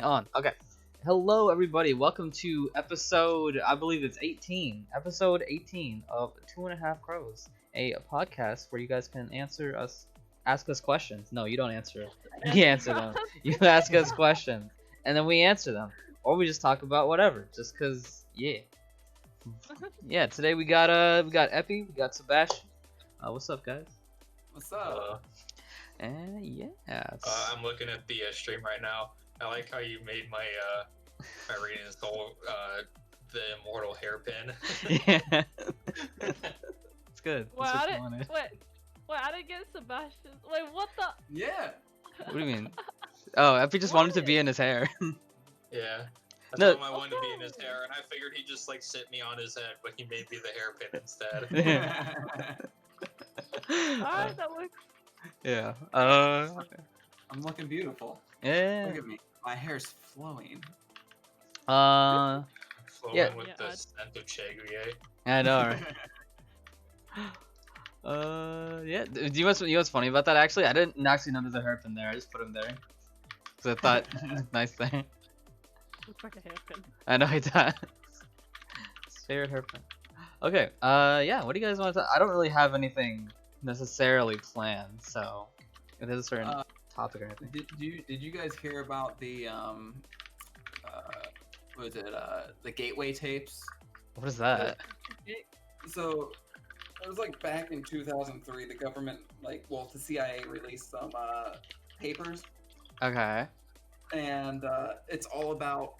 on. Okay. Hello, everybody. Welcome to episode, I believe it's 18. Episode 18 of 2.5 Crows, a podcast where you guys can ask us questions. No, you don't answer it. We answer them. You ask us questions, and then we answer them, or we just talk about whatever. Just cause, yeah. Yeah. Today we got Epi, we got Sebastian. What's up, guys? What's up? Yeah. I'm looking at the stream right now. I like how you made my ratings goal the immortal hairpin. Yeah. It's good. Wait, That's what I you wanted. didn't. Wait, I didn't get Sebastian. Wait, what the? Yeah. What do you mean? Oh, Epi just wanted to be in his hair. Yeah. I No. told him I wanted to be in his hair, and I figured he'd just like sit me on his head, but he made me the hairpin instead. Alright, that works. Yeah. I'm looking beautiful. Yeah. Look at me. My hair's flowing. Uh. Flowing Yeah. with the scent of Che Guillet. I know. Right? Yeah. Do you know what's funny about that? Actually, I didn't actually know there's a hairpin there. I just put him there because I thought nice thing. Looks like a hairpin. I know it does. Favorite hairpin. Okay. Yeah. What do you guys want to? I don't really have anything necessarily planned, so if there's a certain topic or anything. Did you guys hear about the what was it, the gateway tapes? What is that? So it was like back in 2003, the government, the CIA released some papers, Okay. and it's all about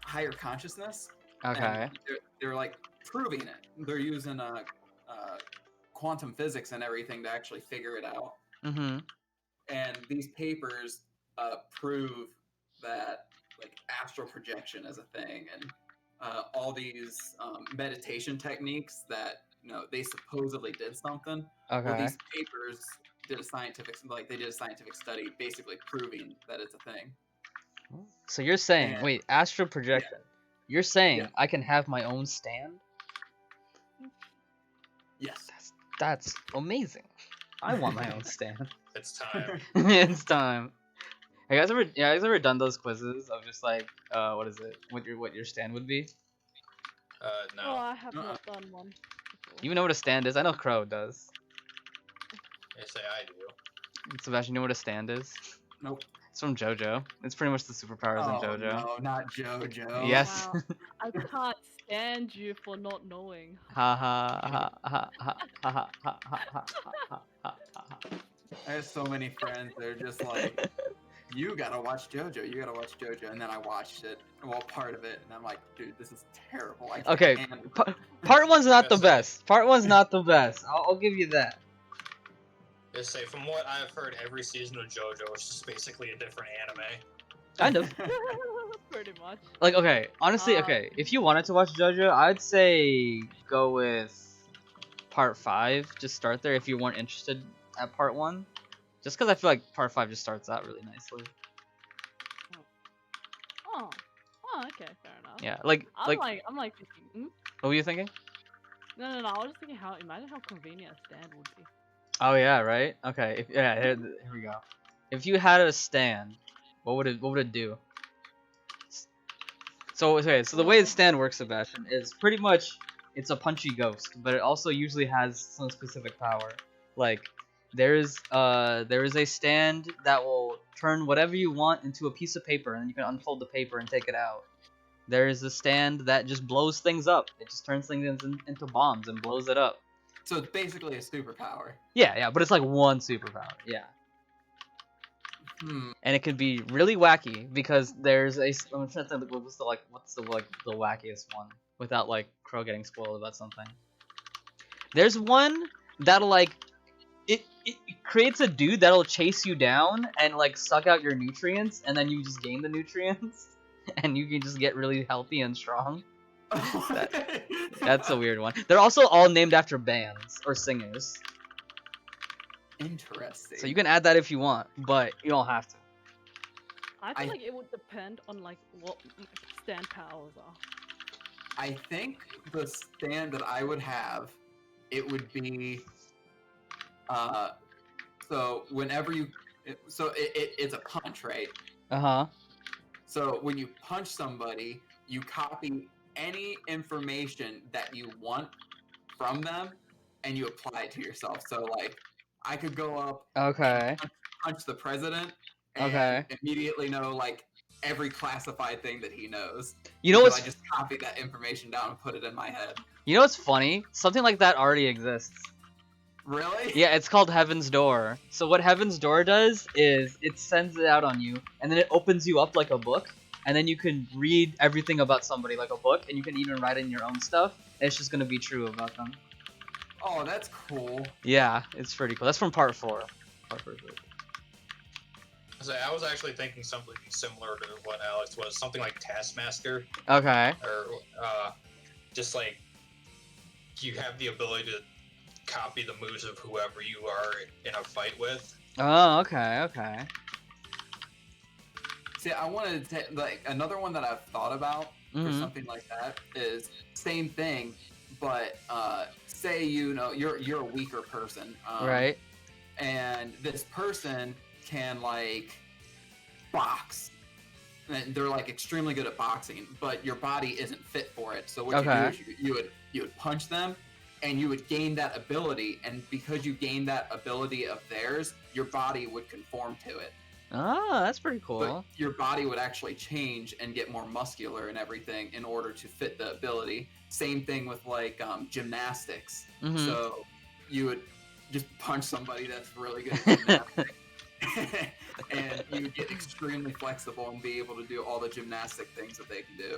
higher consciousness. Okay. And they're like proving it. They're using quantum physics and everything to actually figure it out. Mm-hmm. And these papers prove that astral projection is a thing, and all these meditation techniques that they supposedly did something. Okay. Well, these papers did a scientific study basically proving that it's a thing. So you're saying, And- wait, astral projection. You're saying Yeah. I can have my own stand? Yes. That's amazing. I want my own stand. It's time. It's time. Have you guys ever done those quizzes of just like, what is it? What your stand would be? No. Oh, I have not done one. Before. You know what a stand is? I know Crow does. They say I do. Sebastian, you know what a stand is? Nope. It's from JoJo. It's pretty much the superpowers in JoJo. No, not JoJo. Yes. Wow. I can't stand you for not knowing. Ha ha ha ha ha ha ha ha ha ha ha ha ha. I have so many friends. They're just like, you gotta watch JoJo. You gotta watch JoJo. And then I watched it, part of it, and I'm like, dude, this is terrible. I can't Okay, handle it. Part one's not the best. Part one's not the best. I'll give you that. They say, from what I've heard, every season of JoJo is just basically a different anime. Kind of. Pretty much. Like, okay, honestly, okay, if you wanted to watch JoJo, I'd say go with part 5. Just start there if you weren't interested at part 1. Just because I feel like part 5 just starts out really nicely. Oh, okay, fair enough. Yeah, I'm like thinking, what were you thinking? No, I was just thinking imagine how convenient a stand would be. Oh yeah, right? Okay, here we go. If you had a stand, what would it do? So the way the stand works, Sebastian, is pretty much it's a punchy ghost, but it also usually has some specific power. Like there is a stand that will turn whatever you want into a piece of paper, and then you can unfold the paper and take it out. There is a stand that just blows things up. It just turns things into bombs and blows it up. So it's basically a superpower. Yeah, but it's like one superpower. Yeah. And it could be really wacky because there's I'm trying to think what's the wackiest one without like Crow getting spoiled about something. There's one that'll it creates a dude that'll chase you down and like suck out your nutrients, and then you just gain the nutrients and you can just get really healthy and strong. That's a weird one. They're also all named after bands or singers. Interesting. So you can add that if you want, but you don't have to. I feel like it would depend on what stand powers are. I think the stand that I would have, it would be, so whenever you, it's a punch, right? Uh-huh. So when you punch somebody, you copy any information that you want from them, and you apply it to yourself. So like, I could go up Okay. and punch the president, and Okay. immediately know like every classified thing that he knows. You know because what's I just copied that information down and put it in my head. you know what's funny? Something like that already exists. Really? Yeah, it's called Heaven's Door. So what Heaven's Door does is it sends it out on you, and then it opens you up like a book, and then you can read everything about somebody like a book, and you can even write in your own stuff. And it's just gonna be true about them. Oh, that's cool. Yeah, it's pretty cool. That's from part 4. Part 4. So I was actually thinking something similar to what Alex was, something like Taskmaster, Okay. or just like you have the ability to copy the moves of whoever you are in a fight with. Oh, okay, okay. See, I wanted to like another one that I've thought about for something like that is same thing, but say you're a weaker person, Right. and this person can like box. And they're like extremely good at boxing, but your body isn't fit for it. So what you do is you would punch them, and you would gain that ability, and because you gain that ability of theirs, your body would conform to it. Oh, that's pretty cool. But your body would actually change and get more muscular and everything in order to fit the ability. Same thing with like gymnastics. So you would just punch somebody that's really good at gymnastics, and you would get extremely flexible and be able to do all the gymnastic things that they can do.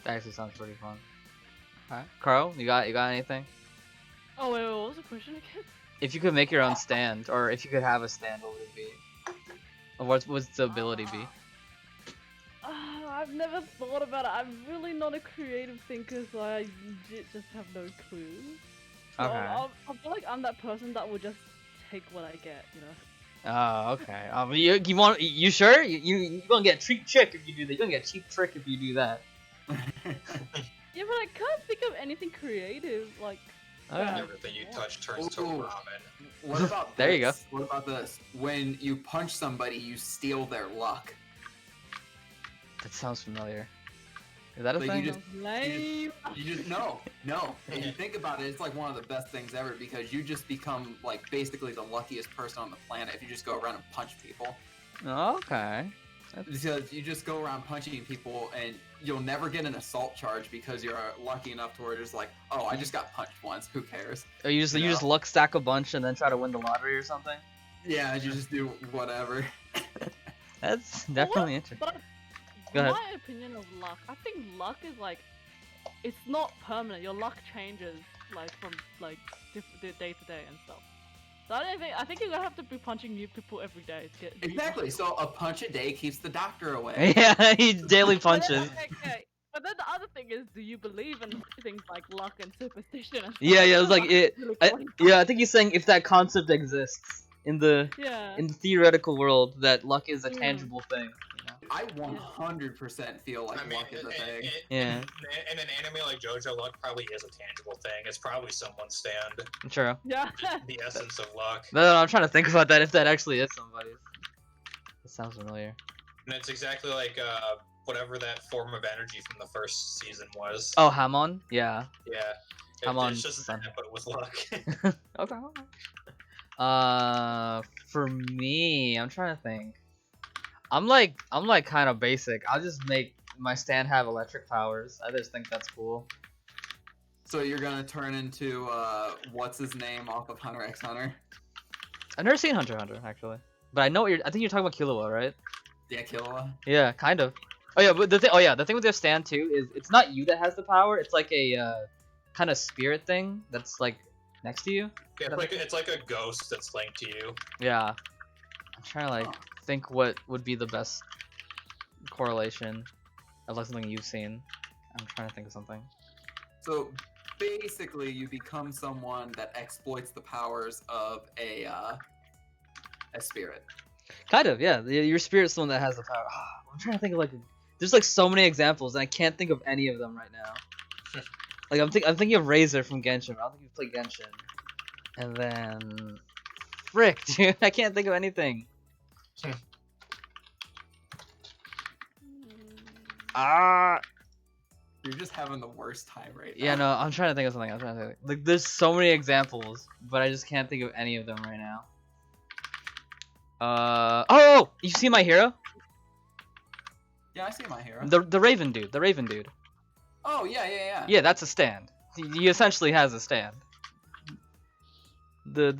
That actually sounds pretty fun. Alright. Carl, you got anything? Oh wait, what was the question again? If you could make your own stand, or if you could have a stand, what would it be? Or what's the ability be? I've never thought about it. I'm really not a creative thinker, so I legit just have no clue. So Okay. I feel like I'm that person that will just take what I get, you know. Oh, okay. You sure? You gonna get cheap trick if you do that. You gonna get cheap trick if you do that. Yeah, but I can't think of anything creative like. Alright. Everything you touch turns to ramen. What about There you go. this? What about this? When you punch somebody, you steal their luck. That sounds familiar. Is that a Like, thing? Lame. You just no. And you think about it, it's like one of the best things ever because you just become like basically the luckiest person on the planet if you just go around and punch people. Oh, okay. Because you just go around punching people and you'll never get an assault charge because you're lucky enough to where it's like, oh, I just got punched once. Who cares? Or you just luck stack a bunch and then try to win the lottery or something. Yeah, you just do whatever. That's definitely interesting. But Go ahead. my opinion of luck, I think luck is like, it's not permanent. Your luck changes like from like day to day and stuff. So I think you're gonna have to be punching new people every day to get. Exactly. So a punch a day keeps the doctor away. Yeah, he daily punches. Okay. But then the other thing is, do you believe in things like luck and superstition? And stuff? Yeah, it was like it. Really I think he's saying if that concept exists in the theoretical world, that luck is a tangible thing. You know? I 100% feel like luck is a thing. Yeah. In an anime like JoJo, luck probably is a tangible thing. It's probably someone's stand. True. Yeah. The essence of luck. No, I'm trying to think about that. If that actually is somebody's. It sounds familiar. And it's exactly like whatever that form of energy from the first season was. Oh, Hamon? Yeah. Yeah. Hamon's It's just son. that, but with luck. Okay. For me, I'm trying to think. I'm like kind of basic. I'll just make my stand have electric powers. I just think that's cool. So you're gonna turn into what's his name off of Hunter x Hunter? I've never seen Hunter x Hunter actually, but I know I think you're talking about Killua, right? Yeah, Killua. Yeah, kind of. Oh yeah, but the thing with your stand too is it's not you that has the power. It's like a kind of spirit thing that's like next to you. Yeah, it's like a ghost that's linked to you. Yeah. I'm trying to like think what would be the best correlation of like something you've seen. I'm trying to think of something. So basically, you become someone that exploits the powers of a spirit. Kind of, yeah. Your spirit's the one that has the power. I'm trying to think of like, there's like so many examples, and I can't think of any of them right now. Like I'm thinking of Razor from Genshin. I don't think you play Genshin. And then, frick, dude, I can't think of anything. You're just having the worst time right now. Yeah, no, I'm trying to think of something. Like, there's so many examples, but I just can't think of any of them right now. Oh, you see My Hero? Yeah, I see My Hero. The Raven dude. The Raven dude. Oh yeah. Yeah, that's a stand. He essentially has a stand. The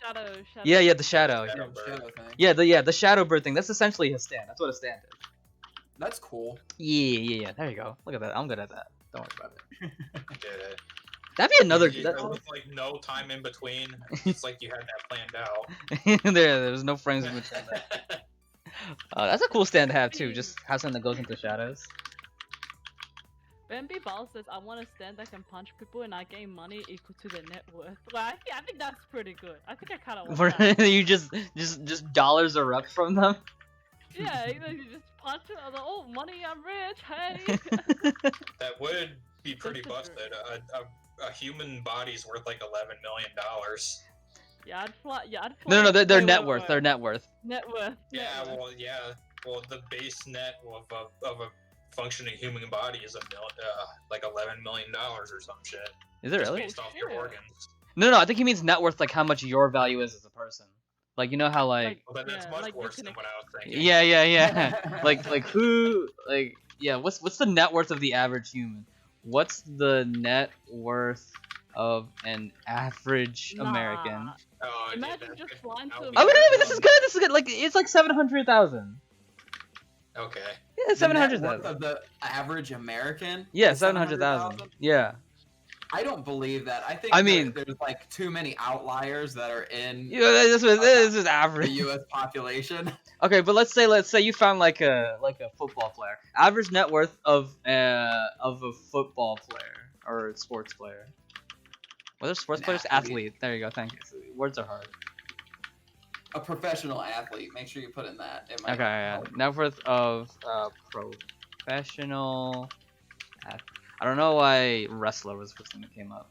shadow. yeah, the shadow. Yeah, Shadow the shadow thing. Yeah, the shadow bird thing. That's essentially his stand. That's what a stand is. That's cool. Yeah. There you go. Look at that. I'm good at that. Don't worry about it. Did it. That'd be another. With like no time in between. It's like you had that planned out. There's no frames in between that. That's a cool stand to have too. Just have something that goes into shadows. Bambi Ball says, I want a stand that can punch people and I gain money equal to their net worth. Like, I think that's pretty good. I think I kind of want that. You just dollars are up from them. Yeah, you just punch it. I'm like, oh, money, I'm rich, hey. That would be pretty That's a busted. A human body's worth like $11 million. Yeah, I'd fly. No, their Wait, net wait, worth. wait. Their net worth. Net worth. Yeah, net worth. well, the base net of a functioning human body is like $11 million or some shit. Is it Just really? based off your shit. organs. No, I think he means net worth, like how much your value is as a person. Like, you know how like Well, then that's Yeah, much like you worse can than what I was thinking. yeah. like who like yeah. What's the net worth of the average human? What's the net worth of an average Nah. American? Oh, Imagine that's just good. flying to That would Oh, be wait, good. this is good. This is good. Like, it's like 700,000. Okay. Yeah, The net 700,000. worth of the average American. Yeah, is 700,000. Yeah. I don't believe that. I think I mean- there's like too many outliers that are in Yeah, this is the average. U.S. population. Okay, but let's say you found like a football player. Average net worth of a football player or sports player. Whether sports An players, athlete. athlete. There you go. Thank you. Words are hard. A professional athlete. Make sure you put in that. It might Okay, yeah. help. Net worth of professional. I don't know why wrestler was the first thing that came up.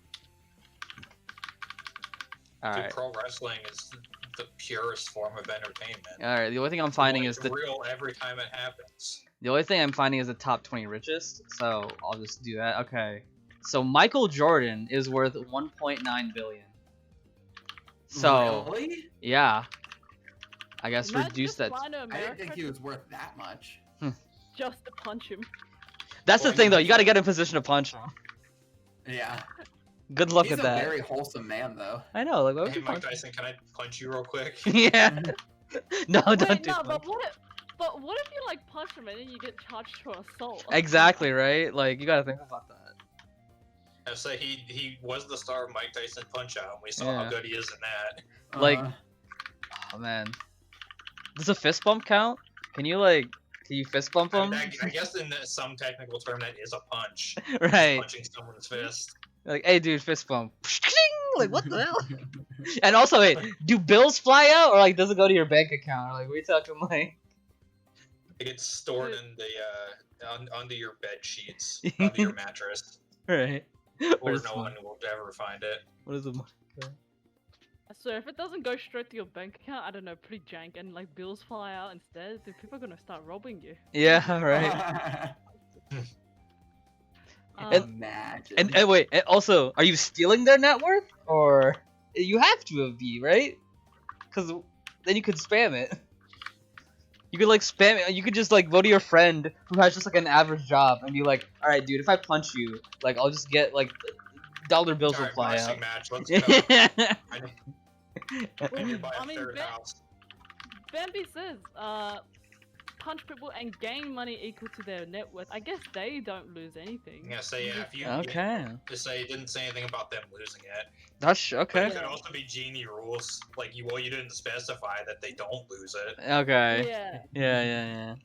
All Dude, right. pro wrestling is the purest form of entertainment. All right. The only thing I'm finding is the real every time it happens. the top 20 richest. So I'll just do that. Okay. So Michael Jordan is worth 1.9 billion. So Really? yeah. I guess Imagine reduce just that. flying to I didn't America think he was worth that much. just to punch him. That's Well, the thing I though. mean, You got to get in position to punch him. Yeah. Good luck He's with a that. very wholesome man, though. I know. Like, what would Hey, you Mike punch? Tyson, can I punch you real quick? Yeah. No, don't Wait, do no, that. but what if you like punch him and then you get charged for assault? Exactly right. Like you got to think about that. I say he was the star of Mike Tyson Punch Out, and we saw Yeah. how good he is in that. Like- Uh, Oh man. Does a fist bump count? Can you fist bump I, him? mean, I guess in some technical term that is a punch. Right. Punching someone's fist. Like, hey, dude, fist bump. Like, what the hell? And also, wait, do bills fly out, or like, does it go to your bank account? Or, like, we talking like? It gets stored in the under your bed sheets, under your mattress, Right. or Where's no the one will ever find it. What is the money? So if it doesn't go straight to your bank account, I don't know, pretty jank, and like bills fly out instead, then people are gonna start robbing you. Yeah, right. Um, Imagine. And wait, and also, are you stealing their net worth, or you have to be right? Because then you could spam it. You could like spam it. You could just like go to your friend who has just like an average job and be like, "All right, dude, if I punch you, like I'll just get like dollar bills will Alright, fly boxing out." match. Let's go. I need to buy I a mean, third Ben- house. Bambi says, punch people and gain money equal to their net worth. I guess they don't lose anything. Yeah, say yeah. If you Okay, just say it didn't say anything about them losing it. that's But okay. it could also be genie rules. Like you didn't specify that they don't lose it. Okay. Yeah. Yeah.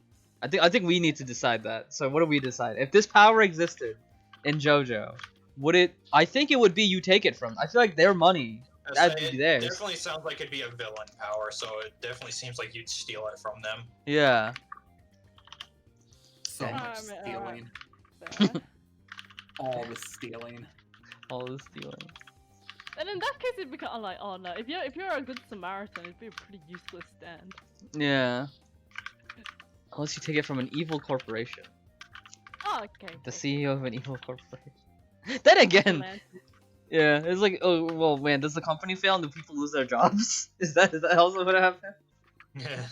I think we need to decide that. So what do we decide? If this power existed in JoJo, would it? I think it would be you take it from. I feel like their money. That'd be It theirs. definitely sounds like it'd be a villain power, so it definitely seems like you'd steal it from them. Yeah. So Okay. much Alright, stealing. Fair. All the stealing. All this stealing. And in that case, it'd become like, oh no, if you're a good Samaritan, it'd be a pretty useless stand. Yeah. Unless you take it from an evil corporation. Oh, okay. The okay. CEO of an evil corporation. Then again, Philanthropy. yeah, it's like, oh well, man, does the company fail and do people lose their jobs? Is that also what happened? Yeah.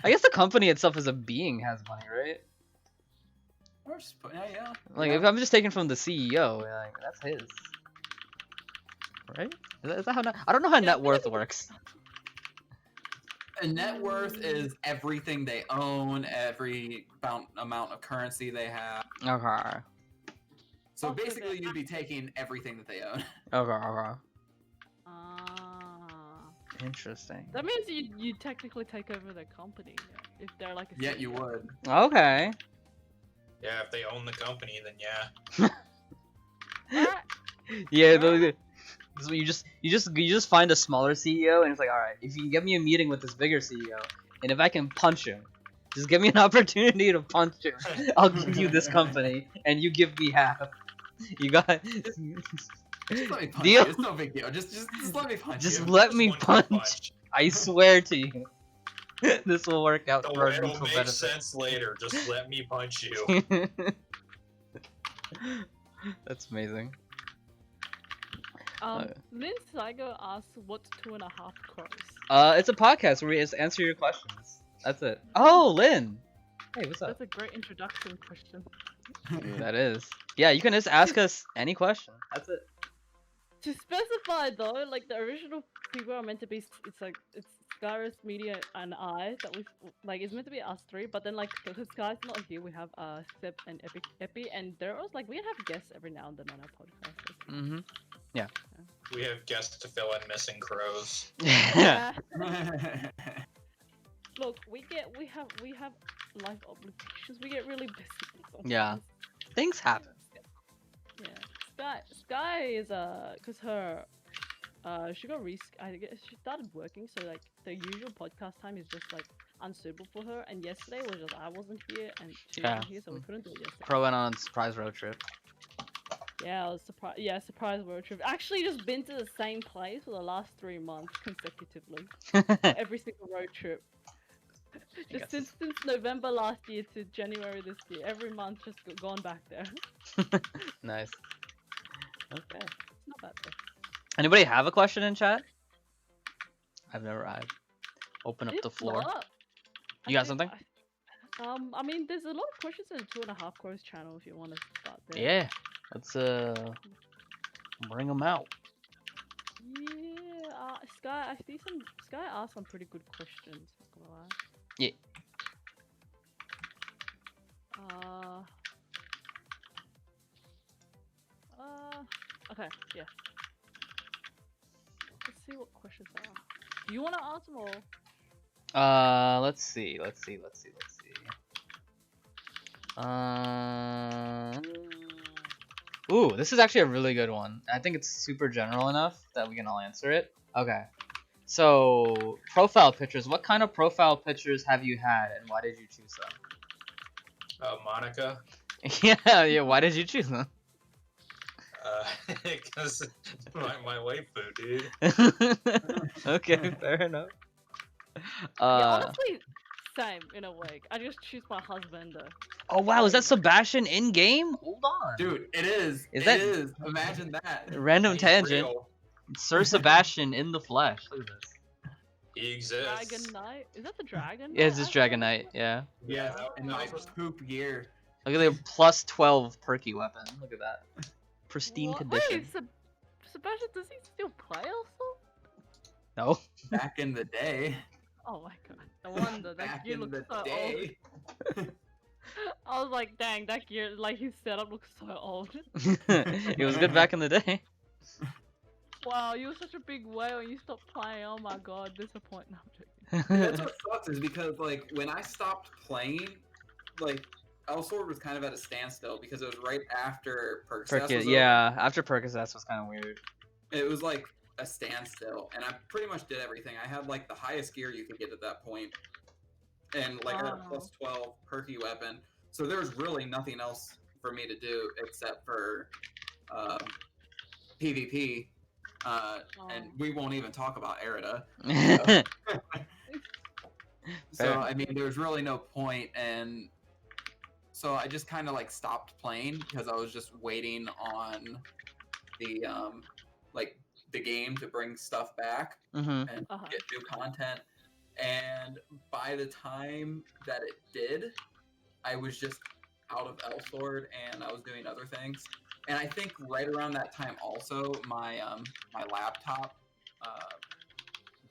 I guess the company itself as a being has money, right? Yeah. Like, yeah. if I'm just taking from the CEO, like that's his, right? Is that how? I don't know how Yeah, I net feel worth like works. And net worth is everything they own, every amount of currency they have. Okay. So Also, basically, you'd be taking everything that they own. Okay. Ah. Interesting. That means you technically take over their company if they're like a Yeah, you CEO. would. Okay. Yeah, if they own the company, then yeah. Alright. Yeah, Alright. so you just find a smaller CEO and it's like, all right, if you can get me a meeting with this bigger CEO, and if I can punch him, just give me an opportunity to punch him. I'll give you this company, and you give me half. You got Just let me punch deal. you. It's no big deal. Just let me punch Just you. let Just me one good punch. I swear to you, this will work out for our It'll mutual make benefit. sense later. Just let me punch you. That's amazing. Lynn Saigo asks, what's 2.5 crows? It's a podcast where we just answer your questions. That's it. Oh, Lynn. Hey, what's up? That's a great introduction question. That is. Yeah, you can just ask us any question. That's it. To specify though, like the original people are meant to be, it's Skyris, Media, and I that we like. It's meant to be us three, but then like because Sky's not here, we have Seb and Epi, and they're always like we have guests every now and then on our podcast. Mm-hmm. We have guests to fill in missing crows. Yeah. Look, we have life obligations. We get really busy sometimes. Yeah. Things happen. Yeah. Sky is cause her she got I guess she started working, so like the usual podcast time is just like unsuitable for her. And yesterday was just I wasn't here and she wasn't here, so we couldn't do it yesterday. Crow went on a surprise road trip. Yeah, I was surprised. Yeah, surprise road trip. Actually, just been to the same place for the last 3 months consecutively. Every single road trip. Just since November last year to January this year, every month just gone back there. Nice. Okay. It's not bad though. Anybody have a question in chat? I've open up the If floor. not, You got something? I mean, there's a lot of questions in the 2.5 Crows channel if you want to start there. Yeah. Let's bring them out. Yeah, Sky, I see Sky asked some pretty good questions. Not gonna lie. Yeah. Okay, yeah. Let's see what questions there are. Do you want to answer them or? Let's see. Ooh, this is actually a really good one. I think it's super general enough that we can all answer it. Okay. So, profile pictures. What kind of profile pictures have you had, and why did you choose them? Monica. Yeah. Why did you choose them? Because my waifu, dude. Okay, fair enough. Yeah, honestly, same in a way. I just choose my husband. Oh wow, is that Sebastian in game? Hold on. Dude, it is. Is It that- is. Imagine that. Random He's tangent. real. Sir Sebastian in the flesh. Look at this. He exists. Dragon Knight? Is that the Dragon? Yeah, it's just Dragon Knight. Yeah. Yeah, that nice was- poop gear. Look at the plus 12 perky weapon. Look at that. Pristine What? condition. Wait, Sebastian, does he still play also? No. Back in the day. Oh my god, no wonder that Back gear in looks the so day. old. I was like, dang, that gear, like his setup looks so old. It was good back in the day. Wow, you were such a big whale and you stopped playing. Oh my god, disappointing. No, I'm joking. That's what sucks is because like when I stopped playing, like Elsword was kind of at a standstill because it was right after Perkzess was over. Yeah, after Percocet was kind of weird. It was like a standstill, and I pretty much did everything. I had like the highest gear you could get at that point, and like I had a plus 12 perky weapon. So there was really nothing else for me to do except for PvP. And we won't even talk about Erida. So Fair. I mean, there was really no point, and so I just kind of like stopped playing because I was just waiting on the like the game to bring stuff back Mm-hmm. and Uh-huh. get new content. And by the time that it did, I was just out of Elsword and I was doing other things. And I think right around that time also my my laptop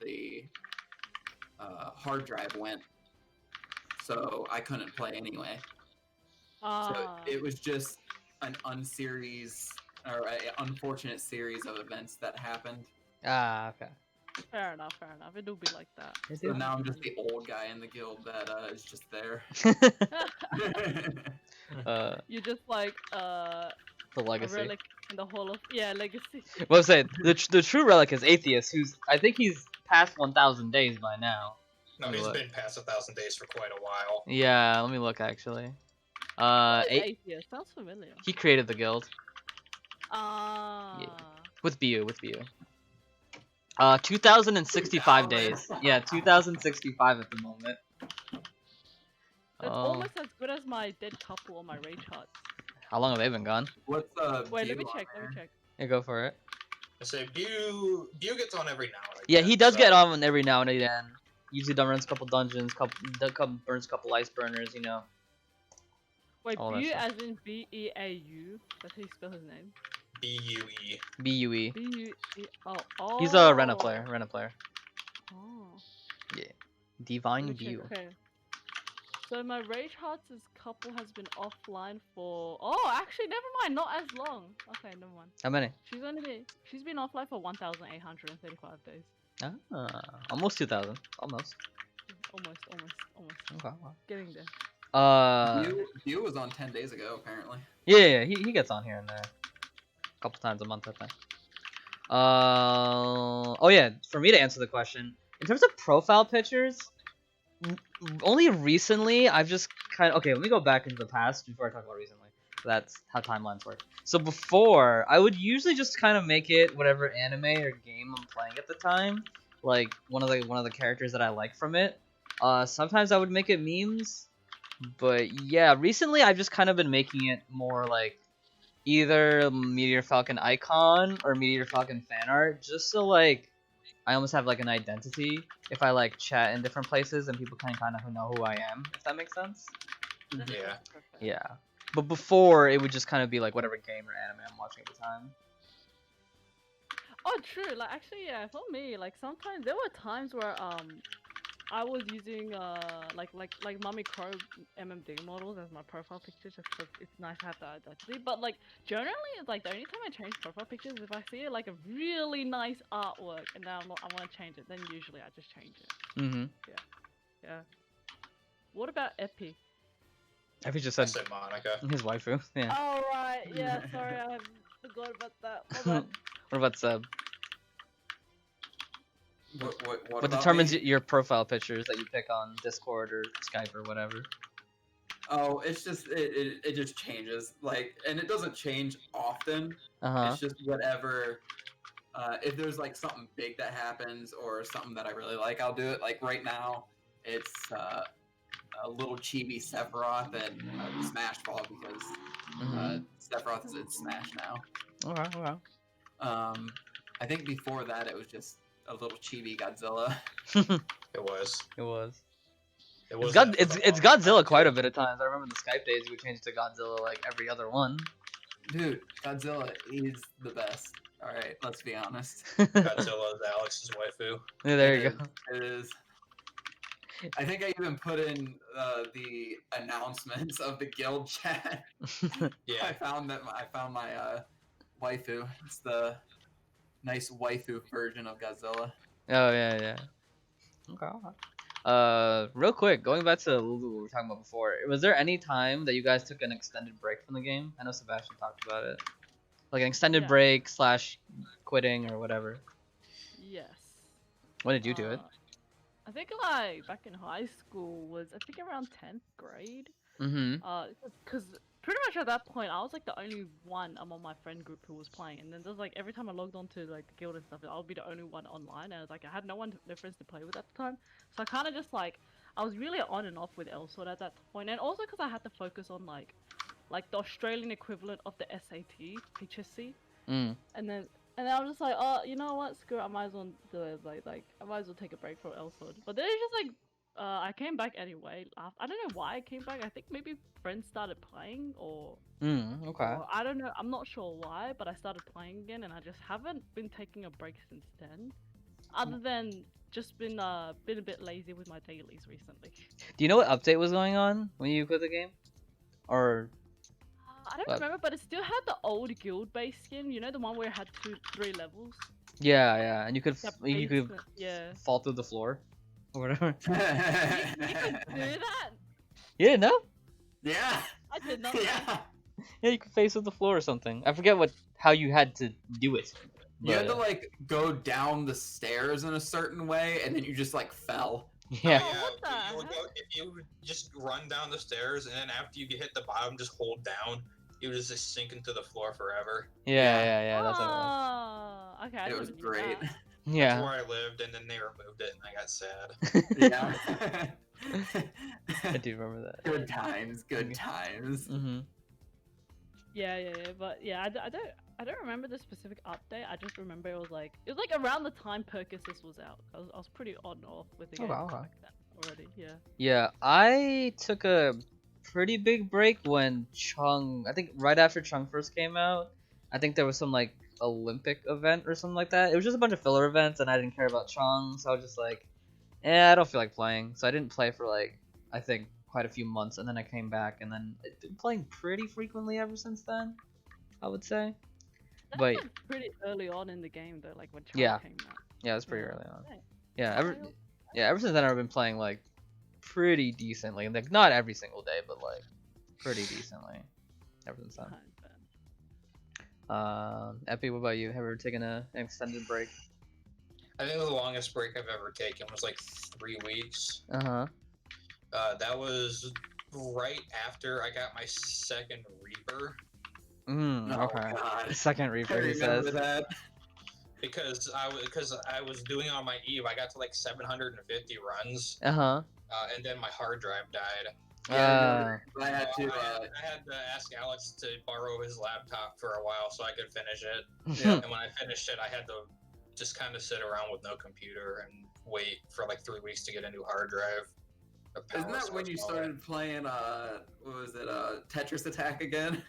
the hard drive went, so I couldn't play anyway. So Ah, it was just an unseries or an unfortunate series of events that happened. Ah, okay. fair enough, fair enough. It'll be like that. It So do. now I'm just the old guy in the guild that is just there. You just like The a legacy. relic in the hall of legacy. Well, I'm saying the true relic is Atheist, who's I think he's past 1,000 days by now. No, Let me he's look. been past 1,000 days for quite a while. Yeah, let me look actually. What is Eight, atheist? Sounds familiar. he created the guild Ah. with BU. 2,065 days. 2000. Yeah, 2,065 at the moment. That's Oh, almost as good as my dead couple on my rage hearts. how long have they been gone? What's Wait, let view me on check. Let me there? check. Yeah, go for it. I say Bew gets on every now and Yeah, again. he does so get on every now and again. Usually runs a couple dungeons, burns a couple ice burners, you know. Wait, All that Bu stuff. as in Beau. That's how you spell his name. BUE. BUE. B-U-E. Oh. He's a Rena player. Oh. Yeah. Let Divine me check. BU. Okay. So my rage hearts' couple has been offline for. Oh, actually, never mind. Not as long. Okay, never mind. How many? She's been offline for 1,835 days. Ah, almost 2,000. Almost. Almost. Okay. Getting there. View was on 10 days ago apparently. Yeah, he gets on here and there. A couple times a month, I think. Oh yeah, for me to answer the question, in terms of profile pictures, only recently I've just kind of, okay, let me go back into the past before I talk about recently. That's how timelines work. So before, I would usually just kind of make it whatever anime or game I'm playing at the time, like one of the characters that I like from it. Sometimes I would make it memes, but yeah, recently I've just kind of been making it more like either Meteor Falcon icon or Meteor Falcon fan art, just so like I almost have like an identity if I like chat in different places and people can kind of know who I am, if that makes sense. Yeah. Yeah. But before it would just kind of be like whatever game or anime I'm watching at the time. Oh, true. Like, actually, yeah. For me, like sometimes there were times where I was using like Mummy Crow MMD models as my profile pictures just because it's nice to have that identity. But like generally, it's like the only time I change profile pictures is if I see like a really nice artwork and now I want to change it. Then usually I just change it. Mm-hmm. Yeah. What about Epi? If he just I said said Monica. his waifu, yeah. Oh right, yeah. Sorry, I forgot about that. My bad. What about Seb? What What about determines me? your profile pictures that you pick on Discord or Skype or whatever? Oh, it's just it just changes. Like, and it doesn't change often. Uh-huh. It's just whatever. If there's like something big that happens or something that I really like, I'll do it. Like right now, it's a little chibi Sephiroth and Smash Ball because Mm-hmm. Sephiroth is in Smash now. Okay. I think before that it was just a little chibi Godzilla. It was. It was. It It's was. got that for it's the it's longest Godzilla time, quite too. a bit of times. I remember in the Skype days you would change it to Godzilla like every other one. Dude, Godzilla is the best. All right, let's be honest. Godzilla is Alex's waifu. Yeah, there It you is. go. It is. I think I even put in the announcements of the guild chat. Yeah. I found my waifu. It's the nice waifu version of Godzilla. Oh yeah. Okay. Real quick, going back to Lulu, what we were talking about before. Was there any time that you guys took an extended break from the game? I know Sebastian talked about it, like an extended Yeah. break / quitting or whatever. Yes. When did you do it? I think like back in high school was I think around 10th grade. Mm-hmm. Because pretty much at that point I was like the only one among my friend group who was playing, and then there's like every time I logged on to like the guild and stuff, I'll be the only one online, and I was like I had no friends to play with at the time, so I kind of just like I was really on and off with Elsword at that point, and also because I had to focus on like the Australian equivalent of the SAT, HSC, Mm. and then I was just like, oh, you know what? Screw it. I might as well do it. Like I might as well take a break from Elsword. But then it's just like, I came back anyway. I don't know why I came back. I think maybe friends started playing, or Okay. I don't know. I'm not sure why, but I started playing again, and I just haven't been taking a break since then. Other than just been a bit lazy with my dailies recently. Do you know what update was going on when you quit the game? Or I don't what? remember, but it still had the old guild-based skin. You know, the one where it had 3 levels. Yeah, and you could That you could basement, yeah. fall through the floor or whatever. You could do that? You didn't know? Yeah. I did not know. Yeah. Yeah, you could face with the floor or something. I forget how you had to do it. You had to but- like go down the stairs in a certain way, and then you just like fell. Yeah. Oh, what the you would heck? go, if you would just run down the stairs, and then after you hit the bottom, just hold down. You would just sink into the floor forever. Yeah, that's what it was. Oh, okay. I It was never knew great. that. That's Yeah. where I lived, and then they removed it, and I got sad. Yeah. I do remember that. Good times. Good times. Mm-hmm. Yeah. But yeah, I don't remember the specific update. I just remember it was like around the time Perkisis was out. I was pretty on and off with the game Okay. back then already. Yeah. Yeah, I took a pretty big break when Chung. I think right after Chung first came out. I think there was some like Olympic event or something like that. It was just a bunch of filler events, and I didn't care about Chung, so I was just like, I don't feel like playing. So I didn't play for like I think quite a few months, and then I came back, and then I've been playing pretty frequently ever since then. I would say. That's But like pretty early on in the game though, like when Chung Yeah. came out. yeah, it's pretty Yeah. early on. Okay. Yeah, Wild. ever since then I've been playing like pretty decently. Like not every single day, but like pretty decently. Ever since then. Epi, what about you? Have you ever taken an extended break? I think the longest break I've ever taken was like 3 weeks. Uh-huh. That was right after I got my second Reaper. Oh, Okay. God. Second I Reaper, he remember says. that. Because I was doing on my Eve, I got to like 750 runs, Uh-huh. and then my hard drive died. Yeah, I had to. I had to ask Alex to borrow his laptop for a while so I could finish it. Yeah. And when I finished it, I had to just kind of sit around with no computer and wait for like 3 weeks to get a new hard drive. Isn't that when you started playing? What was it? Tetris Attack again?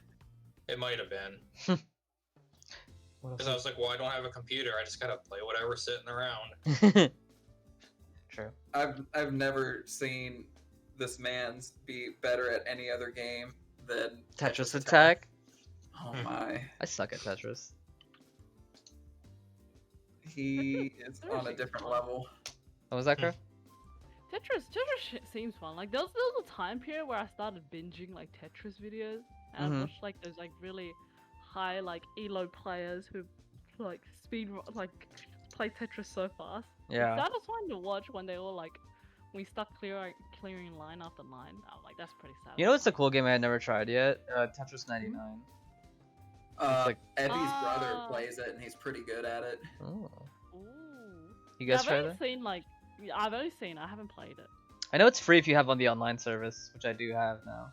It might have been. Because I was like, well, I don't have a computer. I just gotta play whatever's sitting around. True. I've never seen this man's be better at any other game than Tetris Attack. Oh my. I suck at Tetris. He is on a different level. What was that, Crow? Tetris seems fun. Like there was a time period where I started binging like Tetris videos, and I watched like those like really high like elo players who like play Tetris so fast. Yeah. That was fun to watch when they all like we stuck clearing line after line. I'm like that's pretty sad. You know what's a cool game I had never tried yet? Tetris 99. like- Eddie's brother plays it and he's pretty good at it. Oh. Ooh. You guys I've tried only that? seen like I've only seen. I haven't played it. I know it's free if you have on the online service, which I do have now.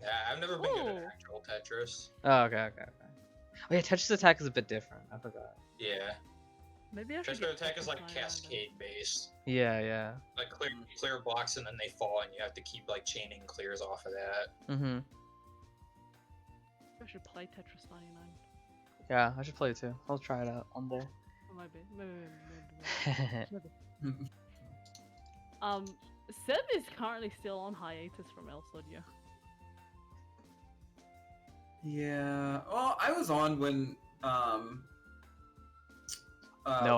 Yeah, I've never been good at Ooh. actual Tetris. Oh, okay. Oh yeah, Tetris Attack is a bit different. I forgot. Yeah, Maybe I should Tetris get Attack is Tetris like 99 then. cascade based. Yeah. Like clear blocks and then they fall, and you have to keep like chaining clears off of that. Mm-hmm. I should play Tetris 99. Yeah, I should play it too. I'll try it out one day. Or maybe. Seb is currently still on hiatus from Elsodia. Yeah. Well, I was on when Noah?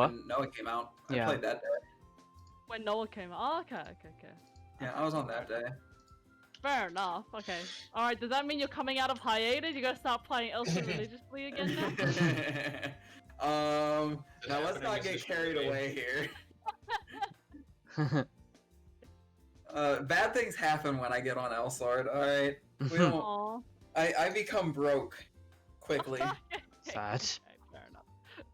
when Noah came out. I Yeah. played that day. When Noah came out. Oh, okay. Yeah, I was on that day. Fair enough. Okay. Alright, does that mean you're coming out of hiatus? You gotta start playing Elsa religiously again now? Now let's not get carried away here. Bad things happen when I get on Elsard, alright? We don't Aww. I become broke quickly. Sad. Okay,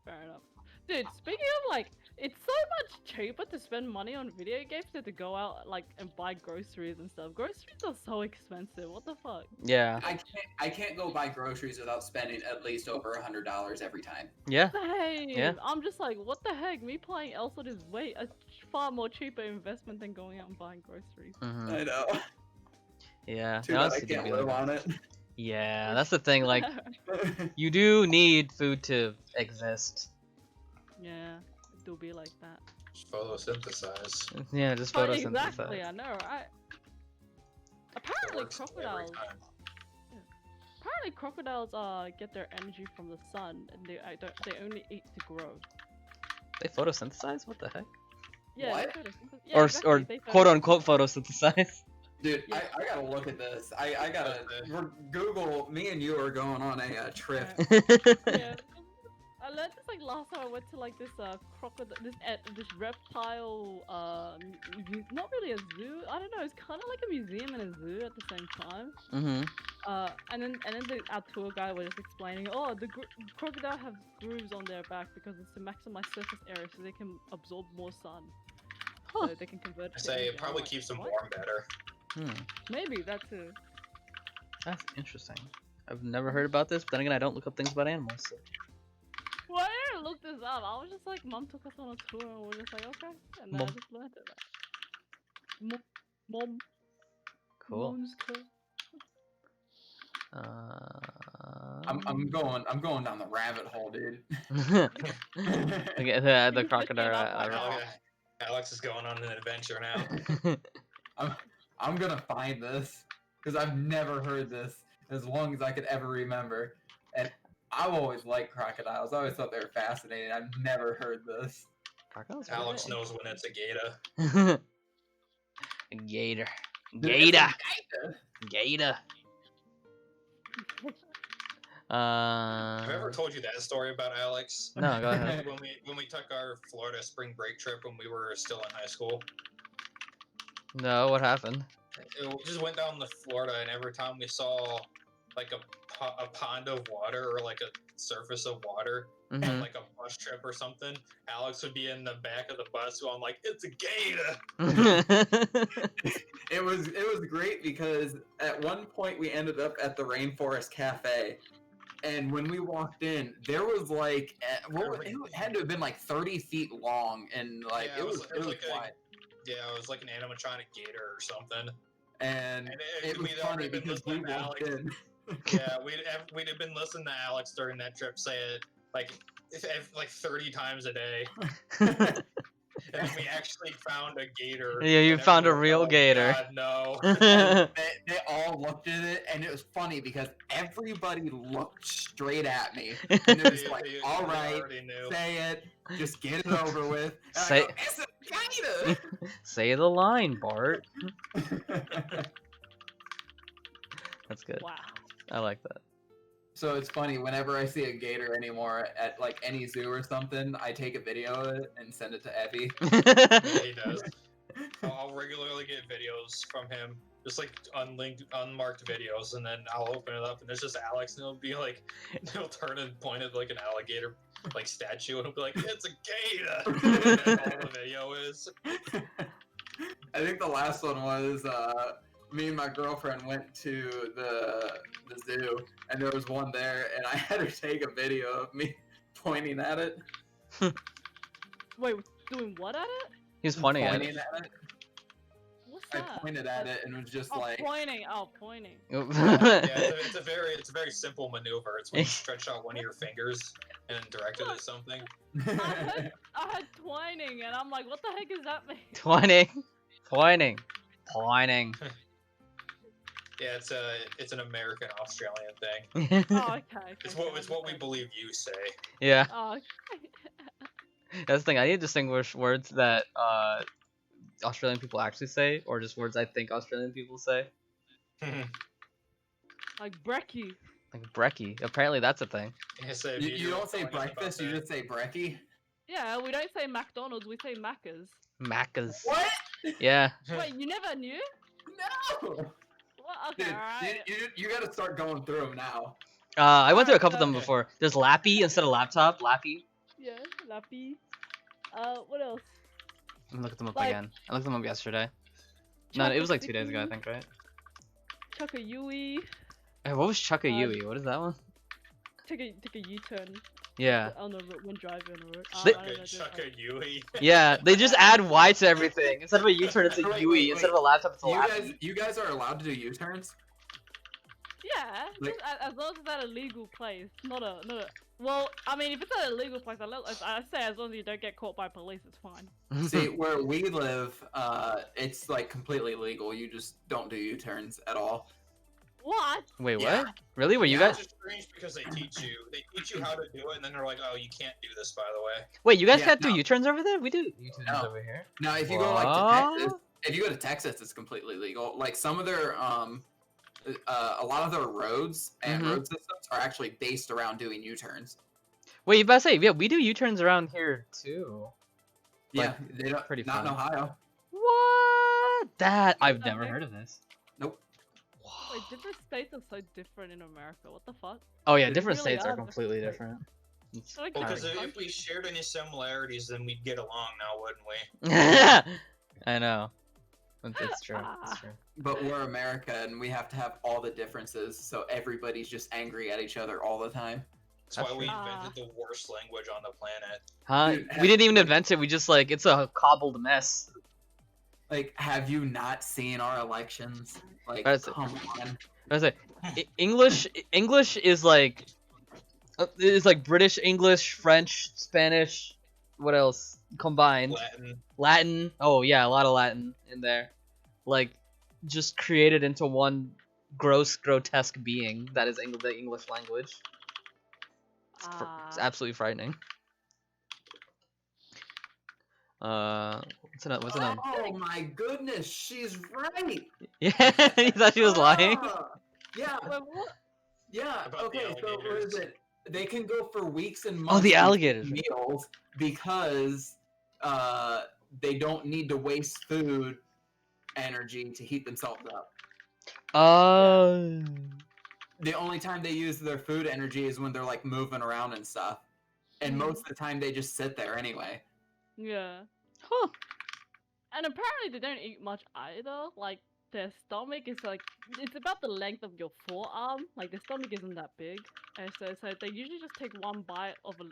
fair enough. Dude, speaking of like It's so much cheaper to spend money on video games than to go out like and buy groceries and stuff. Groceries are so expensive. What the fuck? Yeah. I can't go buy groceries without spending at least over $100 every time. Yeah. Same. Yeah. I'm just like, what the heck? Me playing Elsword is far more cheaper investment than going out and buying groceries. Mm-hmm. I know. Yeah. Too No, bad it's I a good can't feeling. live on it. Yeah, that's the thing. Like, you do need food to exist. Yeah, it do be like that. Photosynthesize. Yeah, just Oh, photosynthesize. exactly, I know, right? It Apparently works every crocodiles. time. Apparently crocodiles get their energy from the sun, and they only eat to grow. They photosynthesize? What the heck? Yeah, What? they yeah, exactly, Or they quote unquote photosynthesize. Dude, Yeah. I gotta look at this. I gotta. Google. Me and you are going on a trip. Yeah. I learned this like last time I went to like this crocodile, this reptile not really a zoo. I don't know. It's kind of like a museum and a zoo at the same time. Mm-hmm. And then our tour guide was just explaining, oh, the crocodile have grooves on their back because it's to maximize surface area so they can absorb more sun. Huh. So they can convert. I to say energy. it I'm probably like, keeps them what? warm better. Maybe that too. That's interesting. I've never heard about this, but then again, I don't look up things about animals. So. Well, I didn't look this up. I was just like, Mom took us on a tour and we're just like, okay. And then I Mom. just learned it. Mom. Cool. Mom's cool. I'm going down the rabbit hole, dude. Okay, the crocodile. Alex is going on an adventure now. I'm gonna find this because I've never heard this as long as I could ever remember, and I've always liked crocodiles. I always thought they were fascinating. I've never heard this. Crocodiles? Alex knows when it's a gator. Gator. Dude, it's a Gator. gator. Gator. Have I ever told you that story about Alex? No, go ahead. When we took our Florida spring break trip when we were still in high school. No, what happened? We just went down to Florida, and every time we saw like a pond of water or like a surface of water on like a bus trip or something, Alex would be in the back of the bus going like, "It's a gator." It was great because at one point we ended up at the Rainforest Cafe, and when we walked in, there was like it had to have been like 30 feet long, and like Yeah, it was like wide. Yeah, it was like an animatronic gator or something. And it was funny because we walked in. Yeah, we'd have been listening to Alex during that trip say it like 30 times a day. And then we actually found a gator. Yeah, you found a real gator. God, no. They all looked at it, and it was funny because everybody looked straight at me. And it was like, all right, say it, just get it over with. Say, go, it's a gator! Say the line, Bart. That's good. Wow. I like that. So it's funny, whenever I see a gator anymore at like any zoo or something, I take a video of it and send it to Evie. Yeah, he does. I'll regularly get videos from him, just like unmarked videos, and then I'll open it up and it's just Alex, and he'll turn and point at like an alligator like statue, and he'll be like, "It's a gator." And that's all the video is. I think the last one was me and my girlfriend went to the zoo, and there was one there, and I had her take a video of me pointing at it. Wait, doing what at it? He was pointing at it. What's I that? pointed at it and was just like pointing. Oh, pointing. Yeah, it's a very simple maneuver. It's when you stretch out one of your fingers and direct it at something. I had twining, and I'm like, what the heck does that mean? Pointing. Yeah, it's an American Australian thing. Oh, okay. It's what we believe you say. Yeah. Oh, okay. That's the thing. I need to distinguish words that Australian people actually say, or just words I think Australian people say. Like brekkie. Like brekkie. Apparently that's a thing. you don't say breakfast, you just say brekkie? Yeah, we don't say McDonald's, we say Macca's. Macca's. What? Yeah. Wait, you never knew? No! What? Okay, Dude, alright. you gotta start going through them now. I went through a couple of them before. There's lappy instead of laptop. Lappy. Yeah, lappy. What else? I'm looking them up Like- again. I looked them up yesterday. No, it was like 2 days ago, I think, right? Chuck-a-Yui. Hey, what was Chuck-a-Yui? What is that one? Take a U-turn. Yeah. On the road when driving on the road. They- I don't know, dude. Chuck-a-Yui. Yeah, they just add Y to everything. Instead of a U-turn, it's a Wait, Yui. wait, Instead wait. of a laptop, it's a laptop. You guys are allowed to do U-turns? Yeah, Like- just as long as it's at a legal place, not a. Well, I mean, if it's at a legal place, I say as long as you don't get caught by police, it's fine. See, where we live, it's like completely legal. You just don't do U-turns at all. What? Wait, Yeah. what? Really? Wait, you Yeah. guys? It's just strange because they teach you how to do it, and then they're like, oh, you can't do this, by the way. Wait, you guys Yeah, can't do no. U-turns over there? We do U-turns No. over here. Now, if you go like to What? Texas, it's completely legal. Like some of their a lot of their roads and Mhm. road systems are actually based around doing U-turns. Wait, you about to say? Yeah, we do U-turns around here too. Yeah, Like, they don't. pretty Not in fun. Ohio. What? That I've never Okay. heard of this. Nope. Wait, different states are so different in America. What the fuck? Oh yeah, They different really states are are completely different. It's Like, Well, kinda- because Sorry. if we shared any similarities, then we'd get along now, wouldn't we? I know. It's true. It's true. But we're America, and we have to have all the differences, so everybody's just angry at each other all the time. That's why That's we true. invented the worst language on the planet. Huh? Dude, We didn't even invent it. We just like it's a cobbled mess. Like, have you not seen our elections? Like, That's- come on. I was like, English is like British English, French, Spanish, what else combined? Latin. Latin. Oh yeah, a lot of Latin in there. Like just created into one gross, grotesque being that is the English language. It's absolutely frightening. What's another? Oh my goodness, she's right. Yeah, you thought she was lying. Ah, yeah, Wait, what? yeah. About the Okay, so what is alligators. it? They can go for weeks and months. Oh, the without alligators. meals because they don't need to waste food energy to heat themselves up. Oh. The only time they use their food energy is when they're like moving around and stuff, and Mhm. most of the time they just sit there anyway. Yeah. Huh. And apparently they don't eat much either. Like their stomach is like it's about the length of your forearm. Like their stomach isn't that big, and so they usually just take one bite of an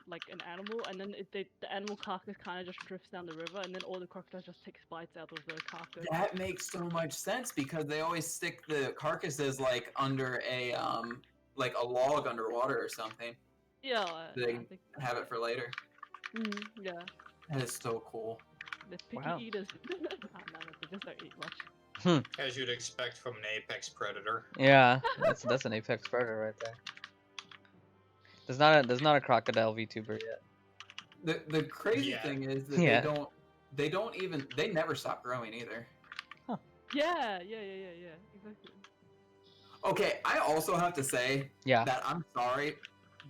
animal, and then the animal carcass kind of just drifts down the river, and then all the crocodiles just take bites out of the carcass. That makes so much sense because they always stick the carcasses like under a log underwater or something. Yeah. They I think, have it for later. yeah. That is so cool. The picky Wow. eaters. No, they just don't eat much. As you'd expect from an apex predator. Yeah, that's an apex predator right there. There's not a crocodile VTuber yet. The crazy Yeah. thing is that Yeah. they never stop growing either. Yeah. Exactly. Okay, I also have to say Yeah. that I'm sorry,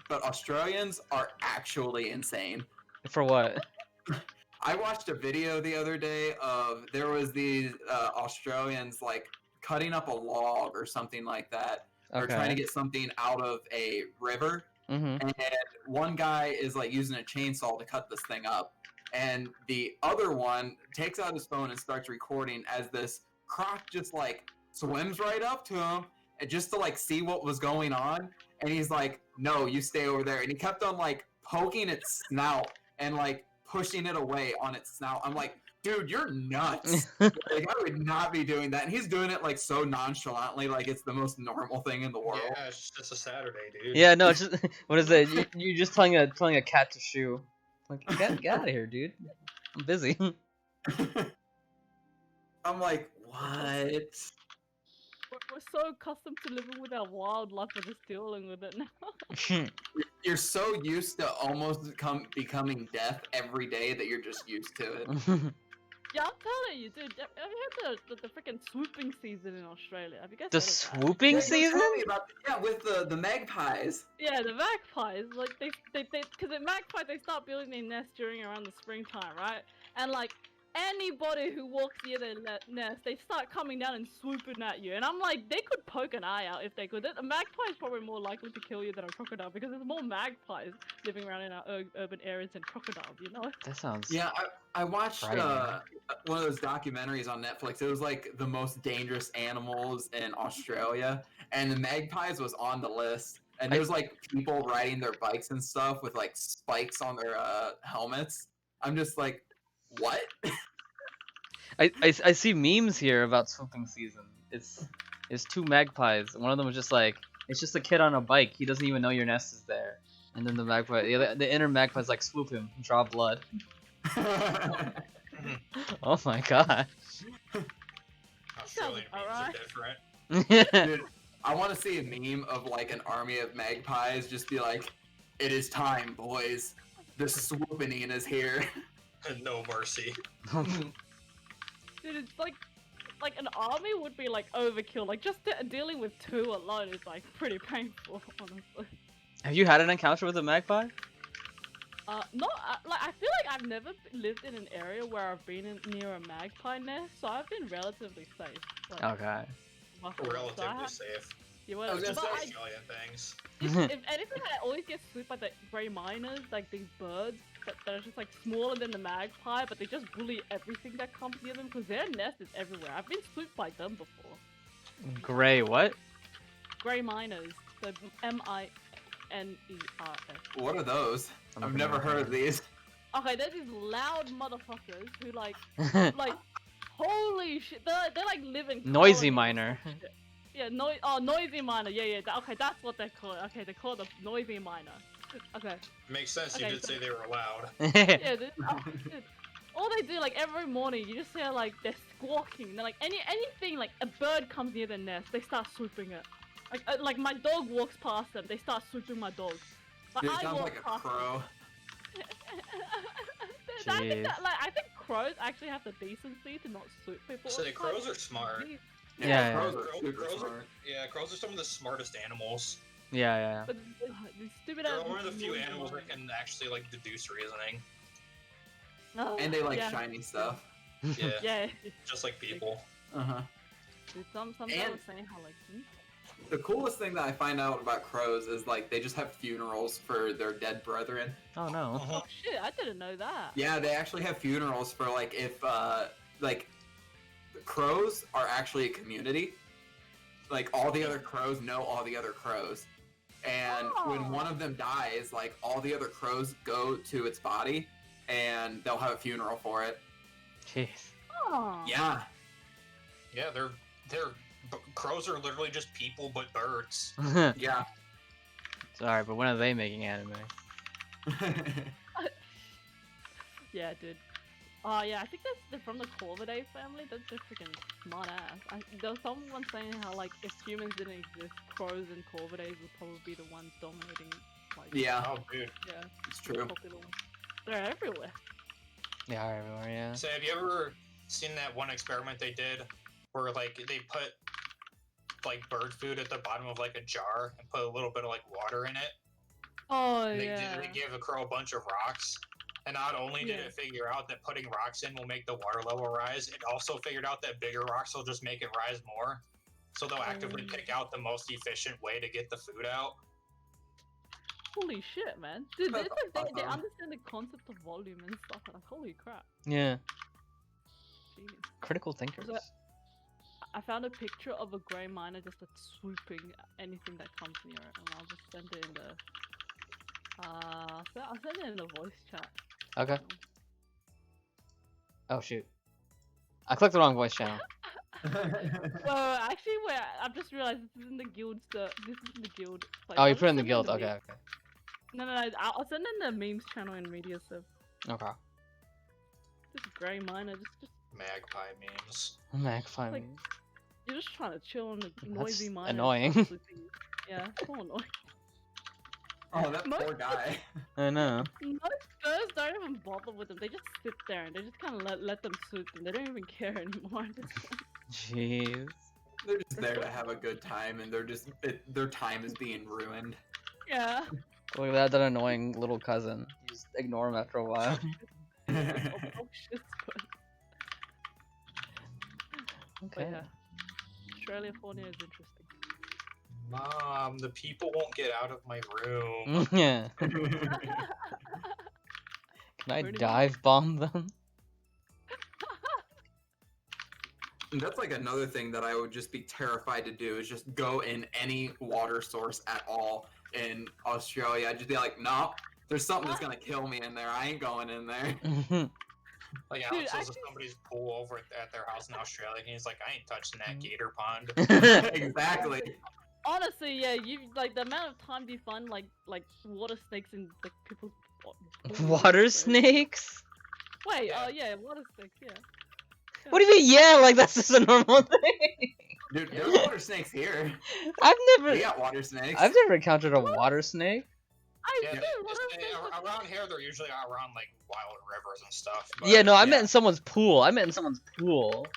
but Australians are actually insane. For what? I watched a video the other day of there was these Australians like cutting up a log or something like that, or trying to Okay. get something out of a river. Mhm. And one guy is like using a chainsaw to cut this thing up, and the other one takes out his phone and starts recording as this croc just like swims right up to him and just to like see what was going on. And he's like, "No, you stay over there." And he kept on like poking its snout and like pushing it away on its snout. I'm like, dude, you're nuts. Like, I would not be doing that. And he's doing it like so nonchalantly, like it's the most normal thing in the world. Yeah, it's just a Saturday, dude. Yeah, no, it's just what is it? You're just telling a cat to shoo. Like get out of here, dude. I'm busy. I'm like, what? We're so accustomed to living with our wildlife, we're just dealing with it now. You're so used to almost becoming death every day that you're just used to it. Yeah, I'm telling you, dude. Have you heard the freaking swooping season in Australia? Have you guys The heard of that? swooping Yeah, you season? told me about with the magpies. Yeah, the magpies, like because the magpies they start building their nest during around the springtime, right? And like anybody who walks near their nest, they start coming down and swooping at you. And I'm like, they could poke an eye out if they could. A magpie is probably more likely to kill you than a crocodile because there's more magpies living around in our urban areas than crocodiles, you know? That sounds. Yeah, I watched Frightening. one of those documentaries on Netflix. It was like the most dangerous animals in Australia, and the magpies was on the list. And there's like people riding their bikes and stuff with like spikes on their helmets. I'm just like, what? I see memes here about swooping season. It's two magpies. One of them was just like, it's just a kid on a bike. He doesn't even know your nest is there. And then the inner magpie's like, swoop him, draw blood. Oh my god. Australian memes are alright. different. Dude, I want to see a meme of like an army of magpies just be like, "It is time, boys. The swooping is here." No mercy. Dude, it's like an army would be like overkill. Like just dealing with two alone is like pretty painful, honestly. Have you had an encounter with a magpie? No, like I feel like I've never lived in an area where I've been near a magpie nest, so I've been relatively safe. Like, Okay. luckily. So Relatively safe. You I was were, gonna but say- Australian things. if anything, I always get swooped by the grey miners, like these birds that are just like smaller than the magpie, but they just bully everything that comes near them because their nest is everywhere. I've been swooped by them before. Gray what? Grey miners, so MINERS. What are those? I'm I've looking never at heard it. of these. Okay, they're these loud motherfuckers who like holy shit, they're like living Noisy colonies miner. and shit. Yeah, noisy miner. Yeah. Okay, that's what they call it. Okay, they call it a noisy miner. Okay. Makes sense. You Okay, did so- say they were loud. Yeah, dude, all they do, like every morning, you just hear like they're squawking. They're like anything, like a bird comes near the nest, they start swooping it. Like my dog walks past them, they start swooping my dog. Like, Dude, it I sounds walk like a past them. crow. I think crows actually have the decency to not swoop people. So the crows are smart. Yeah, crows yeah. are super Crows are- smart. Yeah, crows are some of the smartest animals. Yeah. But these stupid They're ass one of the few noisy animals that miners. can actually like deduce reasoning. Oh, And they like yeah. shiny stuff. Yeah, Yeah. just like people. Uh-huh. Dude, some people And- were saying how like. The coolest thing that I find out about crows is like they just have funerals for their dead brethren. Oh no. Oh shit! I didn't know that. Yeah, they actually have funerals for like if like crows are actually a community. Like all the other crows know all the other crows. And when Oh. one of them dies, like all the other crows go to its body and they'll have a funeral for it. Jeez. Oh. Yeah. Yeah, crows are literally just people but birds. Yeah. Sorry, but when are they making anime? Yeah, dude. Oh yeah, I think they're from the Corvidae family. That's just freaking smart ass. There was someone saying how like if humans didn't exist, crows and Corvidae would probably be the ones dominating. Like, Yeah, Oh, dude. yeah, it's the true. popular ones. They're everywhere. They are everywhere, yeah. So have you ever seen that one experiment they did where like they put like bird food at the bottom of like a jar and put a little bit of like water in it? Oh And yeah. they gave a crow a bunch of rocks. And not only did Yeah. it figure out that putting rocks in will make the water level rise, it also figured out that bigger rocks will just make it rise more. So they'll actively pick out the most efficient way to get the food out. Holy shit, man. Dude, That's it's like they awesome. understand the concept of volume and stuff. Like, holy crap. Yeah. Genius. Critical thinkers. So- I found a picture of a grey miner just like swooping anything that comes near it, and I'll just send it in the. I'll send it in the voice chat. Okay. Oh shoot. I clicked the wrong voice channel. Actually, wait. I've just realized this is in the guild. This is in the guild. Like, Oh, I'll you just put it in the send guild. meme- Okay, okay. No. I'll send in the memes channel in media. So Okay. just grey miner. Just Magpie memes. Magpie Like- memes. you're just trying to chill on the That's noisy miner. annoying. Yeah, so annoying. Oh, that poor guy. I know. Most birds don't even bother with them. They just sit there and they just kind of let them swoop them. They don't even care anymore. Jeez. They're just there to have a good time, and their time is being ruined. Yeah. Look at that annoying little cousin. You just ignore him after a while. Obnoxious bird. But Okay. yeah, Australia fauna is interesting. Mom, the people won't get out of my room. Yeah. Can I Pretty dive bomb them? And that's like another thing that I would just be terrified to do is just go in any water source at all in Australia. I'd just be like, no, there's something that's gonna kill me in there. I ain't going in there. Like Dude, Alex goes to actually- somebody's pool over at their house in Australia, and he's like, I ain't touching that gator pond. Exactly. Honestly, yeah, you like the amount of time you find like water snakes in like people's Water snakes? Wait, Yeah. yeah, water snakes, yeah. What do you mean? Yeah, like that's just a normal thing. Dude, there's water snakes here. I've We never, got water snakes. I've never encountered a water snake. I Yeah, do. Water snakes. around here, they're usually around like wild rivers and stuff. Yeah, no, I yeah. meant in someone's pool. I meant in someone's pool.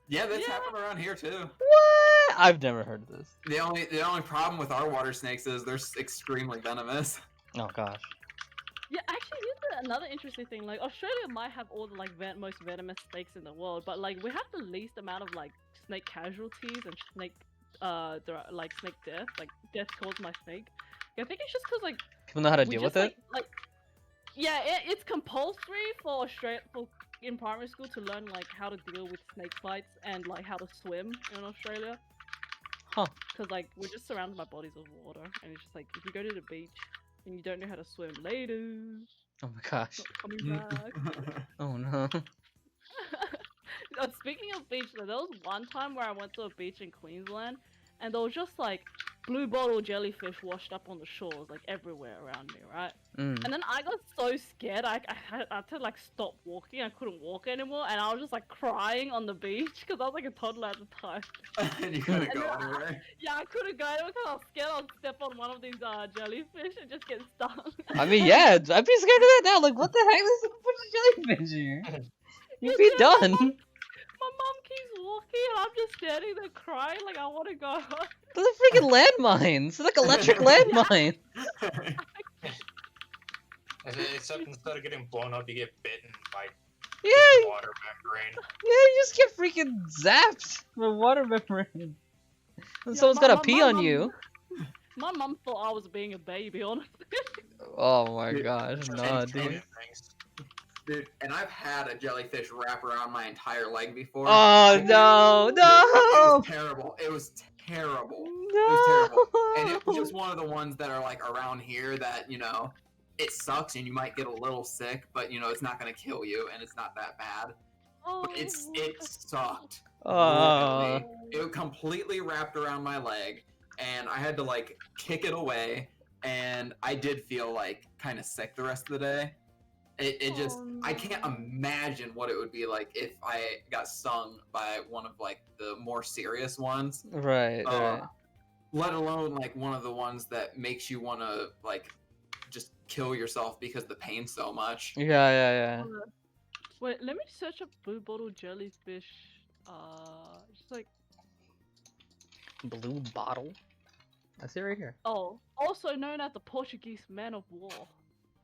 Yeah, that's Yeah. happened around here too. What? I've never heard of this. The only problem with our water snakes is they're extremely venomous. Oh gosh. Yeah, actually, here's another interesting thing. Like, Australia might have all the like most venomous snakes in the world, but like we have the least amount of like snake casualties and snake snake death, like death caused by snake. I think it's just because like People know how to we deal just, with it. Yeah, it's compulsory for in primary school to learn like how to deal with snake bites and like how to swim in Australia. Huh. Because like we're just surrounded by bodies of water, and it's just like if you go to the beach and you don't know how to swim later, Oh my gosh. not coming back. Oh no. Speaking of beach, there was one time where I went to a beach in Queensland, and there was just like blue bottle jellyfish washed up on the shores, like everywhere around me, right? Mm. And then I got so scared, I had to like stop walking. I couldn't walk anymore, and I was just like crying on the beach because I was like a toddler at the time. And you couldn't go anywhere. Yeah, I couldn't go anywhere because I was scared I'd step on one of these jellyfish and just get stung. I mean, yeah, I'd be scared of that now. Like, what the heck? There's a bunch of jellyfish here. You'd be Yeah, done. My mom keeps walking, and I'm just standing there crying like I want to go home. Those are freaking landmines. It's like electric landmines. Except instead of getting blown up, you get bitten by Yeah, this water membrane. yeah, you just get freaking zapped with water membrane. And someone's my- gotta my- pee my on mom- you. My mom thought I was being a baby, honestly. Oh my Dude, gosh, Just nah, enjoying dude. things. Dude, and I've had a jellyfish wrap around my entire leg before. Oh no, It no, was terrible. It was terrible. It was terrible. And it was just one of the ones that are like around here that, you know, it sucks and you might get a little sick, but you know, it's not gonna kill you and it's not that bad. Oh, But it sucked. Oh. It completely wrapped around my leg and I had to like kick it away and I did feel like kind of sick the rest of the day. It just, Oh, I can't no. imagine what it would be like if I got stung by one of like the more serious ones. Right, right. Let alone like one of the ones that makes you want to like just kill yourself because the pain so much. Yeah, yeah, Wait, let me search up blue bottle jellyfish. Just like yeah. Blue bottle. I see it right here. also known as the Portuguese man of war.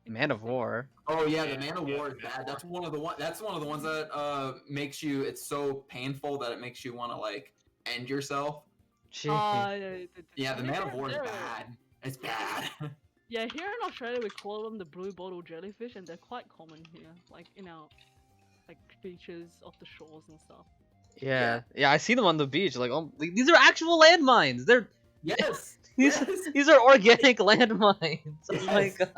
Man of War. Oh yeah, the Yeah, Man of yeah, War is Man of bad. War. That's one of the ones that makes you. It's so painful that it makes you want to like end yourself. Jeez. Yeah, the Man of War is they're- bad. It's bad. Yeah, here in Australia we call them the blue bottle jellyfish, and they're quite common here, like in our like beaches, off the shores and stuff. Yeah, yeah. I see them on the beach. Like, oh, these are actual landmines. They're Yes. these Yes. these are organic landmines. Oh my Yes. god.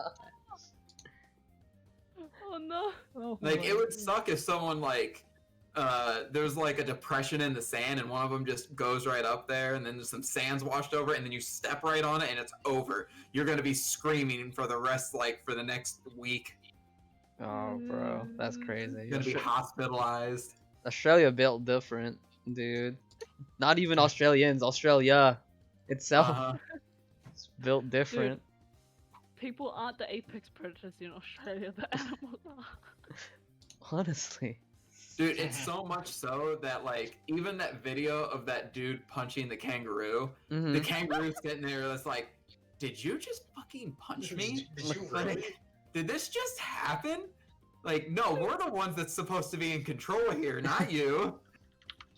Oh no! Oh Like my it would suck if someone like there's like a depression in the sand and one of them just goes right up there and then there's some sand's washed over it and then you step right on it and it's over. You're gonna be screaming for the rest like for the next week. Oh, bro, that's crazy. You're gonna be hospitalized. Australia built different, dude. Not even Australians. Australia itself Uh-huh. is built different. People aren't the apex predators in Australia. The animals are. Honestly. Dude, it's so much so that like even that video of that dude punching the kangaroo, Hmm. the kangaroo's sitting there that's like, did you just fucking punch me? Did you Like, really? did this just happen? Like, no, we're the ones that's supposed to be in control here, not you.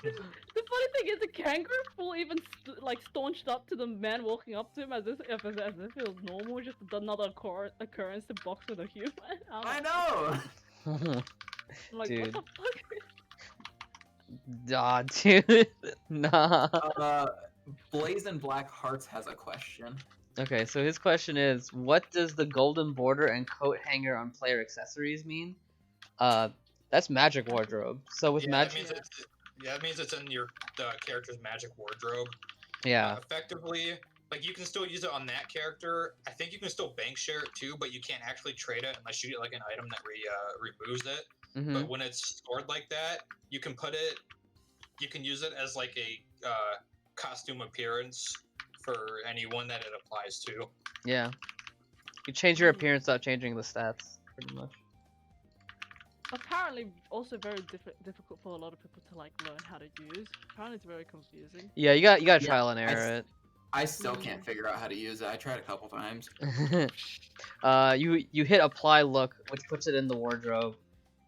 The funny thing is, the kangaroo fool even like staunched up to the man walking up to him as if it was normal, just another occurrence to box with a human. I know. I'm like, what Dude. the fuck? Ah, dude. Nah. Blazing Black Hearts has a question. Okay, so his question is, what does the golden border and coat hanger on player accessories mean? That's magic wardrobe. So with Yeah, that magic, means that means it's in your character's magic wardrobe. yeah. Effectively, like you can still use it on that character. I think you can still bank share it too, but you can't actually trade it unless you get like an item that removes it. Mhm. But when it's stored like that, you can put it. You can use it as like a costume appearance for anyone that it applies to. Yeah. You change your appearance without changing the stats, pretty much. Apparently, also very difficult for a lot of people to like learn how to use. Apparently, it's very confusing. Yeah, you got Yeah, trial and error I still can't figure out how to use it. I tried a couple times. it. You hit apply look, which puts it in the wardrobe,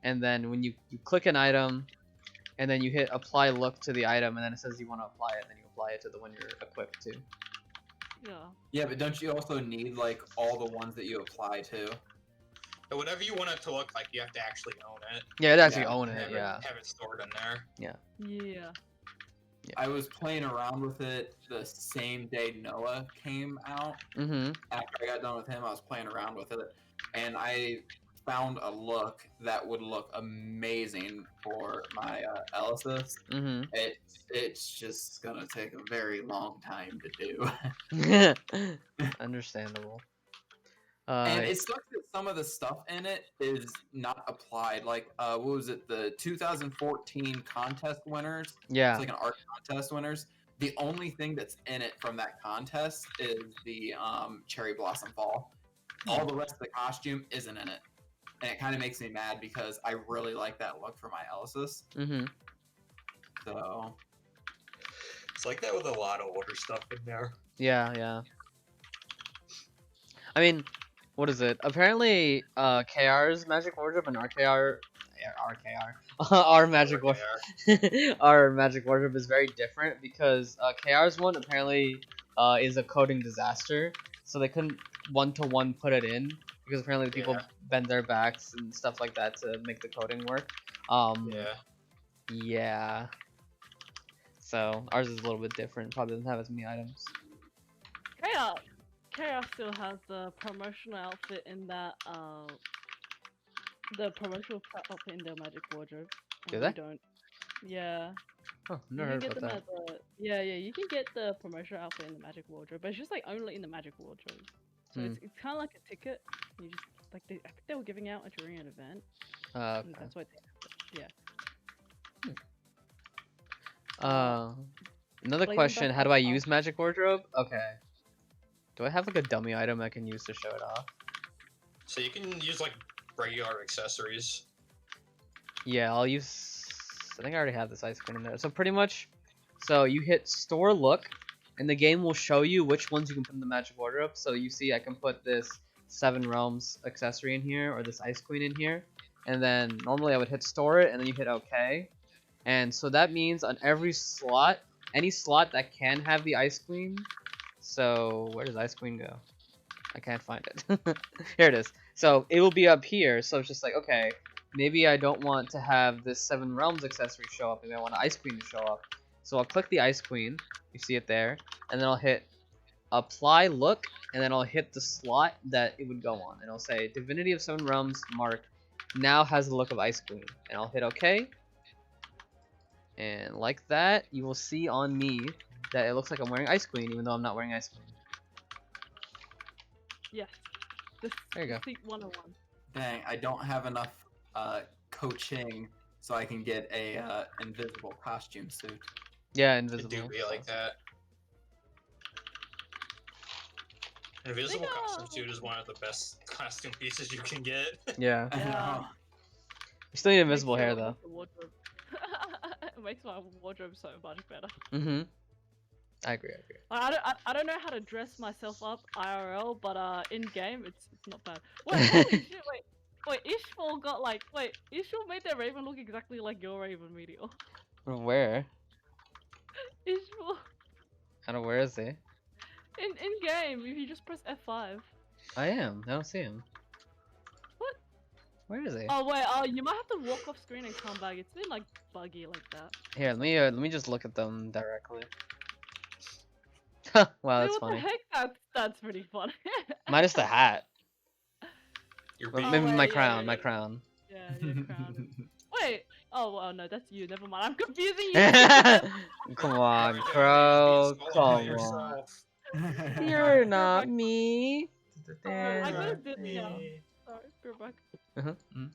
and then when you click an item, and then you hit apply look to the item, and then it says you want to apply it, and then you apply it to the one you're equipped to. Yeah. Yeah, but don't you also need like all the ones that you apply to? But whatever you want it to look like, you have to actually own it. Yeah, it actually Yeah. own and it. have Yeah. have it stored in there. Yeah. I was playing around with it the same day Noah came out. Mhm. After I got done with him, I was playing around with it, and I found a look that would look amazing for my Elysis. Mhm. It's just gonna take a very long time to do. Understandable. And it sucks that some of the stuff in it is not applied. Like, what was it? The 2014 contest winners. yeah. It's like an art contest winners. The only thing that's in it from that contest is the cherry blossom fall. All the rest of the costume isn't in it, and it kind of makes me mad because I really like that look for my Elysis. Mhm. So It's like that with a lot of older stuff in there. Yeah, yeah. I mean, what is it? Apparently, KR's magic wardrobe and our magic wardrobe, our magic wardrobe is very different because KR's one apparently is a coding disaster, so they couldn't one-to-one put it in because apparently the people bend their backs and stuff like that to make the coding work. Yeah. So ours is a little bit different. Probably doesn't have as many items. Chaos still has the promotional outfit in that the promotional outfit in their magic wardrobe. Do We they? don't. Yeah. Oh, You never can heard get about them that. as a yeah. You can get the promotional outfit in the magic wardrobe, but it's just like only in the magic wardrobe. So it's kind of like a ticket. You just like I think they were giving out during an event. Okay. And that's why they Another Blazing question, Black how do I Hearts. use magic wardrobe? Okay. Do I have like a dummy item I can use to show it off? So you can use like regular accessories. Yeah, I'll use... I think I already have this ice cream in there. So pretty much, so you hit store look, and the game will show you which ones you can put in the magic wardrobe. So you see I can put this 7 Realms accessory in here, or this ice queen in here. And then normally I would hit store it, and then you hit OK. And so that means on every slot, any slot that can have the ice queen. So where does ice queen go? I can't find it. Here it is. So it will be up here. So it's just like, okay, maybe I don't want to have this 7 Realms accessory show up. Maybe I want an ice queen to show up. So I'll click the ice queen. You see it there. And then I'll hit apply look. And then I'll hit the slot that it would go on. And I'll say Divinity of 7 Realms mark now has the look of ice queen. And I'll hit OK. And like that, you will see on me that it looks like I'm wearing Ice Queen, even though I'm not wearing Ice Queen. Yes. There you go. Seat 101. dang, I don't have enough coaching so I can get a invisible costume suit. Yeah, It invisible. do be like that. An invisible costume suit is one of the best costume pieces you can get. Yeah. I Yeah. know. You still need Makes invisible hair, your though. wardrobe- it makes my wardrobe so much better. Mm-hmm. I agree. I don't know how to dress myself up IRL, but in game it's not bad. Wait, holy shit! Wait, Ishmael got like Ishmael made their Raven look exactly like your Raven, Meteor. Where? He's full. I don't know, where is he? In game, if you just press F5. I am. I don't see him. What? Where is he? Oh wait, you might have to walk off screen and come back. It's been like buggy like that. Here, let me just look at them directly. Wow, Wait, that's what funny. the heck? That's pretty funny. Minus the hat. You're Or being maybe my wait, crown, yeah, my yeah. crown. Yeah, your crown. Wait. Oh well, no, that's you. Never mind. I'm confusing you. Come on, Right, Crow. you're being Come smaller on. yourself. You're Sorry, not back. me. I gotta do it Me. now. Sorry, go back. Uh-huh. Mm.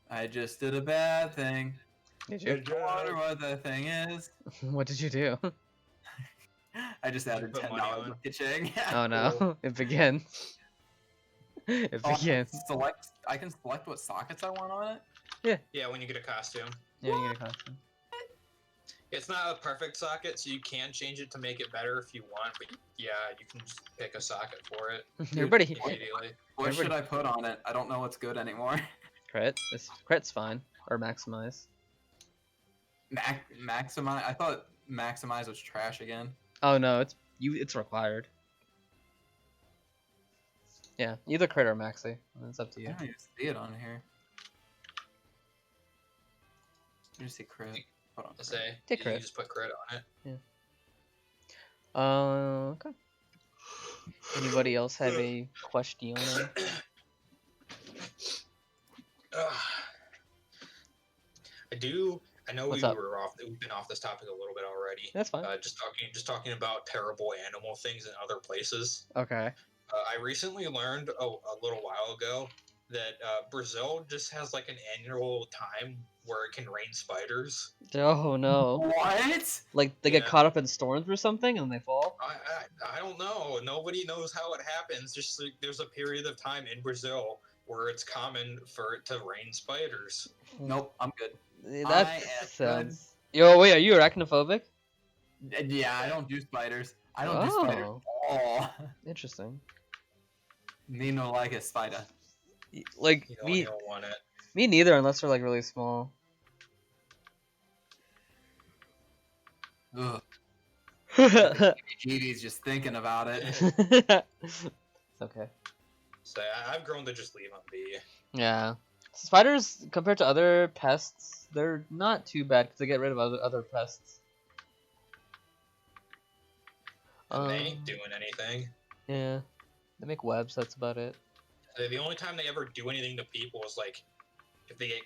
I just did a bad thing. Did you? I wonder what that thing is. What did you do? I just Did you added put $10 money on? of kitching. Oh no, it begins. It Oh, begins. I can select what sockets I want on it. Yeah, when you get a costume. Yeah, you get a costume. It's not a perfect socket, so you can change it to make it better if you want, but yeah, you can just pick a socket for it Everybody, immediately. What should Everybody- I put on it? I don't know what's good anymore. crit. Crit's fine. Or maximize. Maximize. I thought maximize was trash again. Oh no, it's required. Yeah, either crit or maxi. It's up to I you. don't even see it on here. I just see crit. Hold on. To say, Take you crit. just put crit on it. Okay. Anybody else have a question? I do. I know What's we up? were off. We've been off this topic a little bit already. That's fine. Just talking about terrible animal things in other places. Okay. I recently learned a little while ago that Brazil just has like an annual time where it can rain spiders. Oh no. What? Like they get Yeah. caught up in storms or something and they fall? I don't know. Nobody knows how it happens. Just like, there's a period of time in Brazil where it's common for it to rain spiders. Nope, I'm good. That I am sounds. Yo, wait, are you arachnophobic? Yeah, I don't do spiders. I don't do spiders Oh, at all. interesting. Me no like a spider. Like You don't want it. me neither, unless they're like really small. Ugh. It's GD's just thinking about it. okay. So I've grown to just leave them be. Yeah. Spiders, compared to other pests, they're not too bad because they get rid of other pests. And they ain't doing anything. Yeah. They make webs, that's about it. The only time they ever do anything to people is like if they get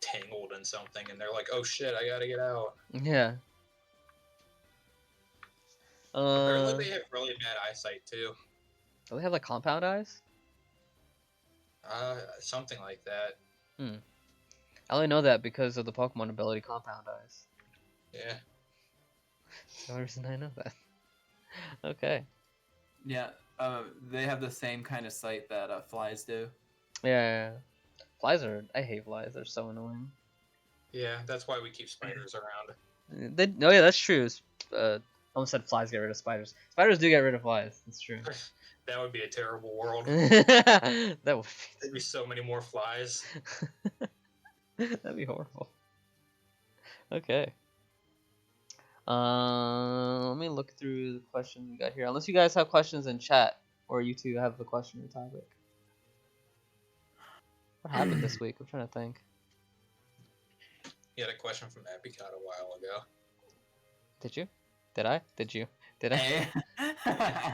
tangled in something and they're like, "Oh shit, I gotta get out." Yeah. Apparently, they have really bad eyesight too. Do they have like compound eyes? Something like that. I only know that because of the Pokemon ability Compound Eyes. Yeah. That's the only reason I know that. Okay. Yeah, they have the same kind of sight that flies do. Yeah. Flies are. I hate flies. They're so annoying. Yeah, that's why we keep spiders around. Oh yeah, that's true. I almost said flies get rid of spiders. Spiders do get rid of flies. That's true. That would be a terrible world. That would There'd be so many more flies. that'd be horrible. Okay. Let me look through the questions we got here. Unless you guys have questions in chat, or you two have the question or topic. What happened this week? I'm trying to think. You had a question from Epicot a while ago. Did you? Did I? Did you? Did I? Eh?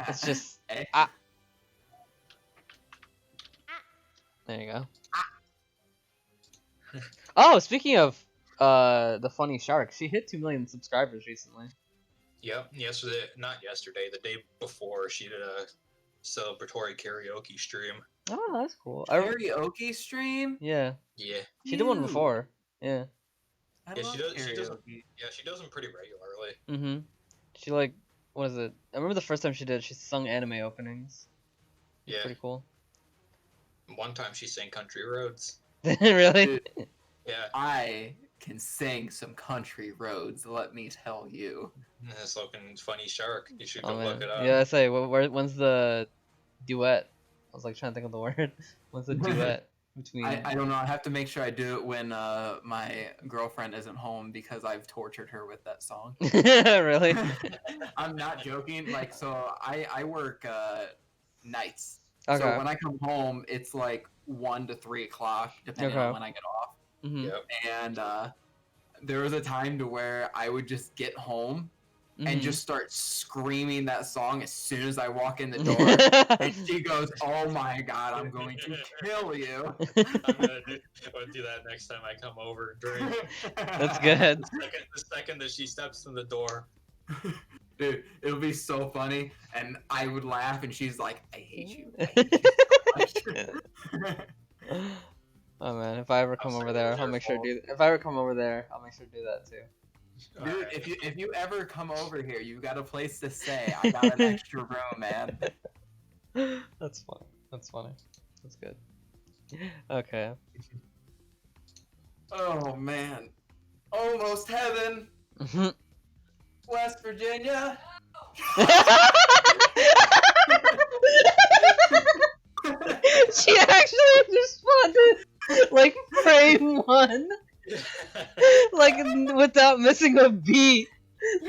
It's just Eh? there you go. Oh, speaking of the funny shark, she hit 2 million subscribers recently. Yep, not yesterday, the day before, she did a celebratory karaoke stream. Oh, that's cool. Karaoke stream? Yeah, Yeah. she did one Ew. before. Yeah. I Yeah, love she does. karaoke. She does them pretty regularly. Mm-hmm. She like, what is it? I remember the first time she did. She sung anime openings. It's Yeah. pretty cool. One time she sang Country Roads. Really? Dude, Yeah. I can sing some country roads, let me tell you. This looking funny shark. You should Oh go man. look it up. Yeah, I say. When's the duet? I was like trying to think of the word. When's the duet? between. I don't know. I have to make sure I do it when my girlfriend isn't home because I've tortured her with that song. Really? I'm not joking. Like, so I work nights. Okay. So when I come home, it's like 1 to 3 o'clock, depending on Okay. when I get off. Mm-hmm. Yep. And there was a time to where I would just get home and just start screaming that song as soon as I walk in the door. And she goes, "Oh my God, I'm going to kill you." I'm gonna do that next time I come over and drink. That's good. The second that she steps in the door. Dude, it'll be so funny. And I would laugh, and she's like, "I hate you. I hate you so much." Oh man, if I ever come over there, I'll make sure to do. If I ever come over there, I'll make sure to do that too. Dude, Alright. if you ever come over here, you've got a place to stay. I got an extra room, man. That's funny. That's funny. That's good. Okay. Oh man, almost heaven, West Virginia. She actually responded like frame one, like without missing a beat.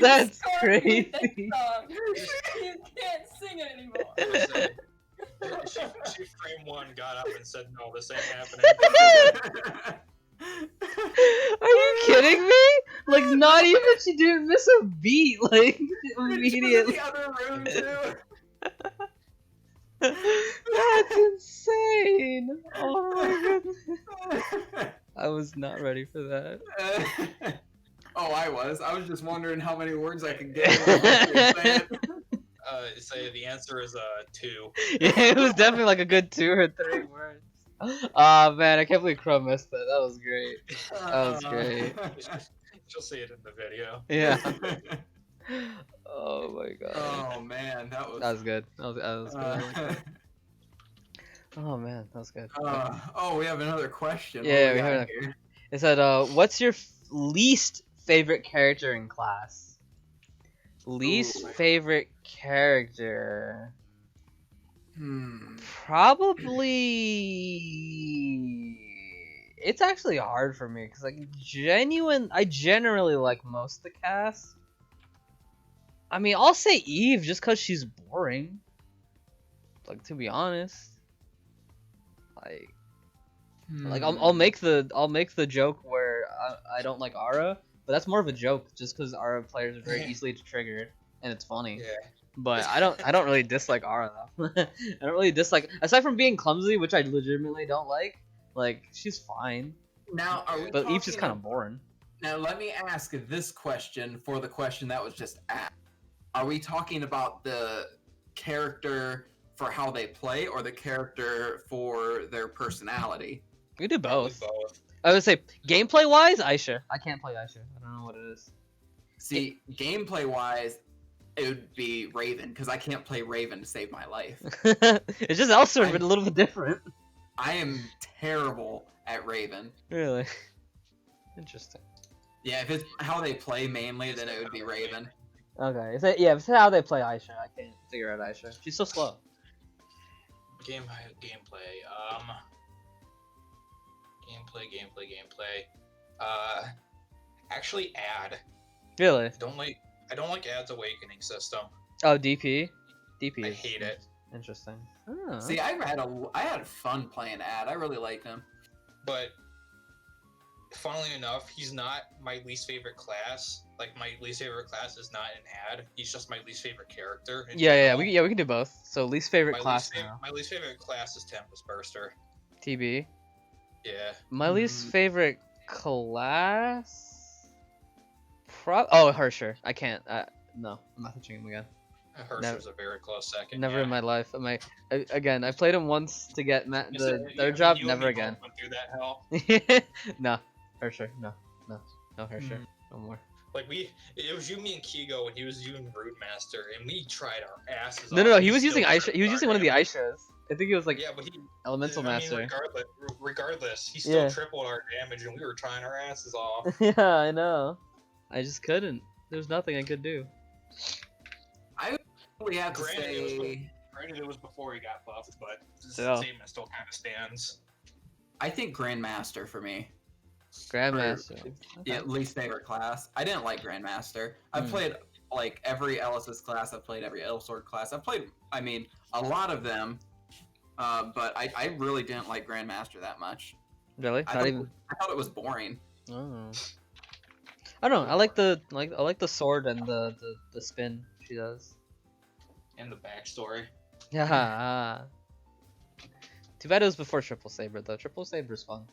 That's crazy. You can't sing it anymore. Listen, she frame one got up and said, "No, this ain't happening." Are you kidding me? Like, not even she didn't miss a beat, like immediately. the other room too. That's insane. Oh my goodness. I was not ready for that. Oh, I was just wondering how many words I could get. Say the answer is 2. Yeah, it was definitely like a good 2 or 3 words. Oh man, I can't believe Crow missed that. That was great. That was great. She'll see it in the video. Yeah. Oh my god. Oh man, that was good. That was good. Oh man, that was good. oh, we have another question. What Yeah, do we got have here? It said, what's your least favorite character in class? Least Ooh. favorite character. Hmm. Probably. It's actually hard for me because I generally like most of the cast. I mean, I'll say Eve just because she's boring. Like, to be honest. Like I'll make the joke where I don't like Ara, but that's more of a joke just because Ara players are very easily triggered and it's funny. Yeah. But I don't really dislike Ara though. I don't really dislike, aside from being clumsy, which I legitimately don't like. Like, she's fine, Now, are we but Eve's just talking kind of boring. Now, let me ask this question for the question that was just asked. Are we talking about the character for how they play or the character for their personality? We do Probably both. both. I would say gameplay wise, Aisha. I can't play Aisha. I don't know what it is. See, gameplay wise, it would be Raven because I can't play Raven to save my life. It's just Elser, but a little bit different. I am terrible at Raven. Really? Interesting. Yeah, if it's how they play mainly, then it would be Raven. Okay. If it's how they play Aisha, I can't figure out Aisha. She's so slow. Gameplay. Gameplay. Actually, Ad. Really? I don't like Ad's awakening system. Oh, DP. DP. I is hate it. Interesting. Oh, See, I had fun playing Ad. I really liked him. But funnily enough, he's not my least favorite class. Like, my least favorite class is not an Ad. He's just my least favorite character. yeah. We can do both. So least favorite class now. My least favorite class is Tempest Burster. TB. Yeah. My least favorite class. Oh, Hersher. I can't. No, I'm not touching him again. Hersher's a very close second. Never yeah. in my life. I played him once to get the third job. Never again. Went through that hell. No, Hersher. No, Hersher. No more. Like, it was you, me, and Kigo, and he was using Broodmaster, and we tried our asses off. No. He was using Aisha. He was using one of the Aishas. I think it was like but he Elemental Master. Regardless, he still tripled our damage, and we were trying our asses off. Yeah, I know. I just couldn't. There's nothing I could do. I really have to say, Granted, it was before he got buffed, but the Yeah. statement still kind of stands. I think Grandmaster for me. Grandmaster. Yeah, Okay. least favorite class. I didn't like Grandmaster. I've played like every Ellis's class. I've played every Elsword class. I've played, I mean, a lot of them. But I really didn't like Grandmaster that much. Really? I Not thought, even. I thought it was boring. Oh. I don't know. I like the sword and the spin she does. And the backstory. Yeah. Too bad it was before Triple Saber though. Triple Saber's fun.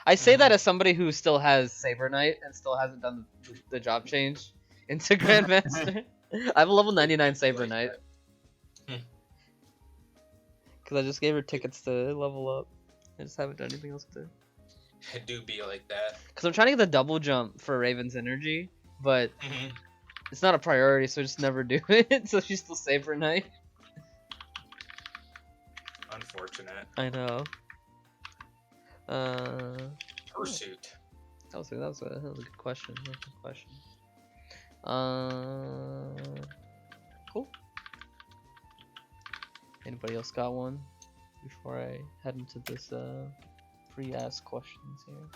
I say that as somebody who still has Saber Knight and still hasn't done the job change into Grandmaster. I have a level 99 Saber Knight. Because I just gave her tickets to level up. I just haven't done anything else with her. It do be like that. Because I'm trying to get the double jump for Raven's energy, but it's not a priority, so I just never do it. So she's still Saber Knight. Unfortunate. I know. Pursuit. That was a good question. That was a good question. Cool. Anybody else got one before I head into this pre-asked questions here?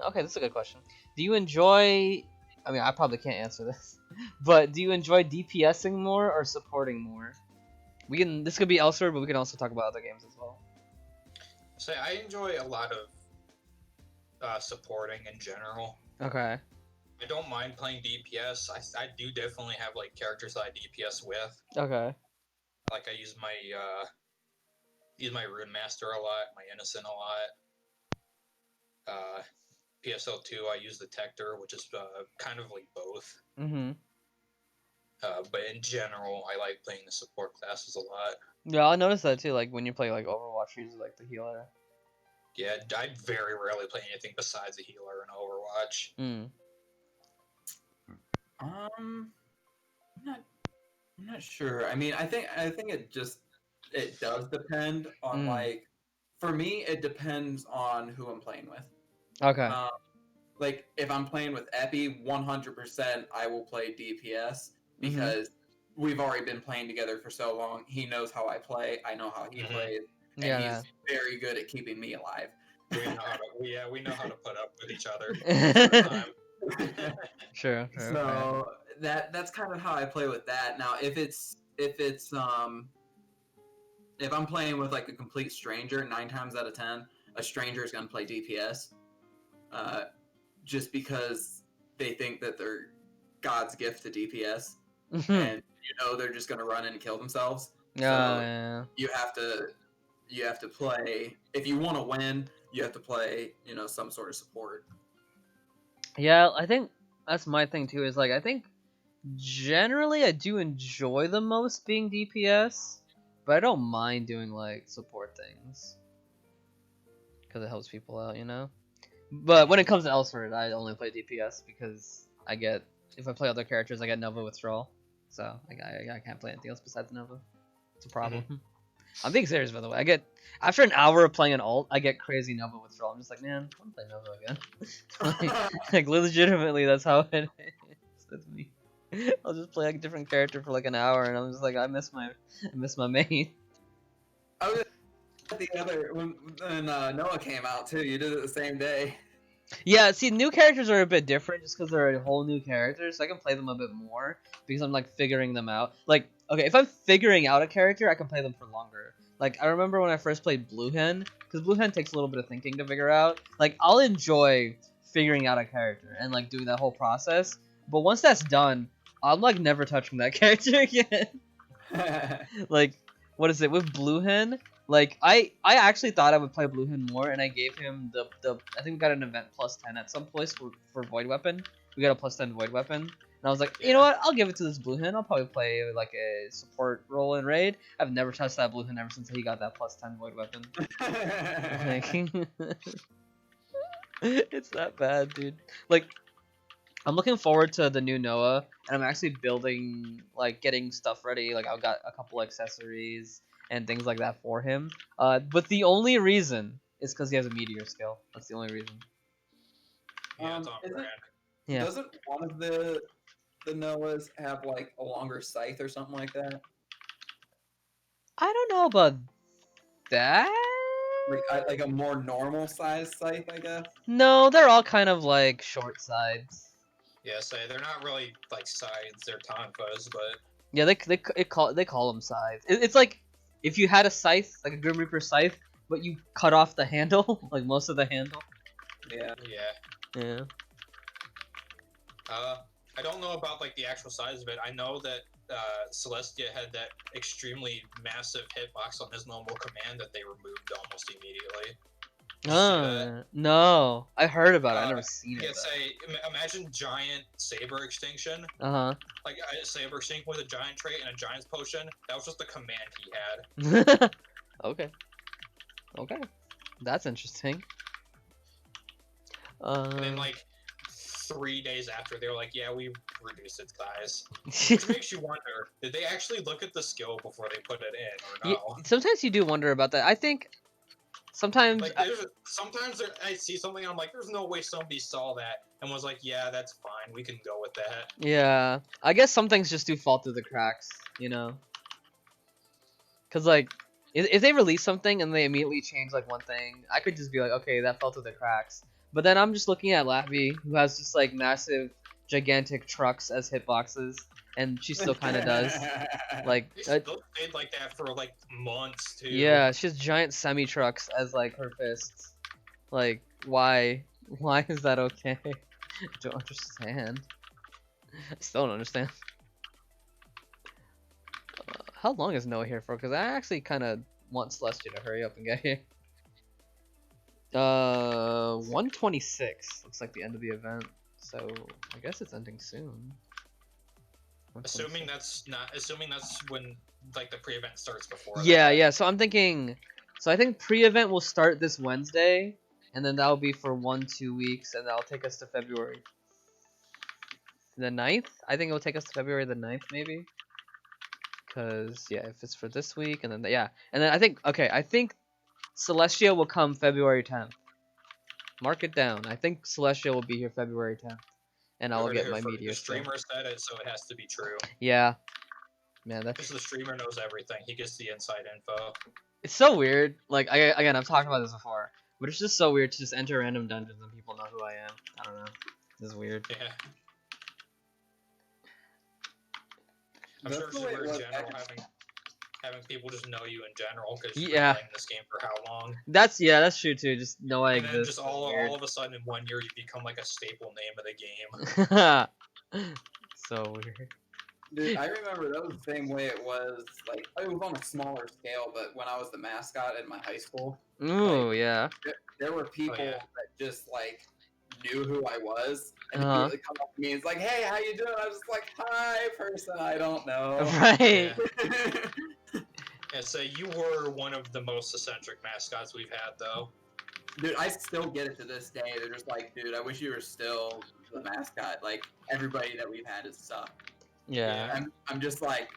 Okay, this is a good question. Do you enjoy? I mean, I probably can't answer this, but do you enjoy DPSing more or supporting more? We can. This could be elsewhere, but we can also talk about other games as well. So I enjoy a lot of supporting in general. Okay. I don't mind playing DPS. I do definitely have like characters that I DPS with. Okay. Like I use my Rune Master a lot, my Innocent a lot. PSL2 I use the Tector, which is kind of like both. Mm-hmm. But in general, I like playing the support classes a lot. Yeah, I noticed that too. Like when you play like Overwatch, you use like the healer. Yeah, I very rarely play anything besides a healer in Overwatch. I'm not sure. I mean, I think it does depend on like, for me, it depends on who I'm playing with. Okay. Like if I'm playing with Epi, 100% I will play DPS because we've already been playing together for so long. He knows how I play. I know how he plays, and he's very good at keeping me alive. We know how to, we know how to put up with each other. Sure. So that's kind of how I play with that. Now, if I'm playing with like a complete stranger, 9 times out of 10, a stranger is gonna play DPS, just because they think that they're God's gift to DPS, and they're just gonna run in and kill themselves. So you have to play. If you want to win, you have to play some sort of support. Yeah, I think that's my thing too. Is like I think generally I do enjoy the most being DPS, but I don't mind doing like support things because it helps people out, you know. But when it comes to Elsword, I only play DPS because if I play other characters, I get Nova withdrawal, so I can't play anything else besides Nova. It's a problem. I'm being serious, by the way. After an hour of playing an alt, I get crazy Nova withdrawal. I'm just like, man, I want to play Nova again. like legitimately, that's how it is with me. I'll just play like a different character for like an hour, and I'm just like, I miss my main. I was at the other when Noah came out too. You did it the same day. Yeah, see, new characters are a bit different just because they're a whole new character, so I can play them a bit more because I'm like figuring them out. Like, okay, if I'm figuring out a character, I can play them for longer. Like, I remember when I first played Blue Hen, because Blue Hen takes a little bit of thinking to figure out. Like, I'll enjoy figuring out a character and like doing that whole process, but once that's done, I'm like never touching that character again. Like, what is it with Blue Hen? Like I actually thought I would play Blue Hen more, and I gave him the I think we got an event +10 at some place for Void Weapon. We got a +10 Void Weapon, and I was like, you know what? I'll give it to this Blue Hen. I'll probably play like a support role in raid. I've never touched that Blue Hen ever since he got that +10 Void Weapon. Like, it's that bad, dude. Like, I'm looking forward to the new Noah, and I'm actually building, like, getting stuff ready. Like, I've got a couple accessories and things like that for him. But the only reason is because he has a meteor skill. That's the only reason. Yeah, it's on brand. Yeah. Doesn't one of the Noahs have like a longer scythe or something like that? I don't know about that. Like a more normal sized scythe, I guess. No, they're all kind of like short sides. Yeah, say they're not really like sides, they're tonfas, but Yeah, they call them scythes. It's like if you had a scythe, like a Grim Reaper scythe, but you cut off the handle, like most of the handle. Yeah. yeah. Yeah. I don't know about like the actual size of it. I know that Celestia had that extremely massive hitbox on his normal command that they removed almost immediately. Did you see that? No, I heard about it. I never seen Yeah, it. say imagine giant saber extinction. Uh Like a saber extinct with a giant trait and a giant's potion. That was just the command he huh. had. Okay. Okay. That's interesting. And then like 3 days after, they were like, "Yeah, we reduced its size," which makes you wonder: did they actually look at the skill before they put it in, or no? Sometimes you do wonder about that. I think sometimes Like, sometimes I see something, and I'm like, "There's no way somebody saw that and was like, yeah, that's fine, we can go with that." yeah, I guess some things just do fall through the cracks, you know. Cause like if they release something and they immediately change like one thing, I could just be like, okay, that fell through the cracks. But then I'm just looking at Lappy, who has just like massive, gigantic trucks as hitboxes, and she still kind of does. Like, They still stayed like that for like months too. yeah, she has giant semi trucks as like her fists. Like, why? Why is that okay? I don't understand. I still don't understand. How long is Noah here for? Because I actually kind of want Celestia to hurry up and get here. 126 looks like the end of the event, so I guess it's ending soon. Assuming that's when like the pre-event starts before. Yeah, that. yeah. So I'm thinking. So I think pre-event will start this Wednesday, and then that'll be for 1-2 weeks, and that'll take us to February the 9th. I think it'll take us to February the 9th, maybe. Cause yeah, if it's for this week, and then yeah, and then I think Celestia will come February 10th. Mark it down. I think Celestia will be here February 10th, and I'll get my meteor. The streamer said it, so it has to be true. Yeah, man, that's. Because the streamer knows everything. He gets the inside info. It's so weird. Like again, I've talked about this before, but it's just so weird to just enter random dungeons and people know who I am. I don't know. This is weird. Yeah. I'm sure streamer in general having people just know you in general because you've been playing this game for how long. That's true too. Just know I exist. And then just all of a sudden in 1 year you become like a staple name of the game. So weird. Dude, I remember that was the same way it was. Like it was on a smaller scale, but when I was the mascot in my high school. Ooh, like, yeah. There were people that just like knew who I was and Uh-huh. they come up to me. It's like, hey, how you doing? I was just like, hi, person I don't know. Right. Yeah, so you were one of the most eccentric mascots we've had, though. Dude, I still get it to this day. They're just like, dude, I wish you were still the mascot. Like everybody that we've had has sucked. Yeah. I'm just like,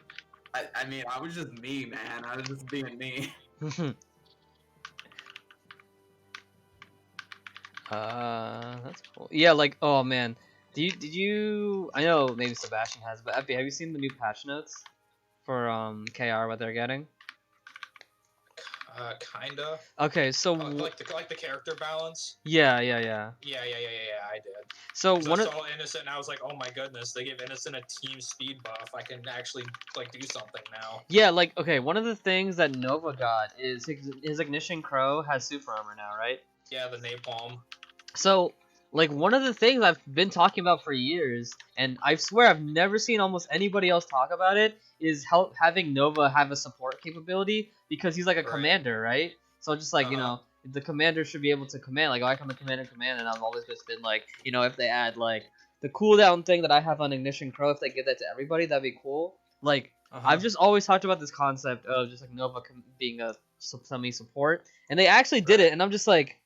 I mean, I was just me, man. I was just being me. That's cool. Yeah, like, oh man, did you? I know maybe Sebastian has, but Effie, have you seen the new patch notes for KR what they're getting? Kinda. Okay, so like the character balance. Yeah. Yeah, I did. So I saw Innocent and I was like, oh my goodness, they gave Innocent a team speed buff. I can actually like do something now. Yeah, like okay, one of the things that Nova got is his Ignition Crow has super armor now, right? Yeah, the napalm. So like one of the things I've been talking about for years, and I swear I've never seen almost anybody else talk about it, is having Nova have a support capability because he's like a commander, right? So just like, you know, the commander should be able to command, like, oh, I come to command, and I've always just been like, you know, if they add like the cooldown thing that I have on Ignition Crow, if they give that to everybody, that'd be cool. Like, I've just always talked about this concept of just like Nova being a semi-support, and they actually did it, and I'm just like,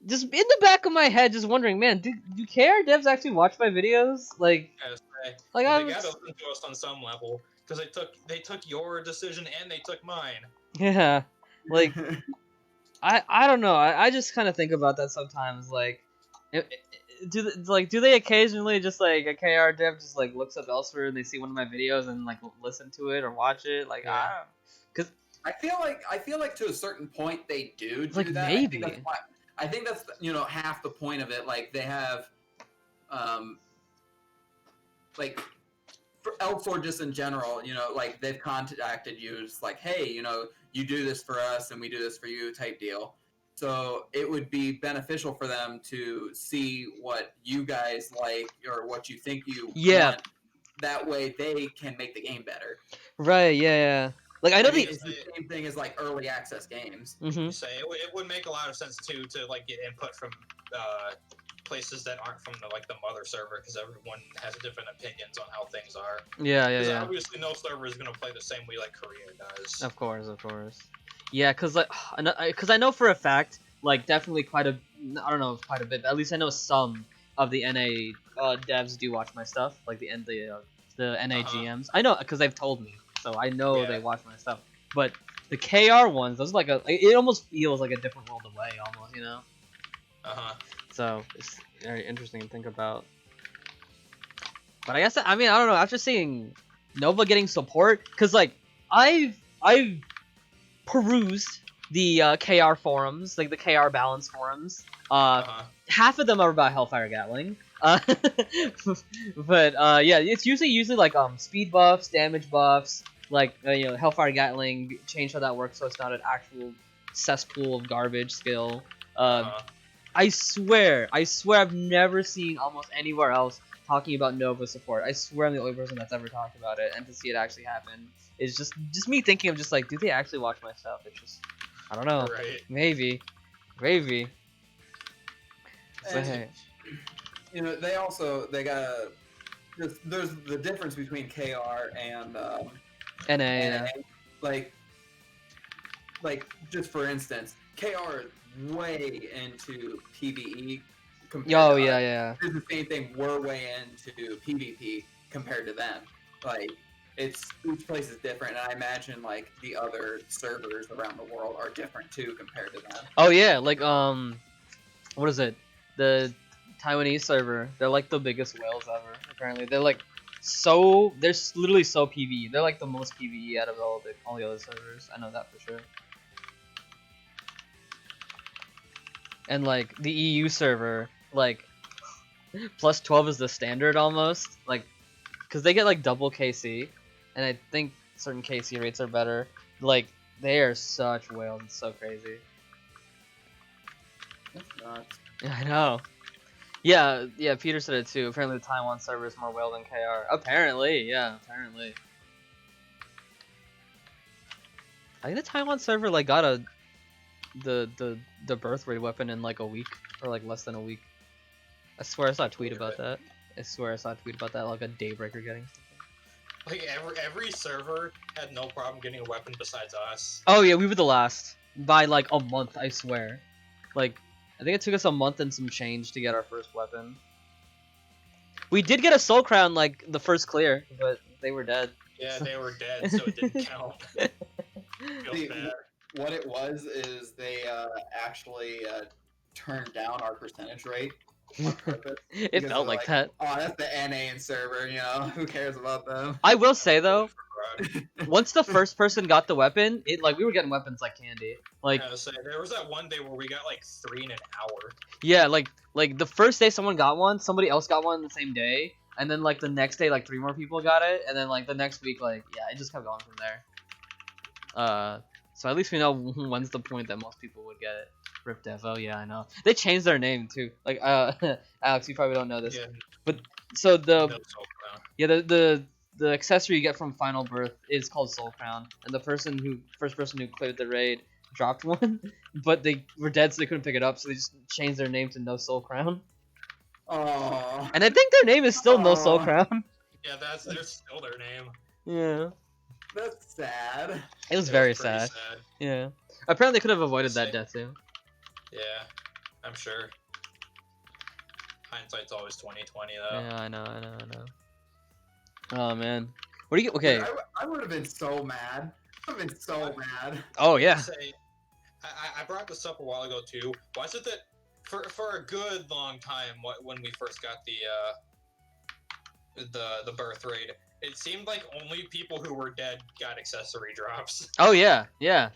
just in the back of my head, just wondering, man, do KR devs actually watch my videos? Like, they gotta listen to us on some level because they took your decision and they took mine. Yeah, like, I don't know. I just kind of think about that sometimes. Like, do they occasionally just like a KR dev just like looks up elsewhere and they see one of my videos and like listen to it or watch it? Like, because I feel like to a certain point they do Like, that. maybe. I think that's half the point of it. Like they have, like for Elfsor just in general, like they've contacted you, it's like, hey, you do this for us and we do this for you type deal. So it would be beneficial for them to see what you guys like or what you think you Yeah. want. That way they can make the game better. Right, yeah. Like, I know It's the same thing as like early access games. You say it would make a lot of sense too to like get input from places that aren't from the mother server, because everyone has different opinions on how things are. Yeah, Because yeah. obviously no server is gonna play the same way like Korea does. Of course. Yeah, because I know for a fact, like, definitely I don't know if quite a bit, but at least I know some of the NA devs do watch my stuff, like the NA GMs. I know, because they've told me, so I know they watch my stuff. But the KR ones, those are it almost feels like a different world away, almost, So it's very interesting to think about. But I guess, I don't know, after seeing Nova getting support, because, like, I've perused the KR forums, like the KR balance forums. Half of them are about Hellfire Gatling. But yeah, it's usually like speed buffs, damage buffs, like Hellfire Gatling, change how that works so it's not an actual cesspool of garbage skill. I swear I've never seen almost anywhere else talking about Nova support. I swear I'm the only person that's ever talked about it, and to see it actually happen is just me thinking of just like, do they actually watch my stuff? It's just, I don't know. Right. Maybe. And, hey. they got there's the difference between KR and NA. Like just for instance, KR is way into PvE compared to us. Yeah. It's the same thing. We're way into PvP compared to them. Like it's each place is different, and I imagine like the other servers around the world are different too compared to them. Oh yeah, like what is it? The Taiwanese server. They're like the biggest whales ever. Apparently, they're literally so PvE. They're like the most PvE out of all the other servers. I know that for sure. And like the EU server, like plus 12 is the standard almost. Like, cause they get like double KC, and I think certain KC rates are better. Like they are such whales. It's so crazy. That's nuts. I know. Yeah, Peter said it too. Apparently the Taiwan server is more whale than KR. Apparently. I think the Taiwan server like got the birth rate weapon in like a week, or like less than a week. I swear I saw a tweet about that. Like a Daybreaker getting something. Like every server had no problem getting a weapon besides us. Oh yeah, we were the last by like a month. I swear. Like, I think it took us a month and some change to get our first weapon. We did get a soul crown like the first clear, but they were dead. Yeah, they were dead, so it didn't count. Feels bad. What it was is they actually turned down our percentage rate on purpose. It felt like that. Oh, that's the NA server, who cares about them? I will say though, once the first person got the weapon, we were getting weapons like candy. Like, there was that one day where we got like 3 in an hour. Yeah, like the first day someone got one, somebody else got one the same day, and then like the next day like 3 more people got it, and then like the next week it just kept going from there. So at least we know when's the point that most people would get it. Rip Dev. Oh yeah, I know. They changed their name too. Like Alex, you probably don't know this, but so the accessory you get from Final Birth is called Soul Crown, and the first person who cleared the raid dropped one, but they were dead, so they couldn't pick it up, so they just changed their name to No Soul Crown. Oh. And I think their name is still No Soul Crown. Yeah, that's still their name. Yeah. That's sad. It was very sad. Yeah. Apparently, they could have avoided that death too. Yeah, I'm sure. Hindsight's always 20/20 though. Yeah, I know. Oh man, what do you? Okay. Dude, I would have been so mad. I've been so mad. Oh yeah. I brought this up a while ago too. Why is it that for a good long time, when we first got the birth rate, it seemed like only people who were dead got accessory drops. Oh yeah, yeah.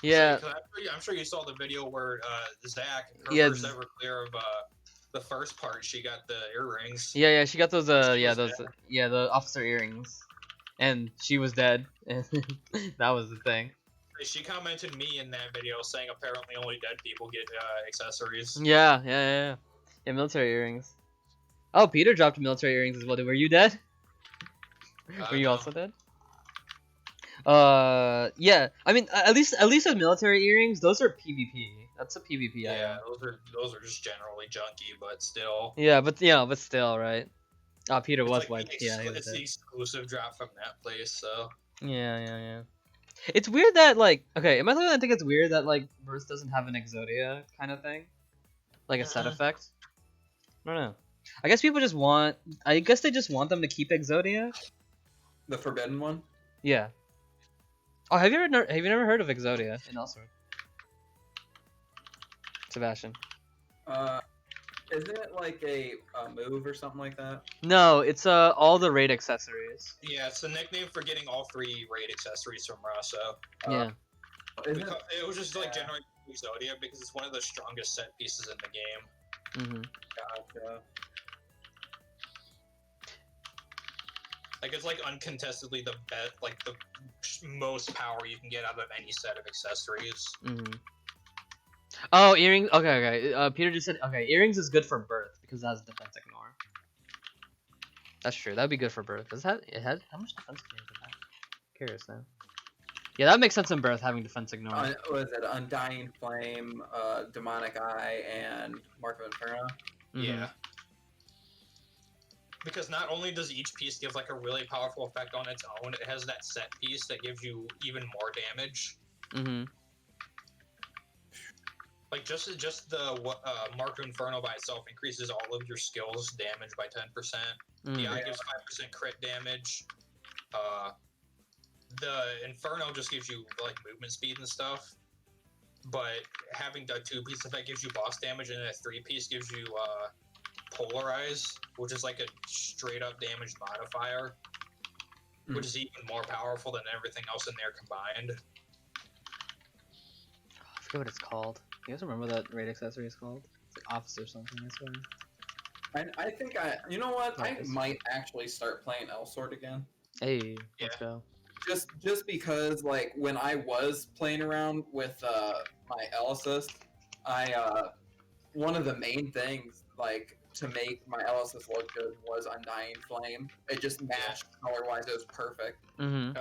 Yeah, So, I'm sure you saw the video where Zach, her Yeah, first ever clear of the first part, she got the earrings. yeah. She got those. She Yeah, was those. dead. Yeah, the officer earrings, and she was dead. And that was the thing. She commented me in that video saying apparently only dead people get accessories. Yeah. Yeah, military earrings. Oh, Peter dropped military earrings as well. Were you dead? Were you No. also dead? Yeah. I mean, at least with military earrings, those are PvP. That's a PvP Yeah, item. those are just generally junky, but still. Yeah, but still, right? Oh, Peter It's was like wiped. Yeah, he was it's the dead. exclusive drop from that place, so. Yeah. It's weird that like, okay, am I the only one that think it's weird that like Burst doesn't have an Exodia kind of thing, like a set effect? I don't know. I guess people just want. I guess they just want them to keep Exodia. The forbidden one. Yeah. Oh, have you never heard of Exodia in Elsword? Sebastian. Isn't it like a move or something like that? No, it's all the raid accessories. Yeah, it's the nickname for getting all 3 raid accessories from Raso. Yeah. Isn't it? It was just like Yeah. generally Exodia because it's one of the strongest set pieces in the game. Mhm. Gotcha. Like it's like uncontestedly the best, like the most power you can get out of any set of accessories. Mhm. Oh, earrings. Okay. Peter just said okay. Earrings is good for birth because it has defense ignore. That's true. That'd be good for birth. Does it has how much defense ignore does it have? Curious now. Yeah, that makes sense in birth having defense ignore. Was it Undying Flame, Demonic Eye, and Mark of Inferno? Mhm. Yeah. Because not only does each piece give like a really powerful effect on its own, it has that set piece that gives you even more damage. Mhm. Like just the Mark of Inferno by itself increases all of your skills damage by 10%. The eye gives 5% crit damage. The Inferno just gives you like movement speed and stuff. But having the 2-piece effect gives you boss damage, and a 3-piece gives you Polarize, which is like a straight up damage modifier, which is even more powerful than everything else in there combined. I forget what it's called. You guys remember what that raid accessory is called? It's like officer or something. I swear. I think you know what? I Nice. might actually start playing Elsword again. Hey, let's go. Just because like when I was playing around with my Elysis, I one of the main things like to make my Elysis look good was Undying Flame. It just matched color wise. It was perfect. Mhm.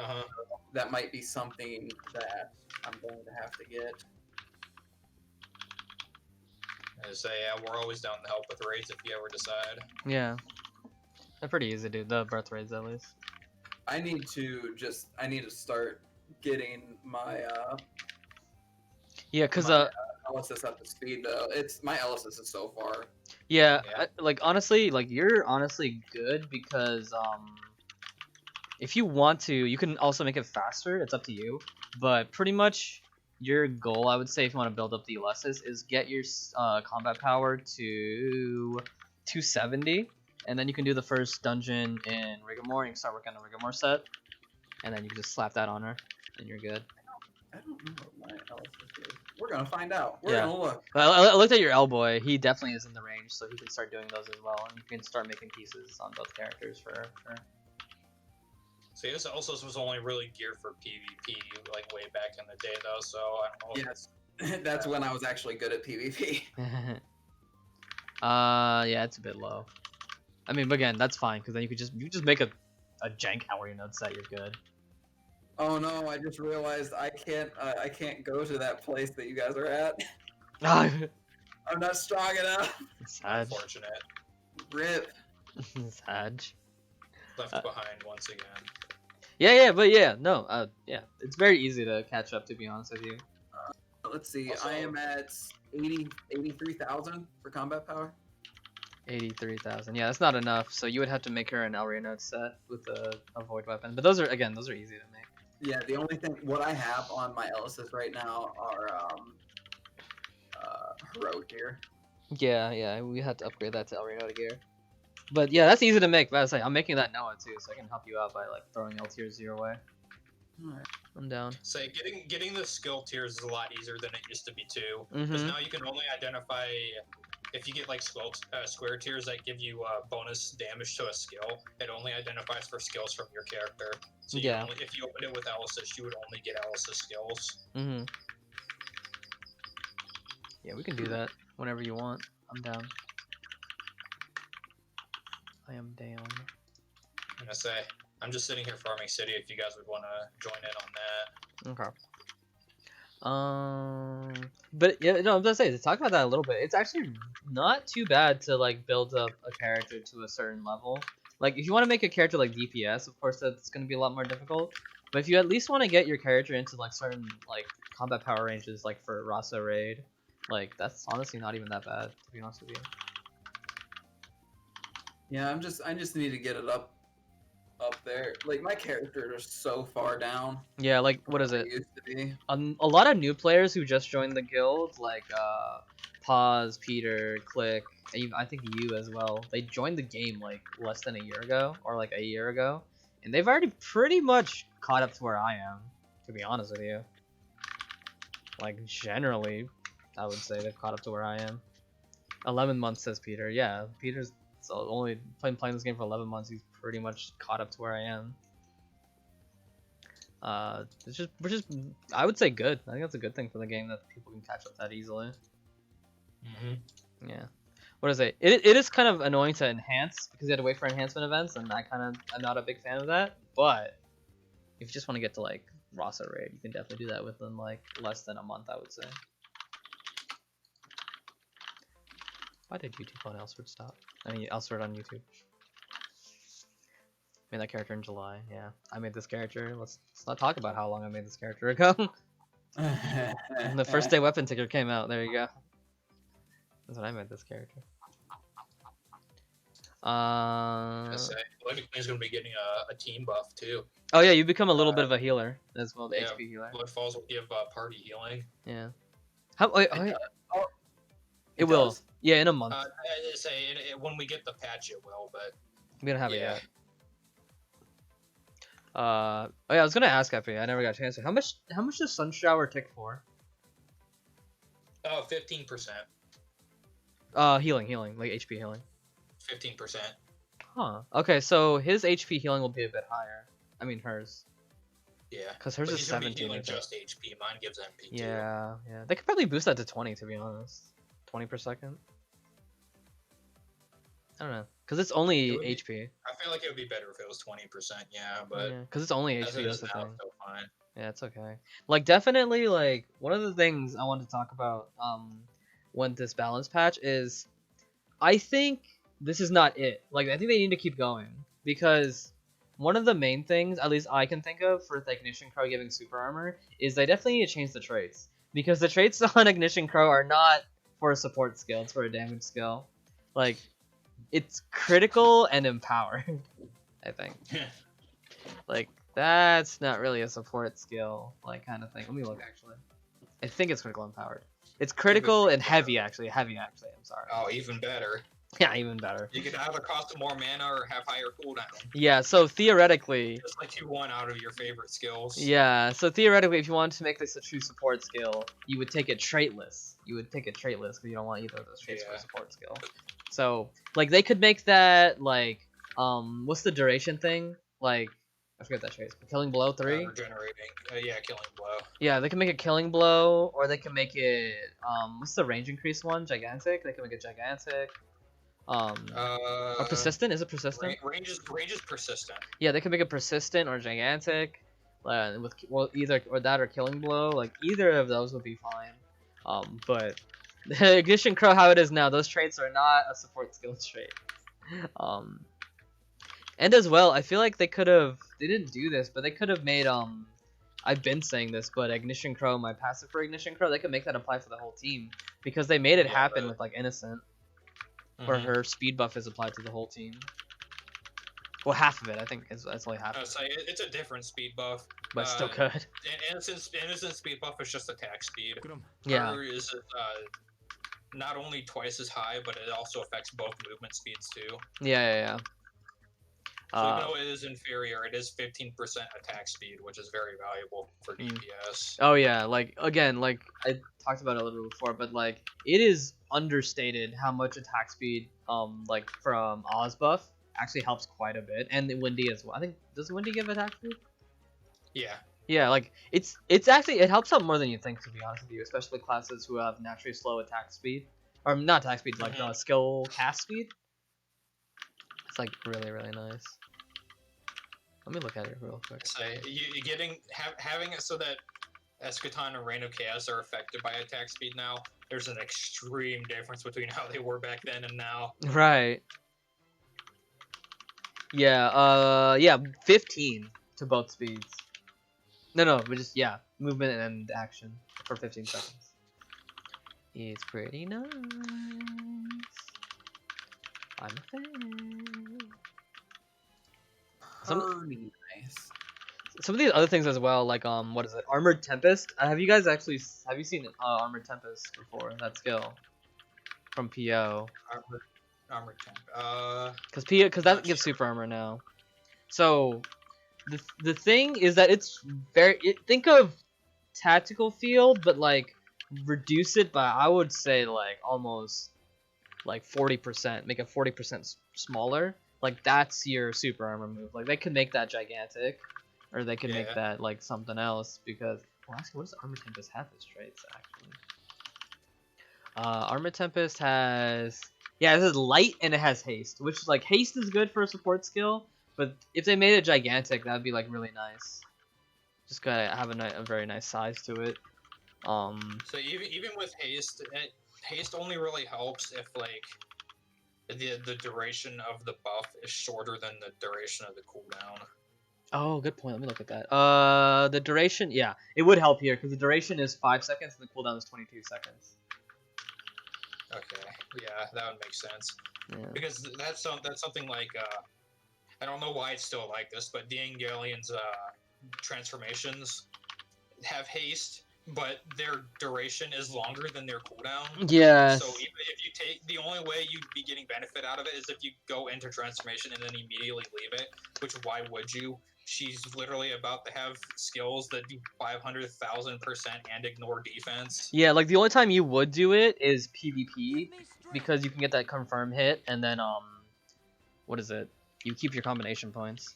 That might be something that I'm going to have to get. I say, yeah, we're always down to help with raids if you ever decide. Yeah. They're pretty easy, dude. The birth raids at least. I need to start getting my Yeah, cause Elysis up to speed though. My Elysis is so far. yeah, Yeah. like honestly, like you're honestly good because if you want to, you can also make it faster. It's up to you, but pretty much your goal, I would say, if you want to build up the Elysis, is get your combat power to 270, and then you can do the first dungeon in Rigor. You can start working on the Rigor set, and then you can just slap that on her, and you're good. I don't know what my Elysis is. We're gonna find out. We're Yeah. gonna look. I looked at your L-boy. He definitely is in the range, so he can start doing those as well, and you can start making pieces on both characters for her. See, this also was only really geared for PvP, like way back in the day, though. So I don't know. Yes, that's when I was actually good at PvP. Yeah, it's a bit low. I mean, but again, that's fine because then you just make a jank Hour node set. You're good. Oh no! I just realized I can't go to that place that you guys are at. I'm not strong enough. Sad. Unfortunate. Rip. Sad. Left behind once again. Yeah, but yeah, no, yeah, it's very easy to catch up. To be honest with you. Let's see. Also- I am at 83,000 for combat power. 83,000. Yeah, that's not enough. So you would have to make her an Elria node set with a void weapon. But those are easy to make. Yeah, the only thing what I have on my Elysis right now are heroic gear. Yeah, we had to upgrade that to Elria node gear. But yeah, that's easy to make. But I was like, I'm making that Noah too, so I can help you out by like throwing L tiers your way. Alright. I'm down. Say getting the skill tiers is a lot easier than it used to be too. Because Mhm. now you can only identify if you get like square tiers that give you bonus damage to a skill. It only identifies for skills from your character. So you Yeah. only, if you open it with Alice's, you would only get Alice's skills. Mhm. Yeah, we can do that whenever you want. I'm down. I am down. And I say, I'm just sitting here farming city. If you guys would want to join in on that. Okay. But yeah, no, I'm gonna say to talk about that a little bit. It's actually not too bad to like build up a character to a certain level. Like if you want to make a character like DPS, of course that's gonna be a lot more difficult. But if you at least want to get your character into like certain like combat power ranges, like for Rasa raid, like that's honestly not even that bad to be honest with you. Yeah, I just need to get it up there. Like my characters are so far down. Yeah, like what from is where it? they used to be. A lot of new players who just joined the guild, like Pause, Peter, Click, and even, I think you as well. They joined the game like less than a year ago, or like a year ago, and they've already pretty much caught up to where I am. To be honest with you, like generally, I would say they've caught up to where I am. 11 months, says Peter. Yeah, Peter's only playing this game for 11 months. He's pretty much caught up to where I am. Which is I would say good. I think that's a good thing for the game that people can catch up that easily. Yeah. What is it? It is kind of annoying to enhance because you had to wait for enhancement events, and I'm not a big fan of that. But if you just want to get to like Rasa raid, you can definitely do that within like less than a month, I would say. Why did YouTube on Elsword stop? I mean, Elsword on YouTube. Made that character in July. Yeah, I made this character. Let's not talk about how long I made this character ago. And the first day weapon ticker came out. There you go. That's when I made this character. I say, Lightning's gonna be getting a team buff too. Oh yeah, you become a little bit of a healer as well, the Yeah, HP healer. Bloodfalls will give party healing. Yeah. How? Wait, Oh, it will. does? Yeah, in a month. I say when we get the patch, it will. But We don't have it yeah. yet. Oh yeah, I was gonna ask Epi. I never got a chance to. How much does Sun Shower tick for? 15%. Healing, like HP healing. 15%. Huh. Okay, so his HP healing will be a bit higher. I mean hers. Yeah. Cause hers But is he's gonna be 17. I healing think. just HP. Mine gives MP too. Yeah. They could probably boost that to 20 to be honest. 20 per second. I don't know. Cause it's only It would be- HP. I feel like it would be better if it was 20%. Yeah, but Yeah. Cause it's only as it HP. That's is the now, thing. it's still fine. Yeah, it's okay. Like definitely like one of the things I want to talk about when this balance patch is I think this is not it. Like I think they need to keep going because one of the main things, at least I can think of for the Ignition Crow giving super armor, is they definitely need to change the traits. Because the traits on Ignition Crow are not for a support skill, it's for a damage skill. Like it's critical and empowered, I think. Like that's not really a support skill, like kind of thing. Let me look actually. I think it's critical empowered. It's critical and heavy actually. Heavy actually. I'm sorry. Oh, even better. Yeah, even better. You could either cost more mana or have higher cooldown. Yeah. So theoretically. Just like you want out of your favorite skills. Yeah. So theoretically, if you wanted to make this a true support skill, you would take it traitless. You would take it traitless because you don't want either of those traits for a support skill. So like they could make that like what's the duration thing? Like I forget that trait. Killing blow 3. Regenerating. Yeah, killing blow. Yeah, they can make it killing blow, or they can make it what's the range increase one? Gigantic. They can make it gigantic. Or persistent. Is it persistent? Range is persistent. Yeah, they can make it persistent or gigantic. With either or that or killing blow. Like either of those would be fine. But the Ignition Crow, how it is now, those traits are not a support skill trait. And as well, I feel like they didn't do this, but they could have made I've been saying this, but Ignition Crow, my passive for Ignition Crow, they could make that apply for the whole team because they made it happen with like Innocent, where her speed buff is applied to the whole team. Well, half of it, I think, it's only half. So it's a different speed buff, but it's still good. Innocent speed buff is just attack speed. Yeah. Her is not only twice as high, but it also affects both movement speeds too. Yeah. So even though it is inferior, it is 15% attack speed, which is very valuable for DPS. Oh yeah, like again, like I talked about it a little bit before, but like it is understated how much attack speed, like from Oz buff actually helps quite a bit, and the Windy as well. I think does Windy give attack speed? Yeah. Yeah, like it's actually it helps out more than you think, to be honest with you, especially classes who have naturally slow attack speed, or not attack speed, like skill cast speed. It's like really nice. Let me look at it real quick. So you having it so that Eschaton and Reign of Chaos are affected by attack speed now. There's an extreme difference between how they were back then and now. Right. Yeah, 15 to both speeds. No, but just movement and action for 15 seconds. It's pretty nice. I'm a fan. Pretty nice. Some of these other things as well, like what is it? Armored Tempest. Have you seen Armored Tempest before? That skill from PO. Armored Temp. Because that gives super armor now. So the thing is that it's think of tactical field, but like reduce it by, I would say, like almost like 40%. Make it 40% smaller. Like that's your super armor move. Like they could make that gigantic, or they could make that like something else. Because actually, what does Armor Tempest have as traits actually? Armor Tempest has it has light and it has haste, which like haste is good for a support skill, but if they made it gigantic, that'd be like really nice. Just gotta have a very nice size to it. So even with haste, haste only really helps if like the duration of the buff is shorter than the duration of the cooldown. Oh, good point. Let me look at that. The duration, it would help here because the duration is 5 seconds and the cooldown is 22 seconds. Okay, yeah, that would make sense. Yeah. Because that's something like I don't know why it's still like this, but the Angelion's transformations have haste, but their duration is longer than their cooldown. Yes. So even if you take, the only way you'd be getting benefit out of it is if you go into transformation and then immediately leave it. Which, why would you? She's literally about to have skills that do 500,000% and ignore defense. Yeah, like the only time you would do it is PvP, because you can get that confirm hit, and then what is it? You keep your combination points.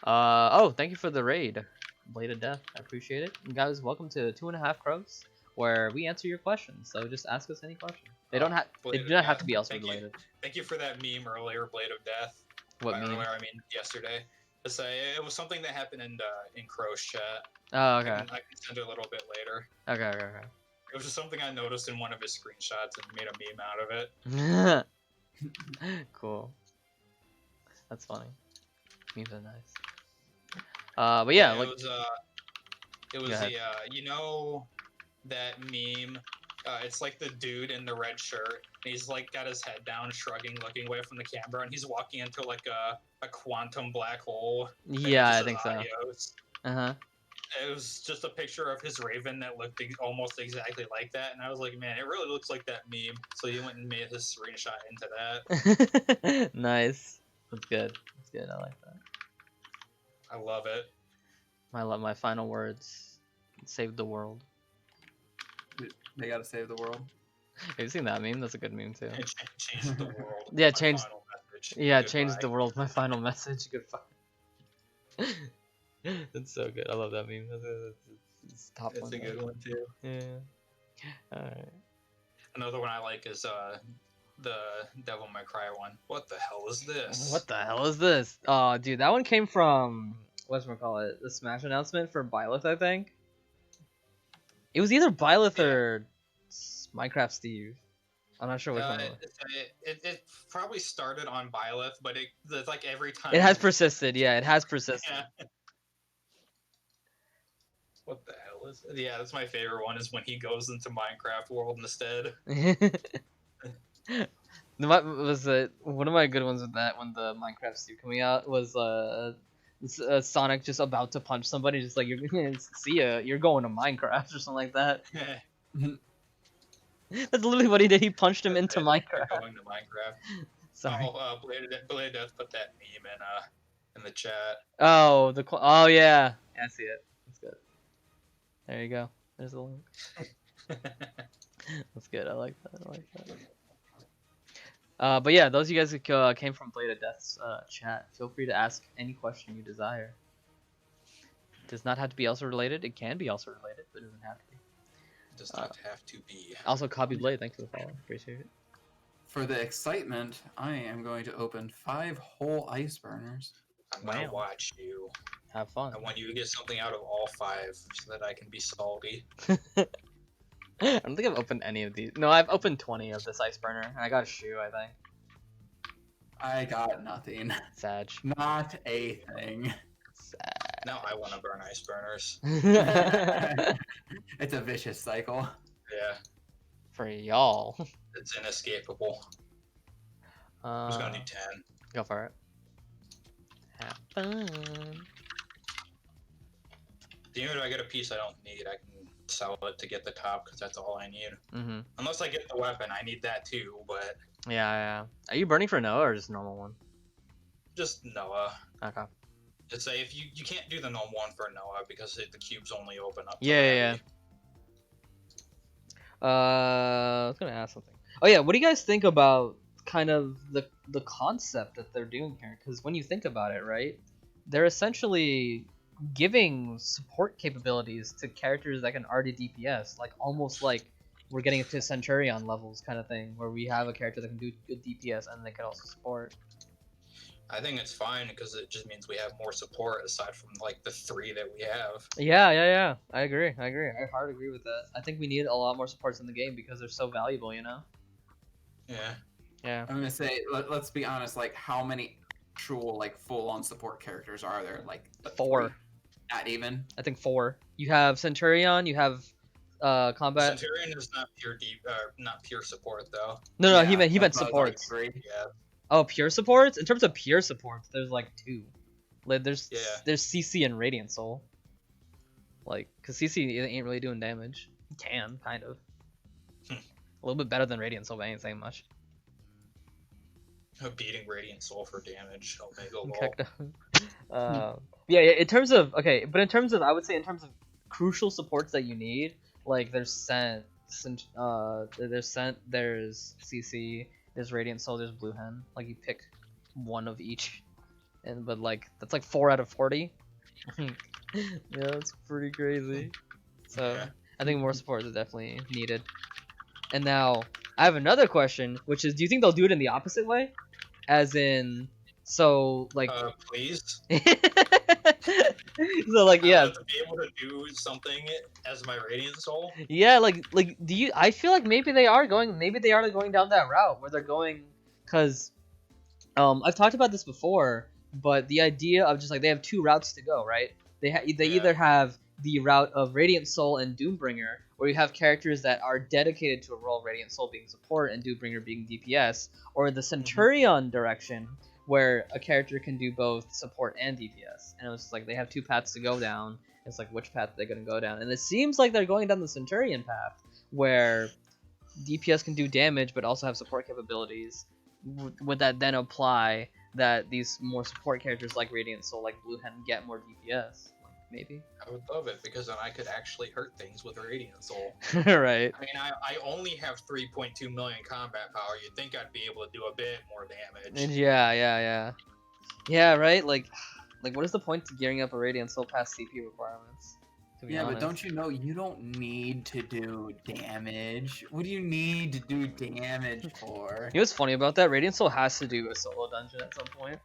Oh, thank you for the raid, Blade of Death. I appreciate it. And guys, welcome to 2.5 Crows, where we answer your questions. So just ask us any question. They don't have. They do not have to be elsewhere related. Thank you for that meme earlier, Blade of Death. What meme? Earlier, I mean yesterday. It was something that happened in Crow's chat. Oh, okay. I can send it a little bit later. Okay. It was just something I noticed in one of his screenshots and made a meme out of it. Cool. That's funny. Memes are nice. But yeah, like it was the you know that meme. It's like the dude in the red shirt. And he's like got his head down, shrugging, looking away from the camera, and he's walking into like a quantum black hole. Yeah, I think so. It was just a picture of his Raven that looked almost exactly like that, and I was like, man, it really looks like that meme. So he went and made his screenshot into that. Nice. That's good. That's good. I like that. I love it. My final words: save the world. They gotta save the world. Have you seen that meme? That's a good meme too. Change the world. Yeah, change. Yeah, Goodbye. change the world. My final message. Goodbye. That's so good. I love that meme. It's top one. It's a good one too. Yeah. All right. Another one I like is the Devil May Cry one. What the hell is this? What the hell is this? Oh, dude, that one came from whatchamacallit, the Smash announcement for Byleth, I think. It was either Byleth or Minecraft Steve. I'm not sure which one. It probably started on Byleth, but it's like every time. It has persisted. Yeah, it has persisted. Yeah. What the hell is it? Yeah, that's my favorite one, is when he goes into Minecraft world instead. One of my good ones with that, when the Minecraft Steve coming out, was Sonic just about to punch somebody, just like, see ya, you're going to Minecraft or something like that. That's literally what he did. He punched him into And Minecraft. Going to Minecraft. Sorry. Blade Death put that meme in the chat. Oh, oh yeah. Yeah, I see it. That's good. There you go. There's the link. That's good. I like that. I like that. But yeah, those of you guys who came from Blade of Death's chat, feel free to ask any question you desire. It does not have to be also related. It can be also related, but it doesn't have to be. Does not have to be. Also, Copy Blade, thanks for the follow. Appreciate it. For the excitement, I am going to open 5 whole ice burners. I'm gonna Wow. watch you. Have fun. I want you to get something out of all 5 so that I can be salty. I don't think I've opened any of these. No, I've opened 20 of this ice burner, and I got a shoe, I think. I got nothing. Sag. Not a thing. Now I want to burn ice burners. It's a vicious cycle. Yeah, For y'all. it's inescapable. I'm just gonna do 10. Go for it. Have fun. Even if I get a piece I don't need, I can sell it to get the top because that's all I need. Mm-hmm. Unless I get the weapon, I need that too. But Yeah. Are you burning for Noah or just normal one? just Noah. Okay. Just say if you can't do the normal one for Noah because the cubes only open up. To Yeah. I was gonna ask something. Oh yeah, what do you guys think about kind of the concept that they're doing here? Because when you think about it, right, they're essentially giving support capabilities to characters that can already DPS, like almost like we're getting to Centurion levels kind of thing, where we have a character that can do good DPS and they can also support. I think it's fine because it just means we have more support aside from like the 3 that we have. Yeah. I agree. I hard agree with that. I think we need a lot more supports in the game because they're so valuable, you know? Yeah. I'm gonna say, let's be honest. Like, how many actual like full-on support characters are there? Like 4. 3? Not even. I think 4. You have Centurion, you have combat. Centurion is not not pure support though. No, Yeah, he meant that's what I was supports. like, 3. Yeah. Oh, pure supports? In terms of pure supports, there's like 2. Like there's Yeah. there's CC and Radiant Soul. Like, cause CC ain't really doing damage. He can kind of. A little bit better than Radiant Soul, but I ain't saying much. Beating Radiant Soul for damage. Omega lol. Kicked out. Yeah. In terms of I would say in terms of crucial supports that you need, like there's there's CC, there's Radiant Soul, there's Blue Hen. Like you pick one of each, but like that's like 4 out of 40. Yeah, that's pretty crazy. So Yeah. I think more support is definitely needed. And now I have another question, which is, do you think they'll do it in the opposite way? As in, so like. Please. So like I yeah. want to be able to do something as my Radiant Soul. Yeah, like do you? I feel like maybe they are going down that route where they're going, cause I've talked about this before, but the idea of just like they have 2 routes to go, right? They either have the route of Radiant Soul and Doombringer, where you have characters that are dedicated to a role, Radiant Soul being support and Doombringer being DPS, or the Centurion direction, where a character can do both support and DPS. And it was just like they have 2 paths to go down. It's like which path they're gonna go down, and it seems like they're going down the Centurion path, where DPS can do damage but also have support capabilities. Would that then apply that these more support characters like Radiant Soul, like Blue Hen, get more DPS? Like, maybe. I would love it because then I could actually hurt things with Radiant Soul. Right. I mean, I only have 3.2 million combat power. You'd think I'd be able to do a bit more damage. Yeah, right? Like what is the point to gearing up a Radiant Soul past CP requirements? To be honest. But don't you know you don't need to do damage? What do you need to do damage for? You know what's funny about that? Radiant Soul has to do a solo dungeon at some point.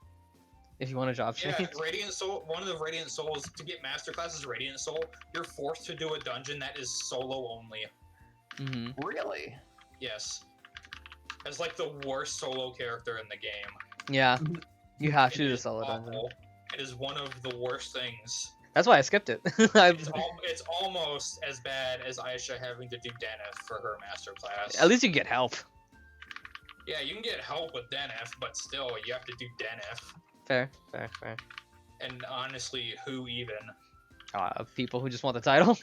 If you want to job change. Yeah, Radiant Soul, one of the Radiant Souls, to get Master Class is Radiant Soul, you're forced to do a dungeon that is solo only. Mm-hmm. Really? Yes. As like the worst solo character in the game. Yeah. You have to It do a is solo awful. dungeon. It is one of the worst things. That's why I skipped it. It's almost as bad as Aisha having to do Deneth for her Master Class. At least you get help. Yeah, you can get help with Deneth, but still, you have to do Deneth. Fair. And honestly, who even? People who just want the title.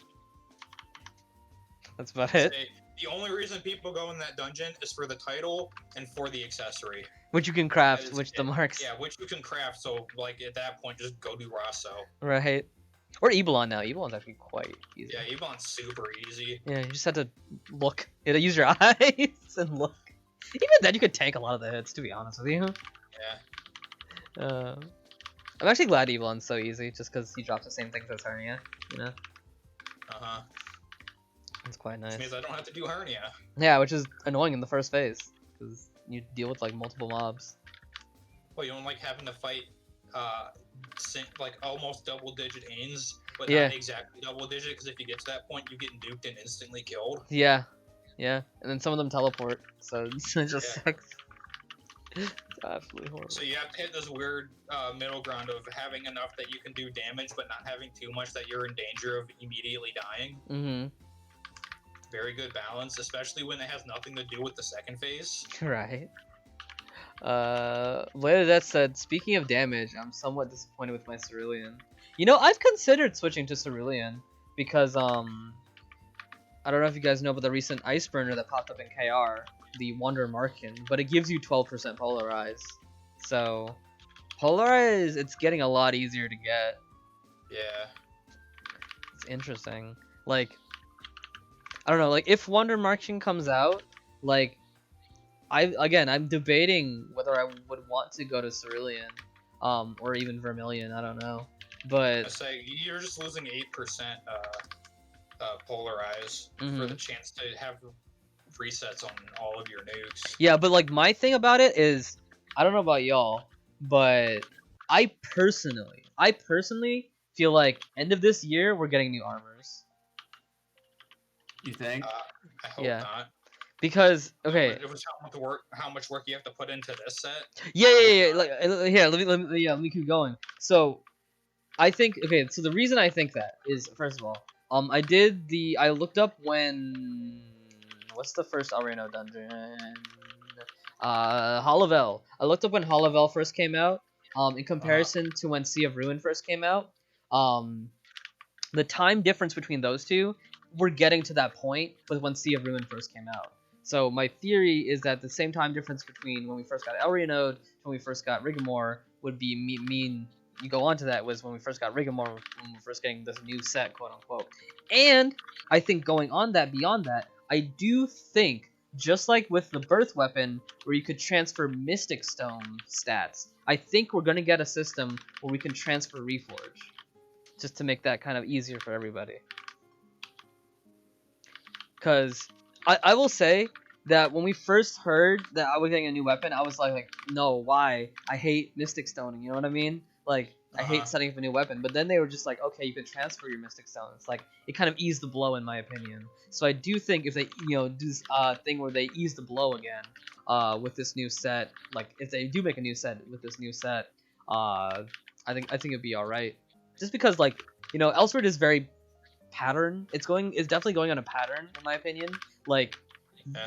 That's about it. The only reason people go in that dungeon is for the title and for the accessory. Which you can That craft, is which it. the marks. Yeah, which you can craft. So like at that point, just go do Rosso. Right. Or Ebelon now. Ebelon's actually quite easy. Yeah, Ebon's super easy. Yeah, you just have to look. You have to use your eyes and look. Even then, you could tank a lot of the hits, to be honest with you. Yeah. I'm actually glad Ebelon's so easy, just because he drops the same things as Hernia, you know? Uh-huh. It's quite nice. Which means I don't have to do Hernia. Yeah, which is annoying in the first phase, because you deal with, like, multiple mobs. Well, you don't like having to fight, like almost double-digit Ains, but Yeah. not exactly double-digit, because if you get to that point, you get nuked and instantly killed. Yeah. Yeah. And then some of them teleport, so it just sucks. It's absolutely horrible. So you have to hit this weird middle ground of having enough that you can do damage, but not having too much that you're in danger of immediately dying. Mm-hmm. Very good balance, especially when it has nothing to do with the second phase. Right. Later that said, speaking of damage, I'm somewhat disappointed with my Cerulean. You know, I've considered switching to Cerulean because, I don't know if you guys know about the recent Ice Burner that popped up in KR, the Wonder Markin, but it gives you 12% Polarize. So, Polarize, it's getting a lot easier to get. Yeah. It's interesting. Like, I don't know, like, if Wonder Markin comes out, like, I'm debating whether I would want to go to Cerulean, or even Vermilion, I don't know. But I say you're just losing 8% polarize for the chance to have resets on all of your nukes. yeah, but like my thing about it is, I don't know about y'all, but I personally feel like end of this year we're getting new armors. You think? I hope Yeah. not. Because okay, It was how much work you have to put into this set. yeah. Like, yeah, let me keep going. So, I think okay. So the reason I think that is, first of all, I looked up when, what's the first Arena dungeon? Halavel. I looked up when Halavel first came out. In comparison to when Sea of Ruin first came out. The time difference between those two, we're getting to that point with when Sea of Ruin first came out. So my theory is that the same time difference between when we first got Elria Node and when we first got Riggamore would be mean you go on to that was when we first got Riggamore, when we were first getting this new set, quote unquote. And I think going on that, beyond that, I do think, just like with the Birth Weapon, where you could transfer Mystic Stone stats, I think we're going to get a system where we can transfer Reforge, just to make that kind of easier for everybody. Because I will say that when we first heard that I was getting a new weapon, I was like, no, why? I hate Mystic Stoning, you know what I mean? Like, I hate setting up a new weapon. But then they were just like, okay, you can transfer your Mystic Stone. It's like, it kind of eased the blow, in my opinion. So I do think if they, do this thing where they ease the blow again, with this new set, like, if they do make a new set with this new set, I think it'd be alright. Just because, like, Elsword is very pattern. It's definitely going on a pattern, in my opinion. Like,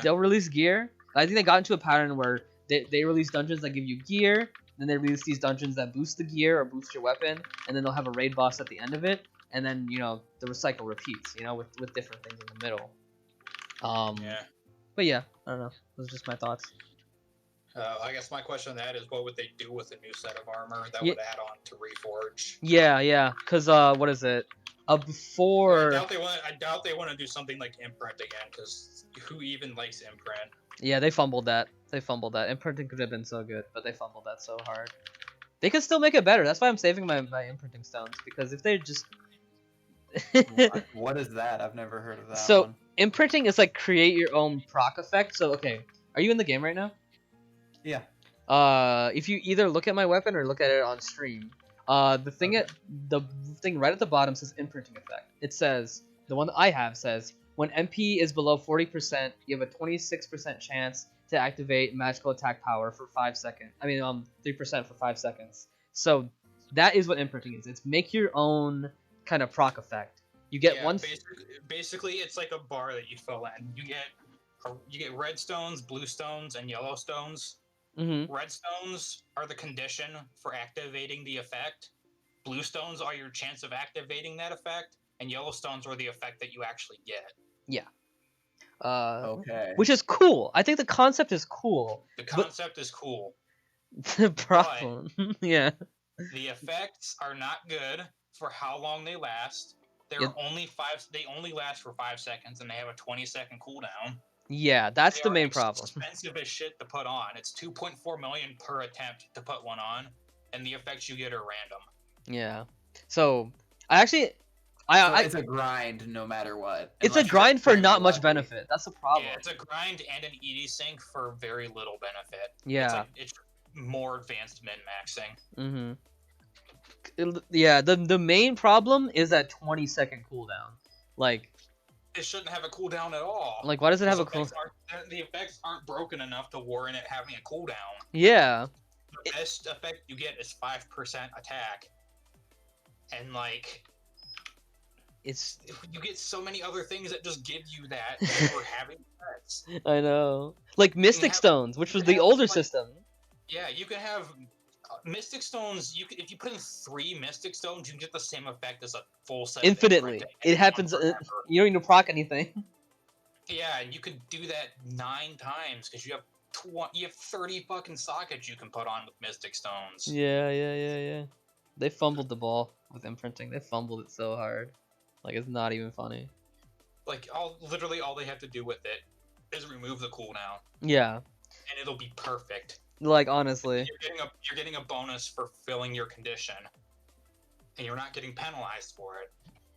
they'll release gear. I think they got into a pattern where they release dungeons that give you gear, then they release these dungeons that boost the gear or boost your weapon, and then they'll have a raid boss at the end of it, and then the recycle repeats, with different things in the middle. But yeah, I don't know. Those are just my thoughts. I guess my question on that is, what would they do with a new set of armor that would add on to Reforge? Yeah, because what is it? Before. I doubt they want to do something like Imprint again, because who even likes Imprint? Yeah, they fumbled that. Imprinting could have been so good, but they fumbled that so hard. They could still make it better. That's why I'm saving my imprinting stones, because if they just What is that? I've never heard of that. So imprinting is like create your own proc effect. So okay, are you in the game right now? Yeah. If you either look at my weapon or look at it on stream, the thing right at the bottom says imprinting effect. It says, the one that I have says, when MP is below 40%, you have a 26% chance to activate magical attack power for 5 seconds. 3% for 5 seconds. So that is what imprinting is. It's make your own kind of proc effect. You get one. Basically, it's like a bar that you fill in. You get red stones, blue stones, and yellow stones. Mm-hmm. Red stones are the condition for activating the effect. Blue stones are your chance of activating that effect, and yellow stones are the effect that you actually get. Yeah. Okay. which is cool. I think the concept is cool. The But concept is cool. the problem, yeah, The effects are not good for how long they last. Yeah. They only last for 5 seconds, and they have a 20-second cooldown. yeah, that's They the are main problem. expensive as shit to put on. It's 2.4 million per attempt to put one on, and the effects you get are random. Yeah. So I actually, So I it's a grind no matter what. it's a unless you're grind for very not much lucky. benefit. That's the problem. Yeah, it's a grind and an ED sync for very little benefit. Yeah. It's more advanced min maxing. Mm-hmm. Yeah, the main problem is that 20-second cooldown. Like It shouldn't have a cooldown at all. why does it have a Those cool? The effects aren't broken enough to warrant it having a cooldown. Yeah. The best effect you get is 5% attack, and like It's you get so many other things that just give you that for having effects. I know. Like Mystic have- Stones, which you was can the have, older like- system. Yeah, you can have Mystic Stones. If you put in 3 Mystic Stones, you can get the same effect as a full set. Infinitely. Of It happens. You don't need to proc anything. Yeah, and you could do that 9 times because you have 30 fucking sockets you can put on with Mystic Stones. Yeah. They fumbled the ball with imprinting. They fumbled it so hard. Like it's not even funny. Like literally all they have to do with it is remove the cooldown, Yeah. and it'll be perfect. Like honestly. You're getting a bonus for filling your condition, and you're not getting penalized for it.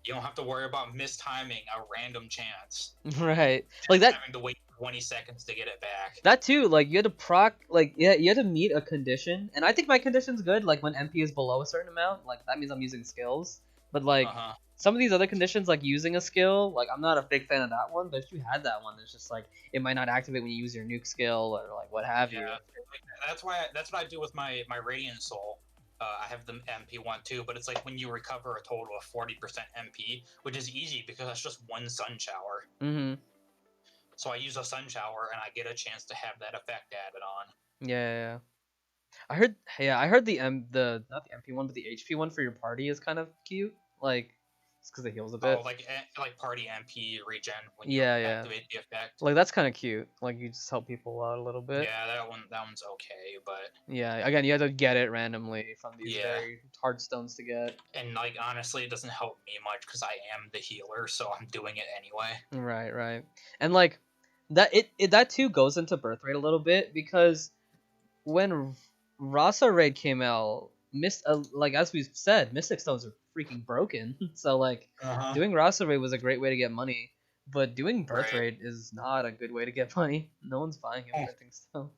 You don't have to worry about mistiming a random chance. Right. Like that. Having to wait 20 seconds to get it back. That too, like you had to proc, like yeah, you had to meet a condition, and I think my condition's good. Like when MP is below a certain amount, like that means I'm using skills. But like some of these other conditions, like using a skill, like I'm not a big fan of that one. But if you had that one, it's just like it might not activate when you use your nuke skill or like what have you. Yeah, that's what I do with my Radiant Soul. I have the MP one too, but it's like when you recover a total of 40% MP, which is easy because that's just one sun shower. Mm-hmm. So I use a sun shower and I get a chance to have that effect added on. Yeah. I heard the not the MP one, but the HP one for your party is kind of cute. Like it's because it heals a bit. Oh, like party MP regen when you Yeah. activate the effect. Like that's kind of cute. Like you just help people out a little bit. Yeah, that one's okay, but Yeah, again, you have to get it randomly from these Yeah. very hard stones to get. and like honestly, it doesn't help me much because I am the healer, so I'm doing it anyway. Right. And like that that too goes into birth rate a little bit because when Rasa Raid came out, like as we've said, Mystic Stones are freaking broken. So like doing Rasa Raid was a great way to get money, but doing birth Right. rate is not a good way to get money. No one's buying imprinting stones.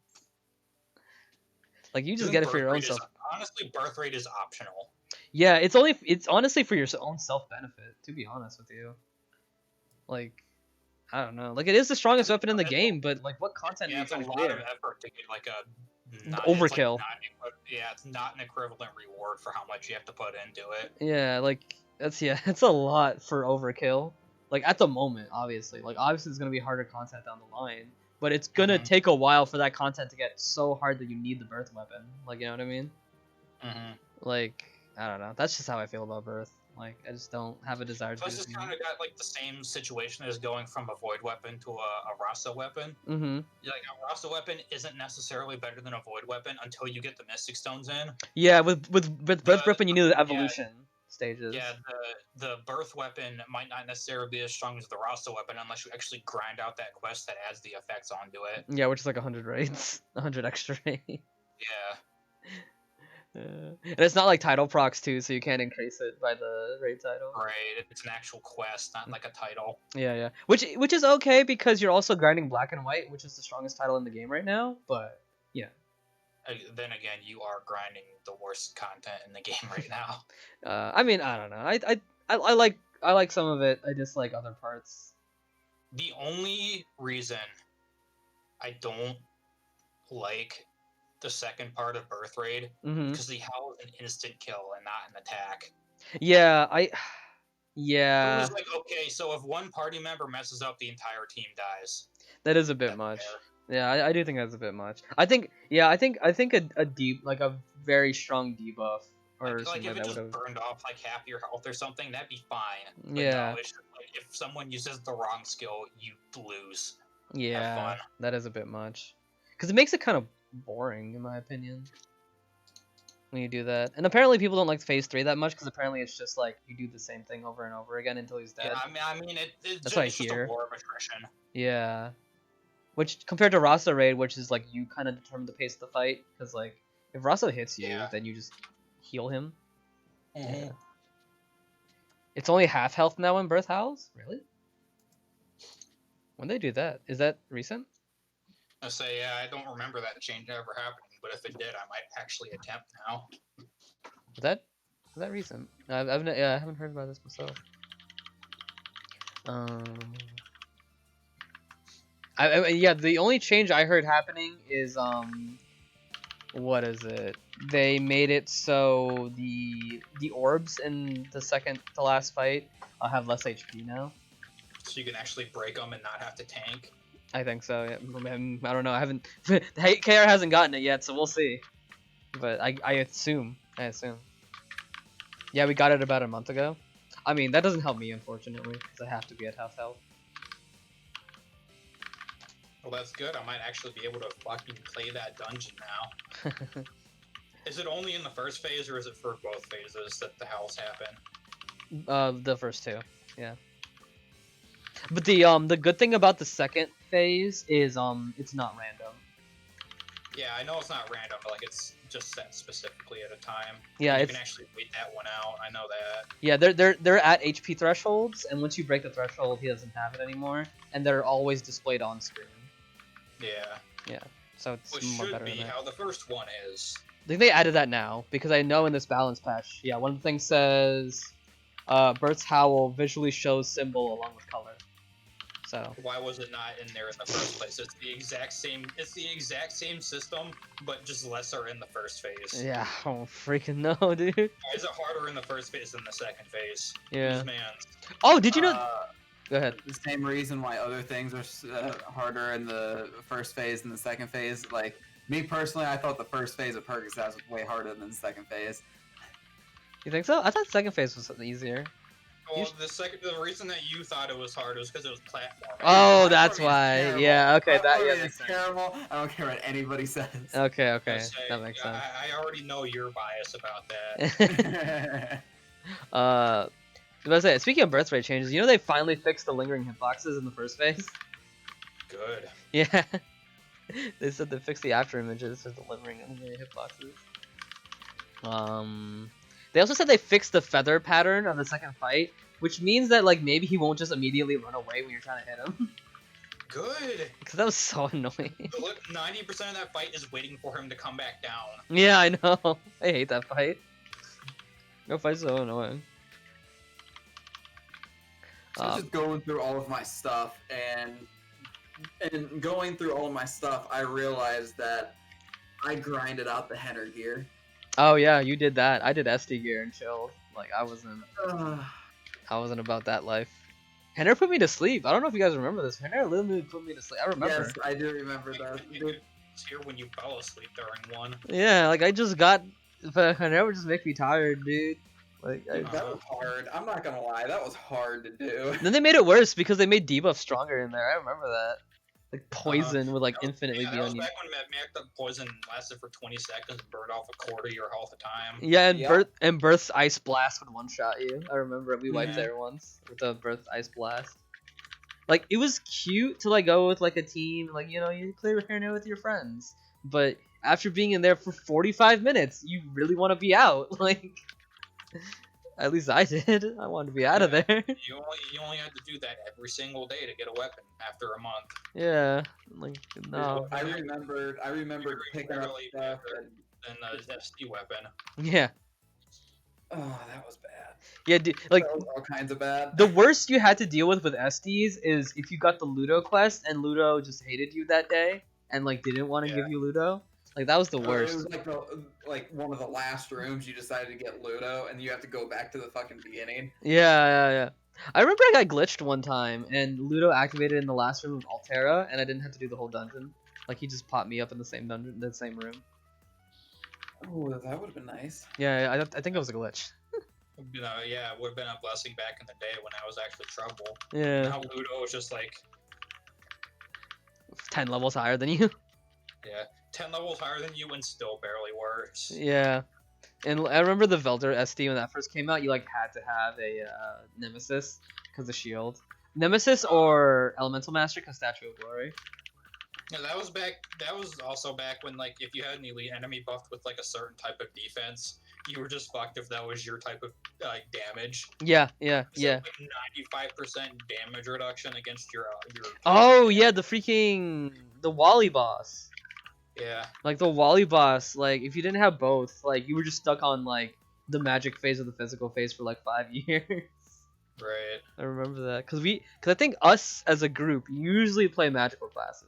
Like you just Doing get it for birth your own rate is- self. Honestly, birth rate is optional. Yeah, it's honestly for your own self benefit, to be honest with you. Like, I don't know. Like it is the strongest weapon in the game, but like what content Yeah, are you it's a trying to lot of clear? effort to get like a Overkill. It's not an equivalent reward for how much you have to put into it. Yeah, like it's a lot for overkill. Like at the moment, obviously. Like obviously it's gonna be harder content down the line. But it's gonna Mhm. take a while for that content to get so hard that you need the birth weapon. Like you know what I mean? Mm-hmm. Like, I don't know. That's just how I feel about birth. Like I just don't have a desire to Plus, do it's this kind of got like the same situation as going from a void weapon to a Rasa weapon. Mm-hmm. Like a Rasa weapon isn't necessarily better than a void weapon until you get the Mystic Stones in. Yeah, with birth weapon you need the evolution stages. Yeah, the birth weapon might not necessarily be as strong as the Rasa weapon unless you actually grind out that quest that adds the effects onto it. Yeah, which is like 100 raids, 100 extra raids. Yeah. And it's not like title procs too, so you can't increase it by the raid title. Right, it's an actual quest, not like a title. Yeah. Which is okay because you're also grinding black and white, which is the strongest title in the game right now. But yeah. Then again, you are grinding the worst content in the game right now. I mean, I don't know. I like some of it. I dislike other parts. The only reason I don't like the second part of Birth Raid Mm-hmm. because the Howl is an instant kill and not an attack. Yeah, It yeah, was like, okay, so if one party member messes up, the entire team dies. that is a bit That's much. fair. Yeah, I do think that's a bit much. I think a deep, like a very strong debuff or Like something if like it that just would have. burned off like half your health or something, that'd be fine. But Yeah. no, it's just like if someone uses the wrong skill, you lose. Yeah, fun. that is a bit much. Because it makes it kind of boring, in my opinion, when you do that. And apparently people don't like Phase 3 that much, because apparently it's just like, you do the same thing over and over again until he's dead. Yeah, I mean, That's what I it's just a hear. war of attrition. Yeah. Which, compared to Rasa Raid, which is like, you kind of determine the pace of the fight, because like, if Rasa hits you, Yeah. then you just heal him. Mm-hmm. Yeah. It's only half health now in Birth Howls? Really? When they do that? Is that recent? I say, yeah, I don't remember that change ever happening, but if it did, I might actually attempt now. Is that recent? Yeah, I haven't heard about this myself. Yeah, the only change I heard happening is what is it? They made it so the orbs in the second to last fight have less HP now. So you can actually break them and not have to tank. I think so. Yeah. I don't know. I haven't. KR hasn't gotten it yet, so we'll see. But I assume. Yeah, we got it about a month ago. I mean, that doesn't help me, unfortunately, because I have to be at half health. Well, that's good. I might actually be able to fucking play that dungeon now. Is it only in the first phase, or is it for both phases that the howls happen? The first two, yeah. But the good thing about the second phase is it's not random. Yeah, I know it's not random, but like it's just set specifically at a time. Yeah, and you it's can actually wait that one out. I know that. yeah, they're at HP thresholds, and once you break the threshold, he doesn't have it anymore, and they're always displayed on screen. Yeah. So it's Which more should better be than that. how the first one is. I think they added that now because I know in this balance patch, yeah, one of the things says, Bert's Howl visually shows symbol along with color. So Why was it not in there in the first place? It's the exact same. It's the exact same system, but just lesser in the first phase. yeah, I don't freaking know, dude. Why is it harder in the first phase than the second phase? Yeah. Whose man? Oh, did you know? Go ahead. The same reason why other things are harder in the first phase and the second phase. Like me personally, I thought the first phase of Percocet was way harder than the second phase. You think so? I thought second phase was easier. Well, the reason that you thought it was hard was because it was platforming. Oh, that's Platforming is why. terrible. Yeah. Okay. That Platforming yeah is makes sense. terrible. I don't care what anybody says. Okay. I Okay. say, That makes sense. I already know your bias about that. I was about to say, speaking of birth rate changes, you know they finally fixed the lingering hitboxes in the first phase? Good. Yeah. They said they fixed the after images for the lingering hitboxes. They also said they fixed the feather pattern of the second fight, which means that like maybe he won't just immediately run away when you're trying to hit him. Good. Because that was so annoying. Look, 90% of that fight is waiting for him to come back down. Yeah, I know. I hate that fight. That fight's so annoying. I was just going through all of my stuff, and going through all of my stuff, I realized that I grinded out the Henner gear. Oh yeah, you did that. I did SD gear and chilled. Like I wasn't about that life. Henner put me to sleep. I don't know if you guys remember this. Henner literally put me to sleep. I remember. Yes, I do remember that. It's here when you fell asleep during one. Yeah, like I just got. But Henner would just make me tired, dude. Like That was hard. I'm not gonna lie, that was hard to do. Then they made it worse because they made debuff stronger in there. I remember that. Like poison would like infinitely that be was on you. back when the poison lasted for 20 seconds and burned off a quarter of your health a time. Yeah, and Yep. Birth's ice blast would one shot you. I remember we wiped Mhm. there once with the Birth ice blast. Like it was cute to like go with like a team, like you play with Henner with your friends. But after being in there for 45 minutes, you really want to be out. Like at least I did. I wanted to be out of there. You only had to do that every single day to get a weapon after a month. Yeah, like no. I remembered picking up Really stuff better than the SD weapon. Yeah, oh, that was bad. yeah. Like That was all kinds of bad. the worst you had to deal with SDs is if you got the Ludo quest and Ludo just hated you that day and like didn't want to give you Ludo. Like that was the It worst. was like one of the last rooms you decided to get Ludo, and you have to go back to the fucking beginning. Yeah. I remember I got glitched one time and Ludo activated in the last room of Altera and I didn't have to do the whole dungeon. Like he just popped me up in the same dungeon, the same room. Oh, that would have been nice. Yeah, I think it was a glitch. You know, yeah, it would have been a blessing back in the day when I was actually trouble. Yeah, Now Ludo is just like, 10 levels higher than you. yeah, 10 levels higher than you and still barely works. Yeah. And I remember the Velder SD when that first came out. You like had to have a Nemesis because of shield. Nemesis or Elemental Master because Statue of Glory. Yeah, that was back. That was also back when, like, if you had an elite enemy buffed with like a certain type of defense, you were just fucked if that was your type of damage. Yeah. Like 95% damage reduction against your. Oh yeah, the Wally boss. Yeah. Like the Wally boss. Like if you didn't have both, like you were just stuck on like the magic phase or the physical phase for like 5 years. Right. I remember that because I think us as a group usually play magical classes.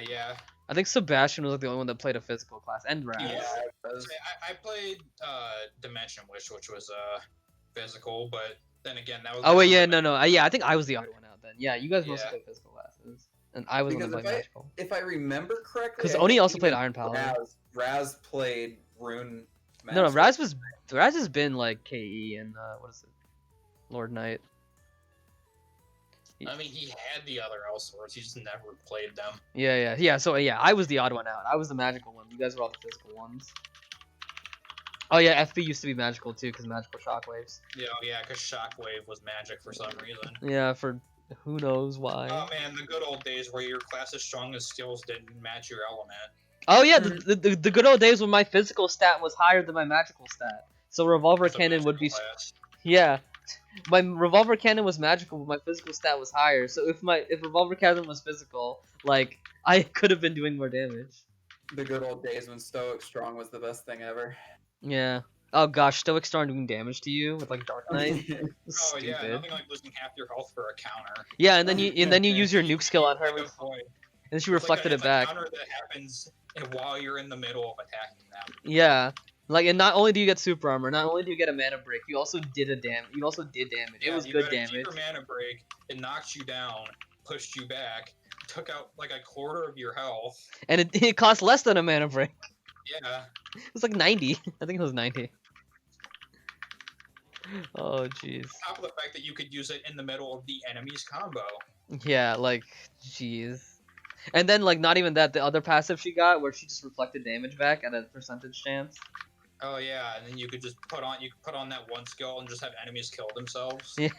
Yeah. I think Sebastian was like the only one that played a physical class, and Raz. Yeah. it was- I played Dimension Wish, which was physical, but then again, that was. Oh wait, yeah, no. Yeah, I think I was the odd one out then. Yeah, you guys mostly Yeah. played physical classes, and I was the one Because that played magical. if I remember correctly, 'Cause I Oni think also played even Iron Paladin. Raz played Rune. No, Master. Raz has been like KE and what is it, Lord Knight. I mean, he had the other L swords. He just never played them. Yeah. So yeah, I was the odd one out. I was the magical one. You guys were all the physical ones. Oh yeah, FB used to be magical too, because magical shockwaves. Yeah, because Shockwave was magic for some reason. Yeah, for who knows why. Oh man, the good old days where your class's strongest skills didn't match your element. Oh yeah, the good old days when my physical stat was higher than my magical stat. So revolver It's a cannon would be magical class. yeah. My revolver cannon was magical, but my physical stat was higher. So if revolver cannon was physical, like I could have been doing more damage. The good old days when Stoic Strong was the best thing ever. Yeah. Oh gosh, Stoic Storm doing damage to you with like Dark Knight. Oh yeah, Stupid. nothing like losing half your health for a counter. Yeah, and then you use your nuke skill on her, Like a point. and she It's reflected it's it back. a counter that happens while you're in the middle of attacking them. Yeah. Like, and not only do you get super armor, not only do you get a mana break, you also did damage. You also did damage. Yeah, It was you good got damage. a deeper mana break. It knocked you down, pushed you back, took out like a quarter of your health. And it cost less than a mana break. Yeah. It was like 90. I think it was 90. Oh jeez. On top of the fact that you could use it in the middle of the enemy's combo. Yeah, like jeez. And then like not even that, the other passive she got where she just reflected damage back at a percentage chance. Oh yeah, and then you could put on that one skill and just have enemies kill themselves. Yeah.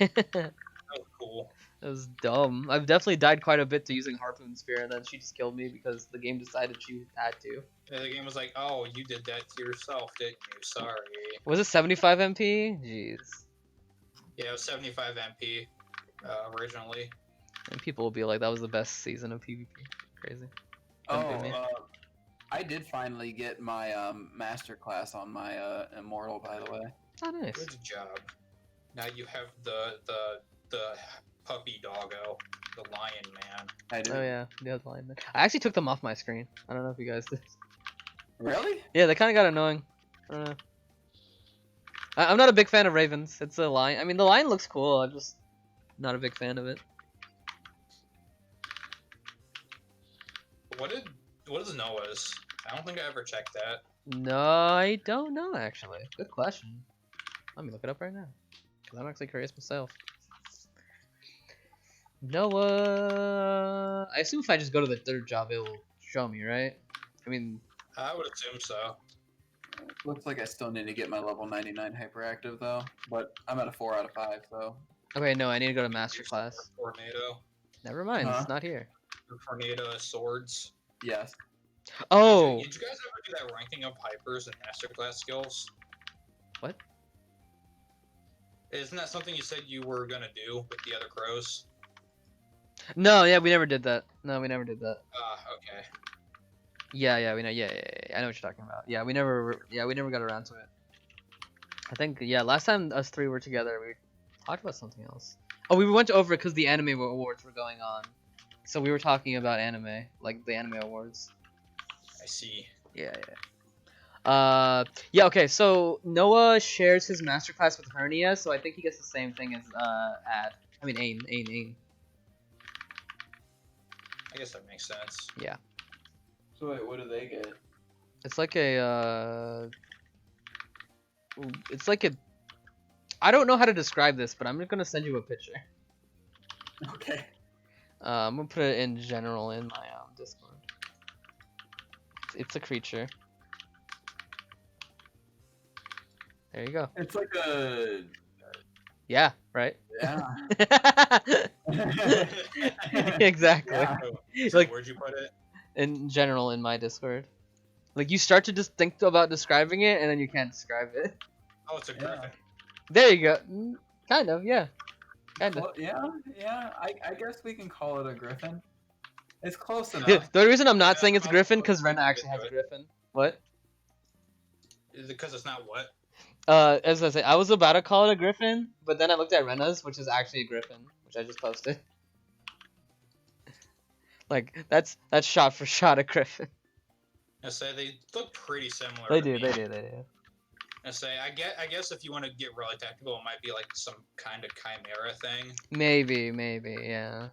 That was cool. It was dumb. I've definitely died quite a bit to using Harpoon Spear, and then she just killed me because the game decided she had to. And the game was like, oh, you did that to yourself, didn't you? Sorry. Was it 75 MP? Jeez. Yeah, it was 75 MP originally. And people will be like, that was the best season of PvP. Crazy. Oh, Don't do me. I did finally get my master class on my immortal, by the way. Oh, nice. Good job. Now you have the puppy doggo, the lion man. I did. Oh yeah, the other line. I actually took them off my screen. I don't know if you guys did. Really? Yeah, they kind of got annoying. I don't know. I'm not a big fan of ravens. It's a lion. I mean, the lion looks cool. I'm just not a big fan of it. What is Noah's? I don't think I ever checked that. No, I don't know actually. Good question. Let me look it up right now. Cause I'm actually curious myself. Noah. I assume if I just go to the third job, it will show me, right? I mean, I would assume so. Looks like I still need to get my level 99 hyperactive though, but I'm at a 4 out of 5, so. okay, no, I need to go to master class. Tornado. Never mind, Huh? it's not here. Tornado swords. Yes. Oh, Did you guys ever do that ranking of hypers and masterclass skills? What? Isn't that something you said you were gonna do with the other crows? no, yeah, we never did that. No, we never did that. Okay. Yeah, we know. Yeah, I know what you're talking about. Yeah, we never got around to it. I think, yeah, last time us three were together, we talked about something else. Oh, we went over it because the anime awards were going on. So we were talking about anime, like the anime awards. I see. Yeah. Yeah, okay, so Noah shares his masterclass with Hernia, so I think he gets the same thing as, Ain. I guess that makes sense. Yeah. So wait, what do they get? It's like a, It's like a. I don't know how to describe this, but I'm gonna send you a picture. Okay. I'm gonna put it in general in my Discord. It's a creature. There you go. It's like a Yeah, right? yeah. Exactly. Yeah. So Like where'd you put it? in general in my Discord. Like you start to just think about describing it and then you can't describe it. Oh, it's a Yeah. griffin. There you go. Kind of, yeah. Kind of. Well, yeah. I guess we can call it a griffin. It's close The enough. only reason I'm not Yeah, saying it's a griffin because I'll Rena actually has do a it. griffin. What? Is it because it's not what? As I say, I was about to call it a griffin, but then I looked at Rena's, which is actually a griffin, which I just posted. Like that's shot for shot a griffin. I say they look pretty similar. They to do, me. they do. I say I guess if you want to get really technical, it might be like some kind of chimera thing. Maybe, yeah.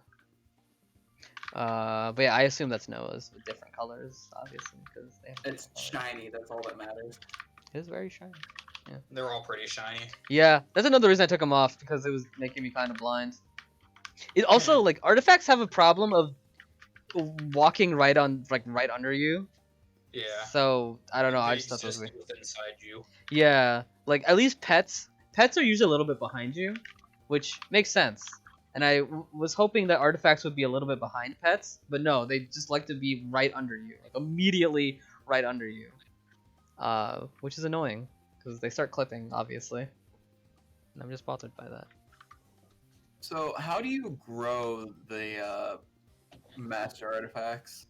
But yeah, I assume that's Noah's with different colors, obviously, because they have It's different colors. shiny. That's all that matters. It is very shiny. They're all pretty shiny. Yeah, that's another reason I took them off because it was making me kind of blind. It also like artifacts have a problem of walking right under you. Yeah. So I don't know. I They just thought those exist were. within inside you. Yeah, like at least pets. Pets are usually a little bit behind you, which makes sense. And I was hoping that artifacts would be a little bit behind pets, but no, they just like to be right under you, like immediately right under you. Which is annoying because they start clipping, obviously, and I'm just bothered by that. So, how do you grow the master artifacts?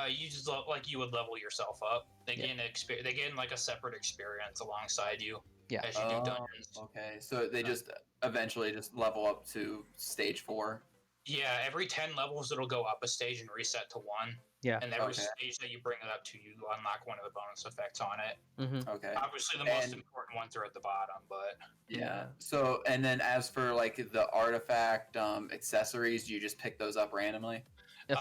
You just like you would level yourself up. They gain experience. They gain like a separate experience alongside you Yeah. as you do dungeons. Okay. So they just eventually just level up to stage 4. Yeah, every 10 levels it'll go up a stage and reset to 1. Yeah. And every Okay. stage that you bring it up to, you unlock one of the bonus effects on it. Mm-hmm. Okay. Obviously, the most And- important ones are at the bottom, but Yeah. So, and then as for like the artifact accessories, you just pick those up randomly?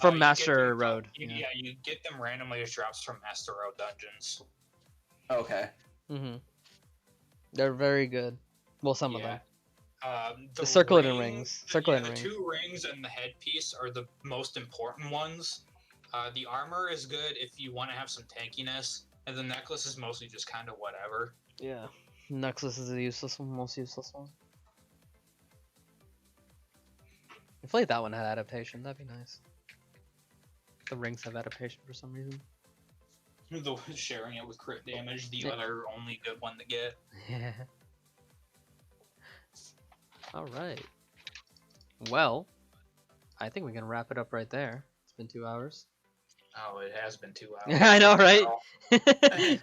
From you get Master them from- Road. yeah, you get them randomly as drops from Master Road dungeons. Okay. Mm-hmm. They're very good. Well, some of them. The circlet and rings. Circlet and the rings. 2 rings and the headpiece are the most important ones. The armor is good if you want to have some tankiness, and the necklace is mostly just kind of whatever. Yeah. Nexus is the useless one, most useless one. If like that one had adaptation, that'd be nice. The rings have adaptation for some reason. The sharing it with crit damage, the Yeah. other only good one to get. Yeah. Alright. Well, I think we can wrap it up right there. It's been 2 hours. Oh, it has been 2 hours. I know, right?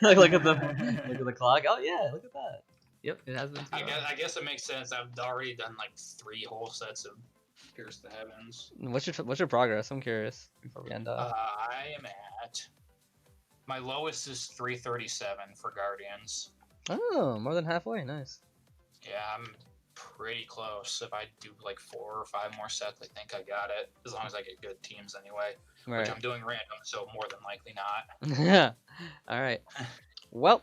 Well, look at the clock. Oh yeah, look at that. Yep, it has been 2 hours. I guess it makes sense. I've already done like 3 whole sets of Pierce the Heavens. What's your progress? I'm curious before we end up. I am at my lowest is 337 for Guardians. Oh, more than halfway. Nice. Yeah, I'm pretty close. If I do like 4 or 5 more sets, I think I got it. As long as I get good teams anyway, which I'm doing random, so more than likely not. Yeah. All right. Well,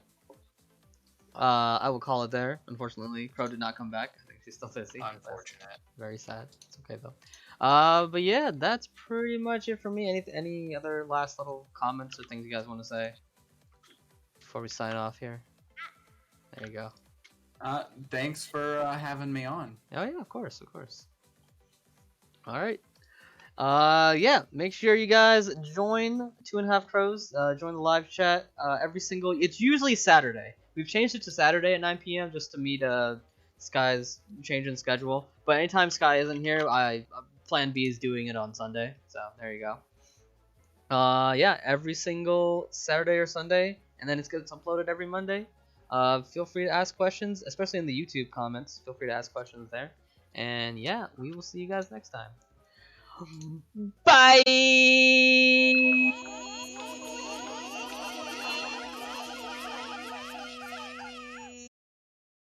I will call it there. Unfortunately, Crow did not come back. I think she's still busy. Unfortunate. That's very sad. It's okay though. But yeah, that's pretty much it for me. Any other last little comments or things you guys want to say before we sign off here? There you go. Thanks for having me on. Oh yeah, of course. All right. Yeah, make sure you guys join 2.5 Crows. Join the live chat. It's usually Saturday. We've changed it to Saturday at 9 p.m. just to meet Sky's change in schedule. But anytime Sky isn't here, Plan B is doing it on Sunday. So there you go. Yeah, every single Saturday or Sunday, and then it's uploaded every Monday. Feel free to ask questions, especially in the YouTube comments. Feel free to ask questions there. And yeah, we will see you guys next time. Bye!